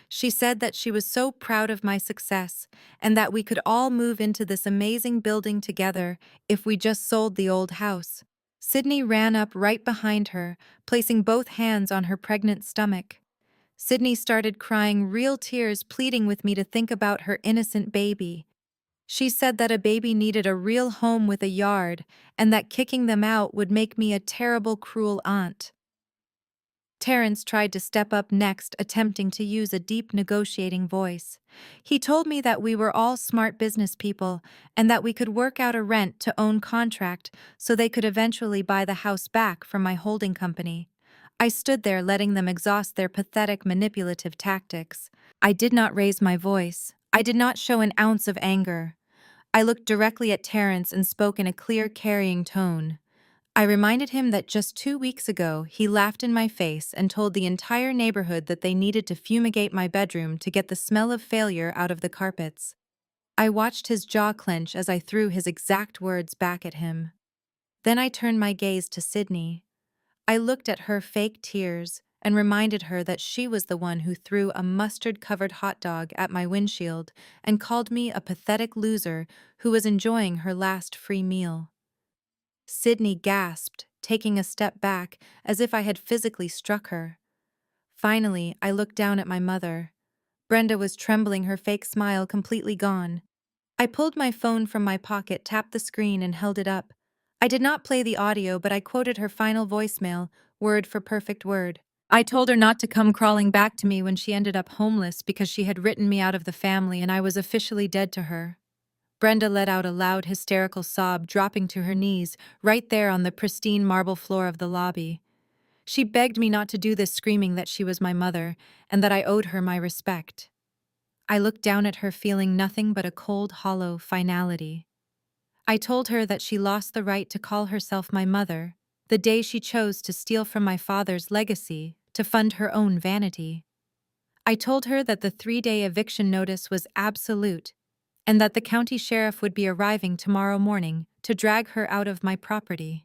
She said that she was so proud of my success and that we could all move into this amazing building together if we just sold the old house. Sydney ran up right behind her, placing both hands on her pregnant stomach. Sydney started crying, real tears, pleading with me to think about her innocent baby. She said that a baby needed a real home with a yard, and that kicking them out would make me a terrible, cruel aunt. Terrence tried to step up next, attempting to use a deep, negotiating voice. He told me that we were all smart business people and that we could work out a rent-to-own contract so they could eventually buy the house back from my holding company. I stood there letting them exhaust their pathetic, manipulative tactics. I did not raise my voice. I did not show an ounce of anger. I looked directly at Terrence and spoke in a clear, carrying tone. I reminded him that just 2 weeks ago he laughed in my face and told the entire neighborhood that they needed to fumigate my bedroom to get the smell of failure out of the carpets. I watched his jaw clench as I threw his exact words back at him. Then I turned my gaze to Sydney. I looked at her fake tears and reminded her that she was the one who threw a mustard-covered hot dog at my windshield and called me a pathetic loser who was enjoying her last free meal. Sydney gasped, taking a step back as if I had physically struck her. Finally, I looked down at my mother. Brenda was trembling, her fake smile completely gone. I pulled my phone from my pocket, tapped the screen, and held it up. I did not play the audio, but I quoted her final voicemail, word for perfect word. I told her not to come crawling back to me when she ended up homeless because she had written me out of the family and I was officially dead to her. Brenda let out a loud, hysterical sob, dropping to her knees, right there on the pristine marble floor of the lobby. She begged me not to do this, screaming that she was my mother and that I owed her my respect. I looked down at her, feeling nothing but a cold, hollow finality. I told her that she lost the right to call herself my mother the day she chose to steal from my father's legacy to fund her own vanity. I told her that the 3-day eviction notice was absolute and that the county sheriff would be arriving tomorrow morning to drag her out of my property.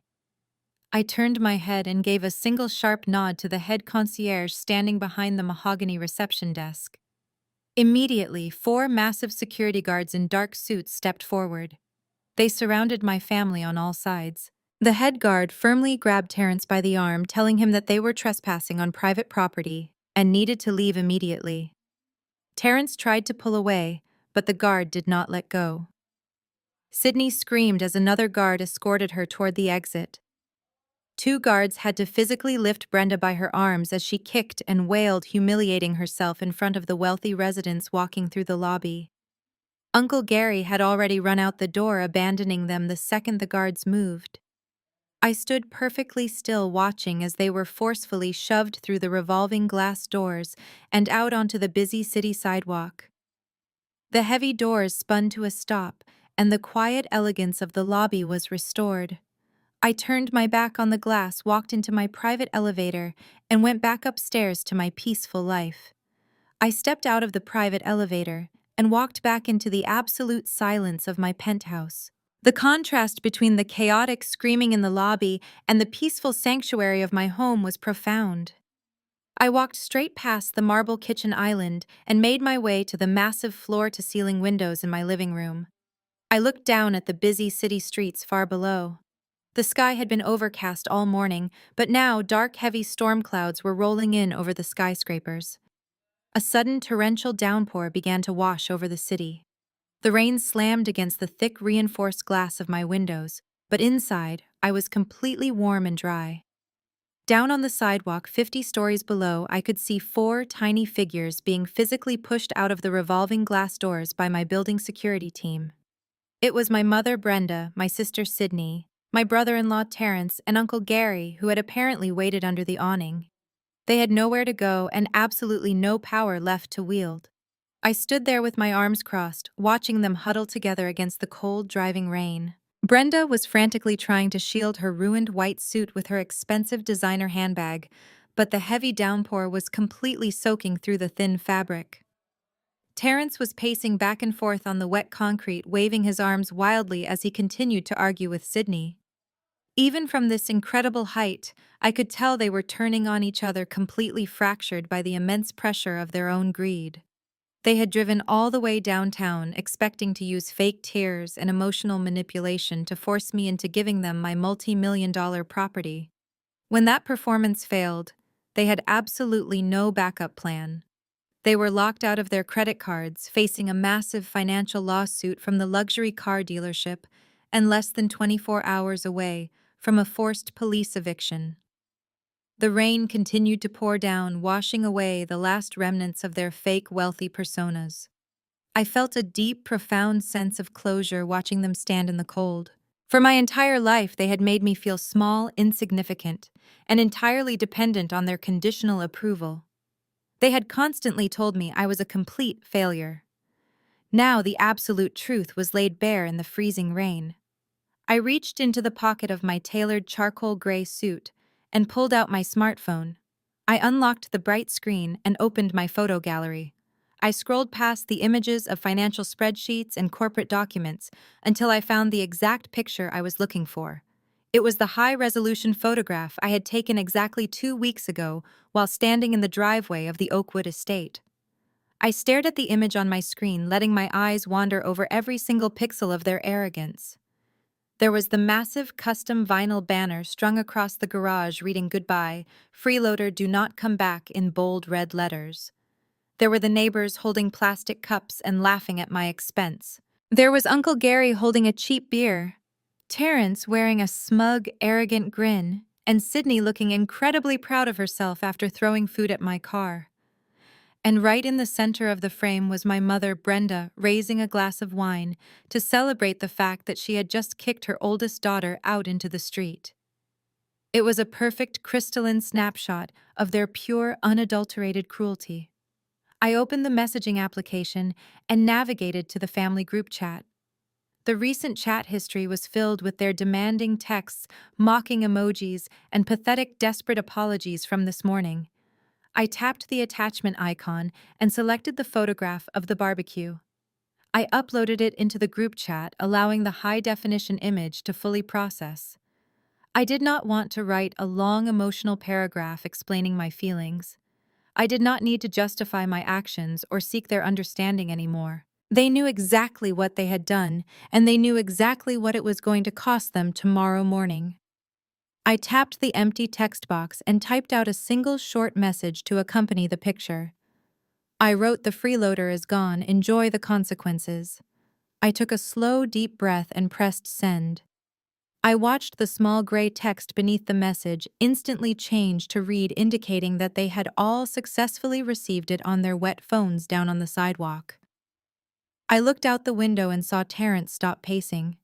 I turned my head and gave a single sharp nod to the head concierge standing behind the mahogany reception desk. Immediately, 4 massive security guards in dark suits stepped forward. They surrounded my family on all sides. The head guard firmly grabbed Terrence by the arm, telling him that they were trespassing on private property and needed to leave immediately. Terrence tried to pull away, but the guard did not let go. Sydney screamed as another guard escorted her toward the exit. 2 guards had to physically lift Brenda by her arms as she kicked and wailed, humiliating herself in front of the wealthy residents walking through the lobby. Uncle Gary had already run out the door, abandoning them the second the guards moved. I stood perfectly still, watching as they were forcefully shoved through the revolving glass doors and out onto the busy city sidewalk. The heavy doors spun to a stop, and the quiet elegance of the lobby was restored. I turned my back on the glass, walked into my private elevator, and went back upstairs to my peaceful life. I stepped out of the private elevator and walked back into the absolute silence of my penthouse. The contrast between the chaotic screaming in the lobby and the peaceful sanctuary of my home was profound. I walked straight past the marble kitchen island and made my way to the massive floor-to-ceiling windows in my living room. I looked down at the busy city streets far below. The sky had been overcast all morning, but now dark, heavy storm clouds were rolling in over the skyscrapers. A sudden torrential downpour began to wash over the city. The rain slammed against the thick, reinforced glass of my windows, but inside, I was completely warm and dry. Down on the sidewalk, 50 stories below, I could see 4 tiny figures being physically pushed out of the revolving glass doors by my building security team. It was my mother, Brenda, my sister, Sydney, my brother-in-law, Terrence, and Uncle Gary, who had apparently waited under the awning. They had nowhere to go and absolutely no power left to wield. I stood there with my arms crossed, watching them huddle together against the cold, driving rain. Brenda was frantically trying to shield her ruined white suit with her expensive designer handbag, but the heavy downpour was completely soaking through the thin fabric. Terrence was pacing back and forth on the wet concrete, waving his arms wildly as he continued to argue with Sydney. Even from this incredible height, I could tell they were turning on each other, completely fractured by the immense pressure of their own greed. They had driven all the way downtown, expecting to use fake tears and emotional manipulation to force me into giving them my multi-million-dollar property. When that performance failed, they had absolutely no backup plan. They were locked out of their credit cards, facing a massive financial lawsuit from the luxury car dealership, and less than 24 hours away from a forced police eviction. The rain continued to pour down, washing away the last remnants of their fake wealthy personas. I felt a deep, profound sense of closure watching them stand in the cold. For my entire life, they had made me feel small, insignificant, and entirely dependent on their conditional approval. They had constantly told me I was a complete failure. Now the absolute truth was laid bare in the freezing rain. I reached into the pocket of my tailored charcoal gray suit and pulled out my smartphone. I unlocked the bright screen and opened my photo gallery. I scrolled past the images of financial spreadsheets and corporate documents until I found the exact picture I was looking for. It was the high-resolution photograph I had taken exactly 2 weeks ago while standing in the driveway of the Oakwood estate. I stared at the image on my screen, letting my eyes wander over every single pixel of their arrogance. There was the massive custom vinyl banner strung across the garage reading "Goodbye, freeloader, do not come back" in bold red letters. There were the neighbors holding plastic cups and laughing at my expense. There was Uncle Gary holding a cheap beer, Terence wearing a smug, arrogant grin, and Sydney looking incredibly proud of herself after throwing food at my car. And right in the center of the frame was my mother, Brenda, raising a glass of wine to celebrate the fact that she had just kicked her oldest daughter out into the street. It was a perfect crystalline snapshot of their pure, unadulterated cruelty. I opened the messaging application and navigated to the family group chat. The recent chat history was filled with their demanding texts, mocking emojis, and pathetic, desperate apologies from this morning. I tapped the attachment icon and selected the photograph of the barbecue. I uploaded it into the group chat, allowing the high-definition image to fully process. I did not want to write a long emotional paragraph explaining my feelings. I did not need to justify my actions or seek their understanding anymore. They knew exactly what they had done, and they knew exactly what it was going to cost them tomorrow morning. I tapped the empty text box and typed out a single short message to accompany the picture. I wrote, "The freeloader is gone, enjoy the consequences." I took a slow, deep breath and pressed send. I watched the small gray text beneath the message instantly change to read, indicating that they had all successfully received it on their wet phones down on the sidewalk. I looked out the window and saw Terence stop pacing.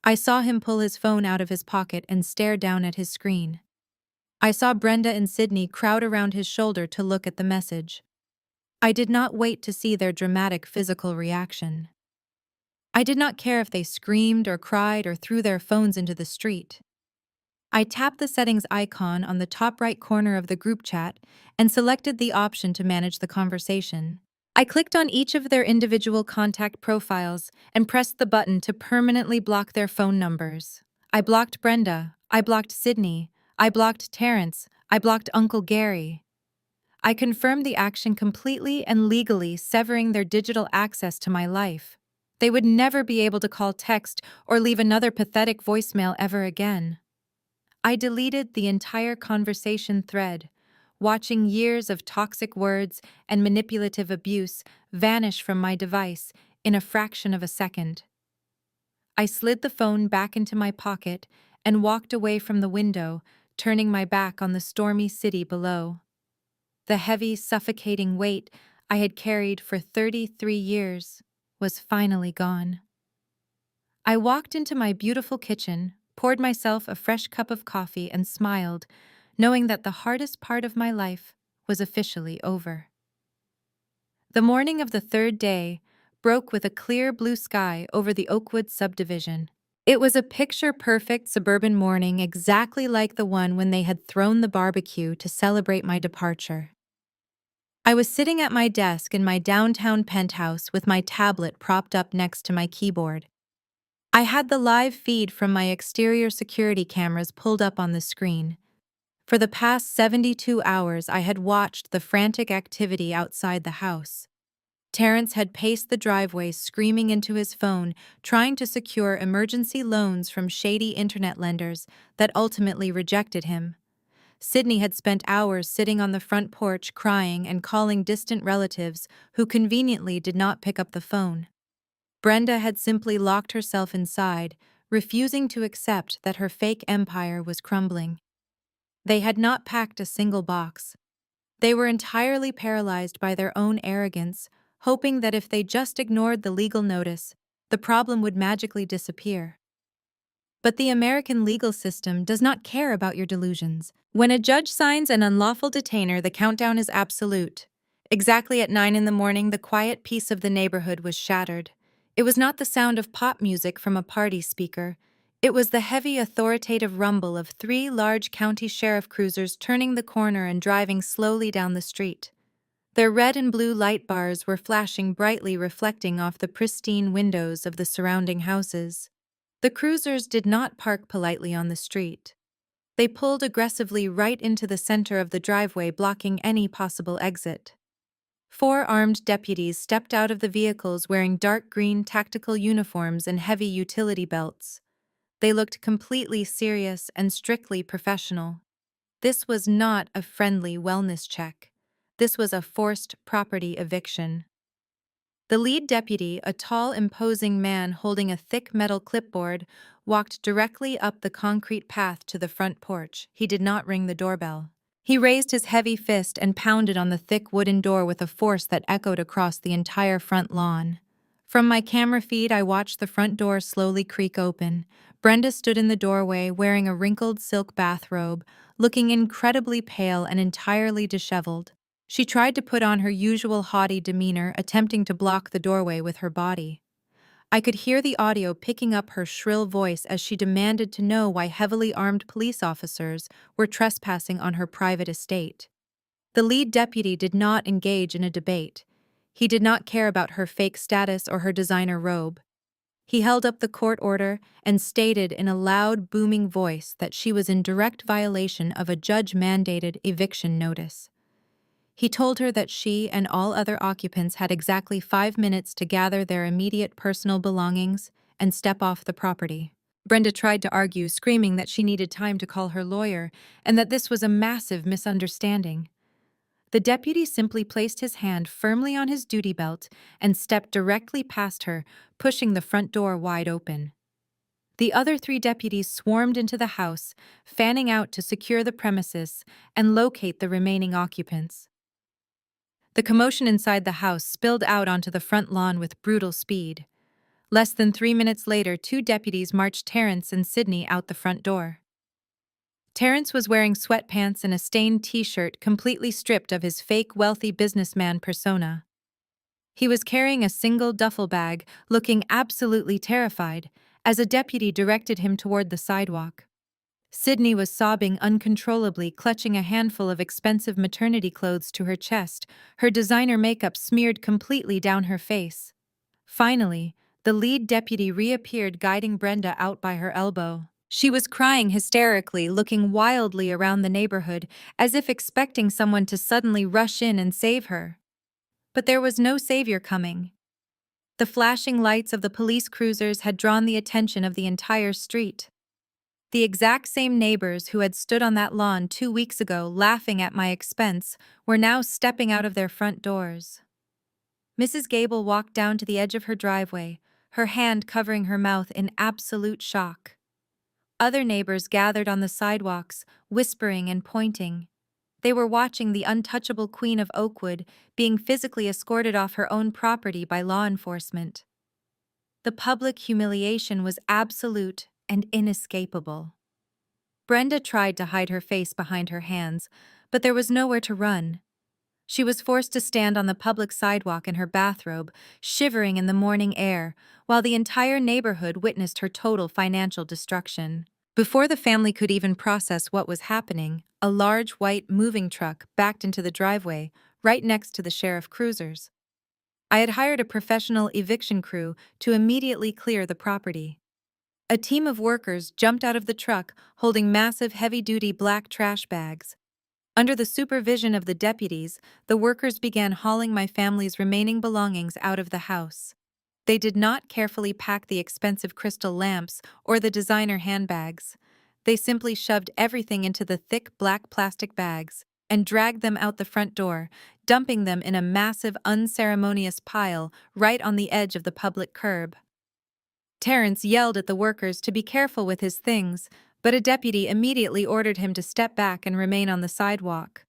I saw him pull his phone out of his pocket and stare down at his screen. I saw Brenda and Sydney crowd around his shoulder to look at the message. I did not wait to see their dramatic physical reaction. I did not care if they screamed or cried or threw their phones into the street. I tapped the settings icon on the top right corner of the group chat and selected the option to manage the conversation. I clicked on each of their individual contact profiles and pressed the button to permanently block their phone numbers. I blocked Brenda, I blocked Sydney, I blocked Terence, I blocked Uncle Gary. I confirmed the action completely and legally, severing their digital access to my life. They would never be able to call, text, or leave another pathetic voicemail ever again. I deleted the entire conversation thread, watching years of toxic words and manipulative abuse vanish from my device in a fraction of a second. I slid the phone back into my pocket and walked away from the window, turning my back on the stormy city below. The heavy, suffocating weight I had carried for 33 years was finally gone. I walked into my beautiful kitchen, poured myself a fresh cup of coffee, and smiled, knowing that the hardest part of my life was officially over. The morning of the third day broke with a clear blue sky over the Oakwood subdivision. It was a picture-perfect suburban morning, exactly like the one when they had thrown the barbecue to celebrate my departure. I was sitting at my desk in my downtown penthouse with my tablet propped up next to my keyboard. I had the live feed from my exterior security cameras pulled up on the screen. For the past 72 hours, I had watched the frantic activity outside the house. Terence had paced the driveway, screaming into his phone, trying to secure emergency loans from shady internet lenders that ultimately rejected him. Sydney had spent hours sitting on the front porch crying and calling distant relatives who conveniently did not pick up the phone. Brenda had simply locked herself inside, refusing to accept that her fake empire was crumbling. They had not packed a single box. They were entirely paralyzed by their own arrogance, hoping that if they just ignored the legal notice, the problem would magically disappear. But the American legal system does not care about your delusions. When a judge signs an unlawful detainer, the countdown is absolute. Exactly at 9 in the morning, the quiet peace of the neighborhood was shattered. It was not the sound of pop music from a party speaker. It was the heavy, authoritative rumble of three large county sheriff cruisers turning the corner and driving slowly down the street. Their red and blue light bars were flashing brightly, reflecting off the pristine windows of the surrounding houses. The cruisers did not park politely on the street. They pulled aggressively right into the center of the driveway, blocking any possible exit. Four armed deputies stepped out of the vehicles wearing dark green tactical uniforms and heavy utility belts. They looked completely serious and strictly professional. This was not a friendly wellness check. This was a forced property eviction. The lead deputy, a tall, imposing man holding a thick metal clipboard, walked directly up the concrete path to the front porch. He did not ring the doorbell. He raised his heavy fist and pounded on the thick wooden door with a force that echoed across the entire front lawn. From my camera feed, I watched the front door slowly creak open. Brenda stood in the doorway wearing a wrinkled silk bathrobe, looking incredibly pale and entirely disheveled. She tried to put on her usual haughty demeanor, attempting to block the doorway with her body. I could hear the audio picking up her shrill voice as she demanded to know why heavily armed police officers were trespassing on her private estate. The lead deputy did not engage in a debate. He did not care about her fake status or her designer robe. He held up the court order and stated in a loud, booming voice that she was in direct violation of a judge-mandated eviction notice. He told her that she and all other occupants had exactly 5 minutes to gather their immediate personal belongings and step off the property. Brenda tried to argue, screaming that she needed time to call her lawyer and that this was a massive misunderstanding. The deputy simply placed his hand firmly on his duty belt and stepped directly past her, pushing the front door wide open. The other three deputies swarmed into the house, fanning out to secure the premises and locate the remaining occupants. The commotion inside the house spilled out onto the front lawn with brutal speed. Less than 3 minutes later, two deputies marched Terrence and Sydney out the front door. Terrence was wearing sweatpants and a stained t-shirt, completely stripped of his fake wealthy businessman persona. He was carrying a single duffel bag, looking absolutely terrified, as a deputy directed him toward the sidewalk. Sydney was sobbing uncontrollably, clutching a handful of expensive maternity clothes to her chest, her designer makeup smeared completely down her face. Finally, the lead deputy reappeared, guiding Brenda out by her elbow. She was crying hysterically, looking wildly around the neighborhood, as if expecting someone to suddenly rush in and save her. But there was no savior coming. The flashing lights of the police cruisers had drawn the attention of the entire street. The exact same neighbors who had stood on that lawn 2 weeks ago laughing at my expense were now stepping out of their front doors. Mrs. Gable walked down to the edge of her driveway, her hand covering her mouth in absolute shock. Other neighbors gathered on the sidewalks, whispering and pointing. They were watching the untouchable Queen of Oakwood being physically escorted off her own property by law enforcement. The public humiliation was absolute and inescapable. Brenda tried to hide her face behind her hands, but there was nowhere to run. She was forced to stand on the public sidewalk in her bathrobe, shivering in the morning air, while the entire neighborhood witnessed her total financial destruction. Before the family could even process what was happening, a large white moving truck backed into the driveway, right next to the sheriff cruisers. I had hired a professional eviction crew to immediately clear the property. A team of workers jumped out of the truck holding massive heavy-duty black trash bags. Under the supervision of the deputies, the workers began hauling my family's remaining belongings out of the house. They did not carefully pack the expensive crystal lamps or the designer handbags. They simply shoved everything into the thick black plastic bags and dragged them out the front door, dumping them in a massive, unceremonious pile right on the edge of the public curb. Terrence yelled at the workers to be careful with his things, but a deputy immediately ordered him to step back and remain on the sidewalk.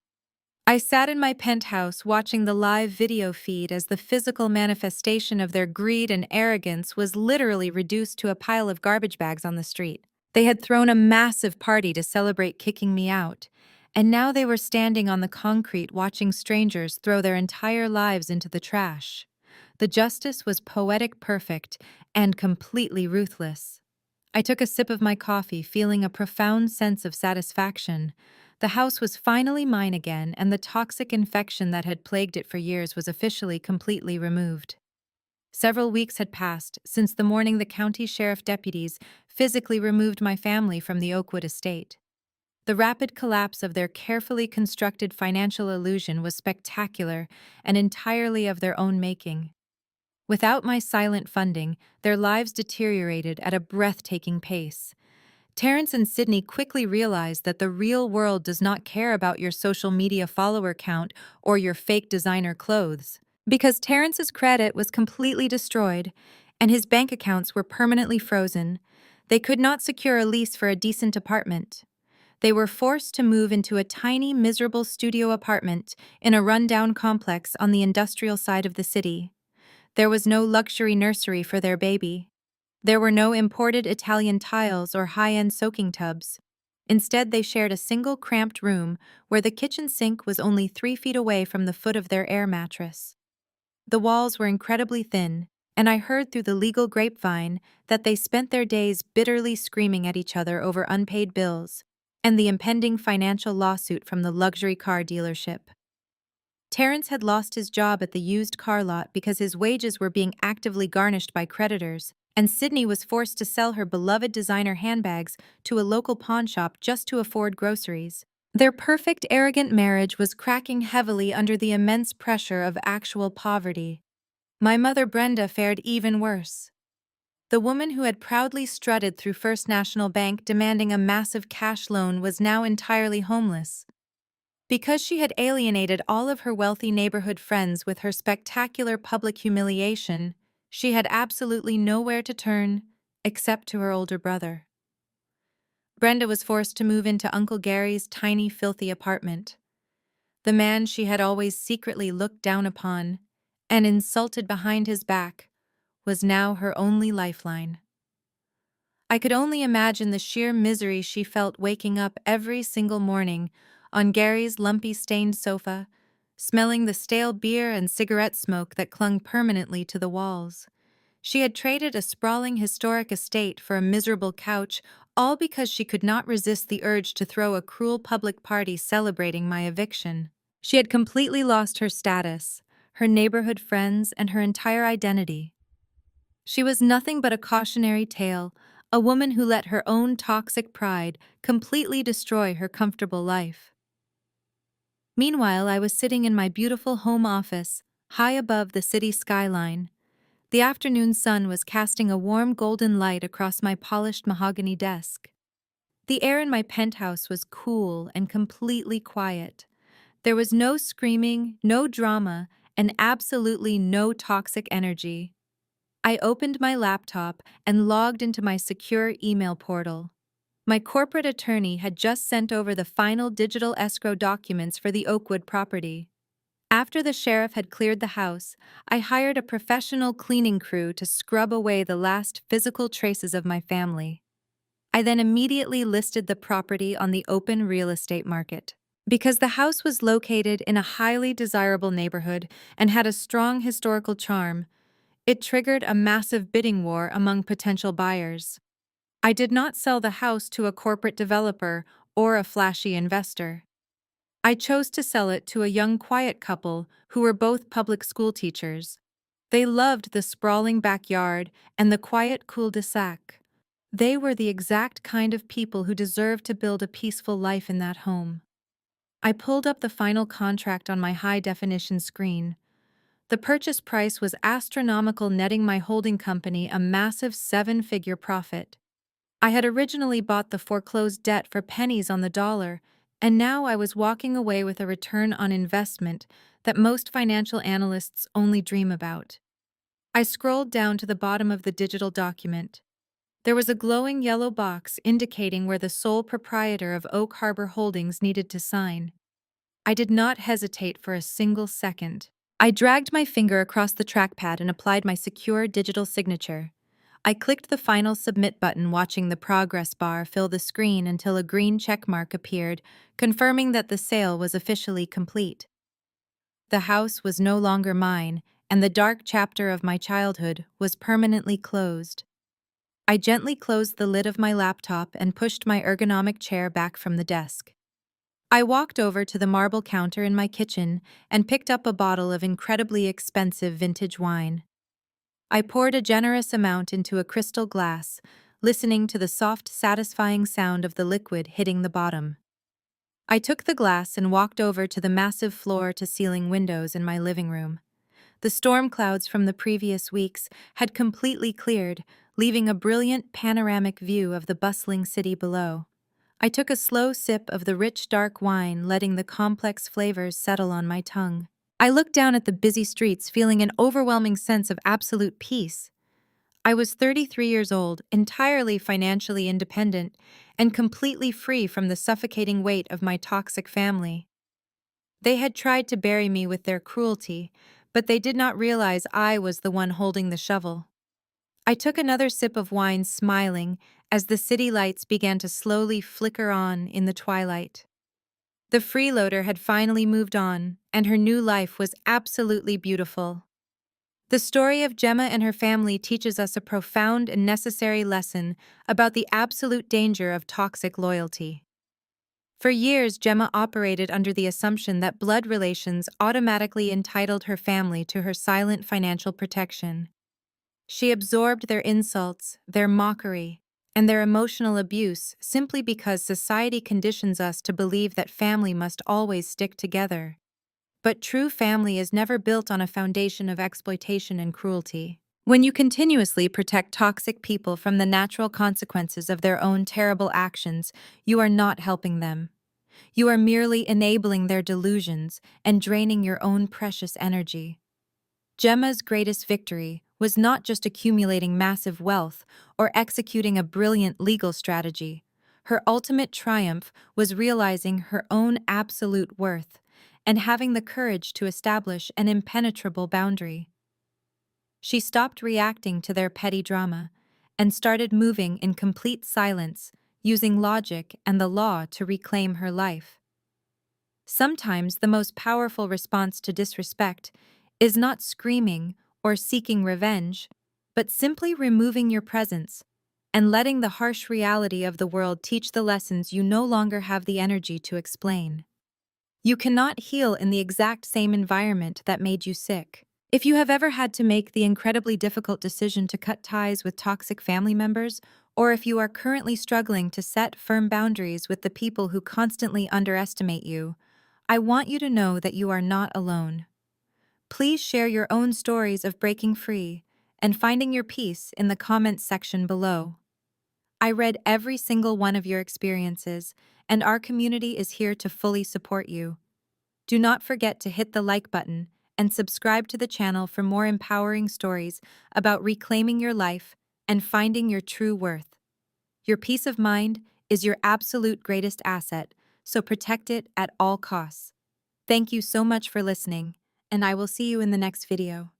I sat in my penthouse watching the live video feed as the physical manifestation of their greed and arrogance was literally reduced to a pile of garbage bags on the street. They had thrown a massive party to celebrate kicking me out, and now they were standing on the concrete watching strangers throw their entire lives into the trash. The justice was poetic perfect and completely ruthless. I took a sip of my coffee, feeling a profound sense of satisfaction. The house was finally mine again, and the toxic infection that had plagued it for years was officially completely removed. Several weeks had passed since the morning the county sheriff deputies physically removed my family from the Oakwood estate. The rapid collapse of their carefully constructed financial illusion was spectacular and entirely of their own making. Without my silent funding, their lives deteriorated at a breathtaking pace. Terrence and Sydney quickly realized that the real world does not care about your social media follower count or your fake designer clothes. Because Terrence's credit was completely destroyed and his bank accounts were permanently frozen, they could not secure a lease for a decent apartment. They were forced to move into a tiny, miserable studio apartment in a rundown complex on the industrial side of the city. There was no luxury nursery for their baby. There were no imported Italian tiles or high-end soaking tubs. Instead, they shared a single cramped room where the kitchen sink was only 3 feet away from the foot of their air mattress. The walls were incredibly thin, and I heard through the legal grapevine that they spent their days bitterly screaming at each other over unpaid bills and the impending financial lawsuit from the luxury car dealership. Terrence had lost his job at the used car lot because his wages were being actively garnished by creditors, and Sydney was forced to sell her beloved designer handbags to a local pawn shop just to afford groceries. Their perfect, arrogant marriage was cracking heavily under the immense pressure of actual poverty. My mother Brenda fared even worse. The woman who had proudly strutted through First National Bank demanding a massive cash loan was now entirely homeless. Because she had alienated all of her wealthy neighborhood friends with her spectacular public humiliation, she had absolutely nowhere to turn except to her older brother. Brenda was forced to move into Uncle Gary's tiny, filthy apartment. The man she had always secretly looked down upon and insulted behind his back was now her only lifeline. I could only imagine the sheer misery she felt waking up every single morning on Gary's lumpy stained sofa, smelling the stale beer and cigarette smoke that clung permanently to the walls. She had traded a sprawling historic estate for a miserable couch, all because she could not resist the urge to throw a cruel public party celebrating my eviction. She had completely lost her status, her neighborhood friends, and her entire identity. She was nothing but a cautionary tale, a woman who let her own toxic pride completely destroy her comfortable life. Meanwhile, I was sitting in my beautiful home office, high above the city skyline. The afternoon sun was casting a warm golden light across my polished mahogany desk. The air in my penthouse was cool and completely quiet. There was no screaming, no drama, and absolutely no toxic energy. I opened my laptop and logged into my secure email portal. My corporate attorney had just sent over the final digital escrow documents for the Oakwood property. After the sheriff had cleared the house, I hired a professional cleaning crew to scrub away the last physical traces of my family. I then immediately listed the property on the open real estate market. Because the house was located in a highly desirable neighborhood and had a strong historical charm, it triggered a massive bidding war among potential buyers. I did not sell the house to a corporate developer or a flashy investor. I chose to sell it to a young, quiet couple who were both public school teachers. They loved the sprawling backyard and the quiet cul-de-sac. They were the exact kind of people who deserved to build a peaceful life in that home. I pulled up the final contract on my high-definition screen. The purchase price was astronomical, netting my holding company a massive 7-figure profit. I had originally bought the foreclosed debt for pennies on the dollar, and now I was walking away with a return on investment that most financial analysts only dream about. I scrolled down to the bottom of the digital document. There was a glowing yellow box indicating where the sole proprietor of Oak Harbor Holdings needed to sign. I did not hesitate for a single second. I dragged my finger across the trackpad and applied my secure digital signature. I clicked the final submit button, watching the progress bar fill the screen until a green checkmark appeared, confirming that the sale was officially complete. The house was no longer mine, and the dark chapter of my childhood was permanently closed. I gently closed the lid of my laptop and pushed my ergonomic chair back from the desk. I walked over to the marble counter in my kitchen and picked up a bottle of incredibly expensive vintage wine. I poured a generous amount into a crystal glass, listening to the soft, satisfying sound of the liquid hitting the bottom. I took the glass and walked over to the massive floor-to-ceiling windows in my living room. The storm clouds from the previous weeks had completely cleared, leaving a brilliant panoramic view of the bustling city below. I took a slow sip of the rich dark wine, letting the complex flavors settle on my tongue. I looked down at the busy streets, feeling an overwhelming sense of absolute peace. I was 33 years old, entirely financially independent, and completely free from the suffocating weight of my toxic family. They had tried to bury me with their cruelty, but they did not realize I was the one holding the shovel. I took another sip of wine, smiling, as the city lights began to slowly flicker on in the twilight. The freeloader had finally moved on, and her new life was absolutely beautiful. The story of Gemma and her family teaches us a profound and necessary lesson about the absolute danger of toxic loyalty. For years, Gemma operated under the assumption that blood relations automatically entitled her family to her silent financial protection. She absorbed their insults, their mockery, and their emotional abuse simply because society conditions us to believe that family must always stick together. But true family is never built on a foundation of exploitation and cruelty. When you continuously protect toxic people from the natural consequences of their own terrible actions, you are not helping them. You are merely enabling their delusions and draining your own precious energy. Gemma's greatest victory was not just accumulating massive wealth or executing a brilliant legal strategy. Her ultimate triumph was realizing her own absolute worth and having the courage to establish an impenetrable boundary. She stopped reacting to their petty drama and started moving in complete silence, using logic and the law to reclaim her life. Sometimes the most powerful response to disrespect is not screaming or seeking revenge, but simply removing your presence and letting the harsh reality of the world teach the lessons you no longer have the energy to explain. You cannot heal in the exact same environment that made you sick. If you have ever had to make the incredibly difficult decision to cut ties with toxic family members, or if you are currently struggling to set firm boundaries with the people who constantly underestimate you, I want you to know that you are not alone. Please share your own stories of breaking free and finding your peace in the comments section below. I read every single one of your experiences, and our community is here to fully support you. Do not forget to hit the like button and subscribe to the channel for more empowering stories about reclaiming your life and finding your true worth. Your peace of mind is your absolute greatest asset, so protect it at all costs. Thank you so much for listening, and I will see you in the next video.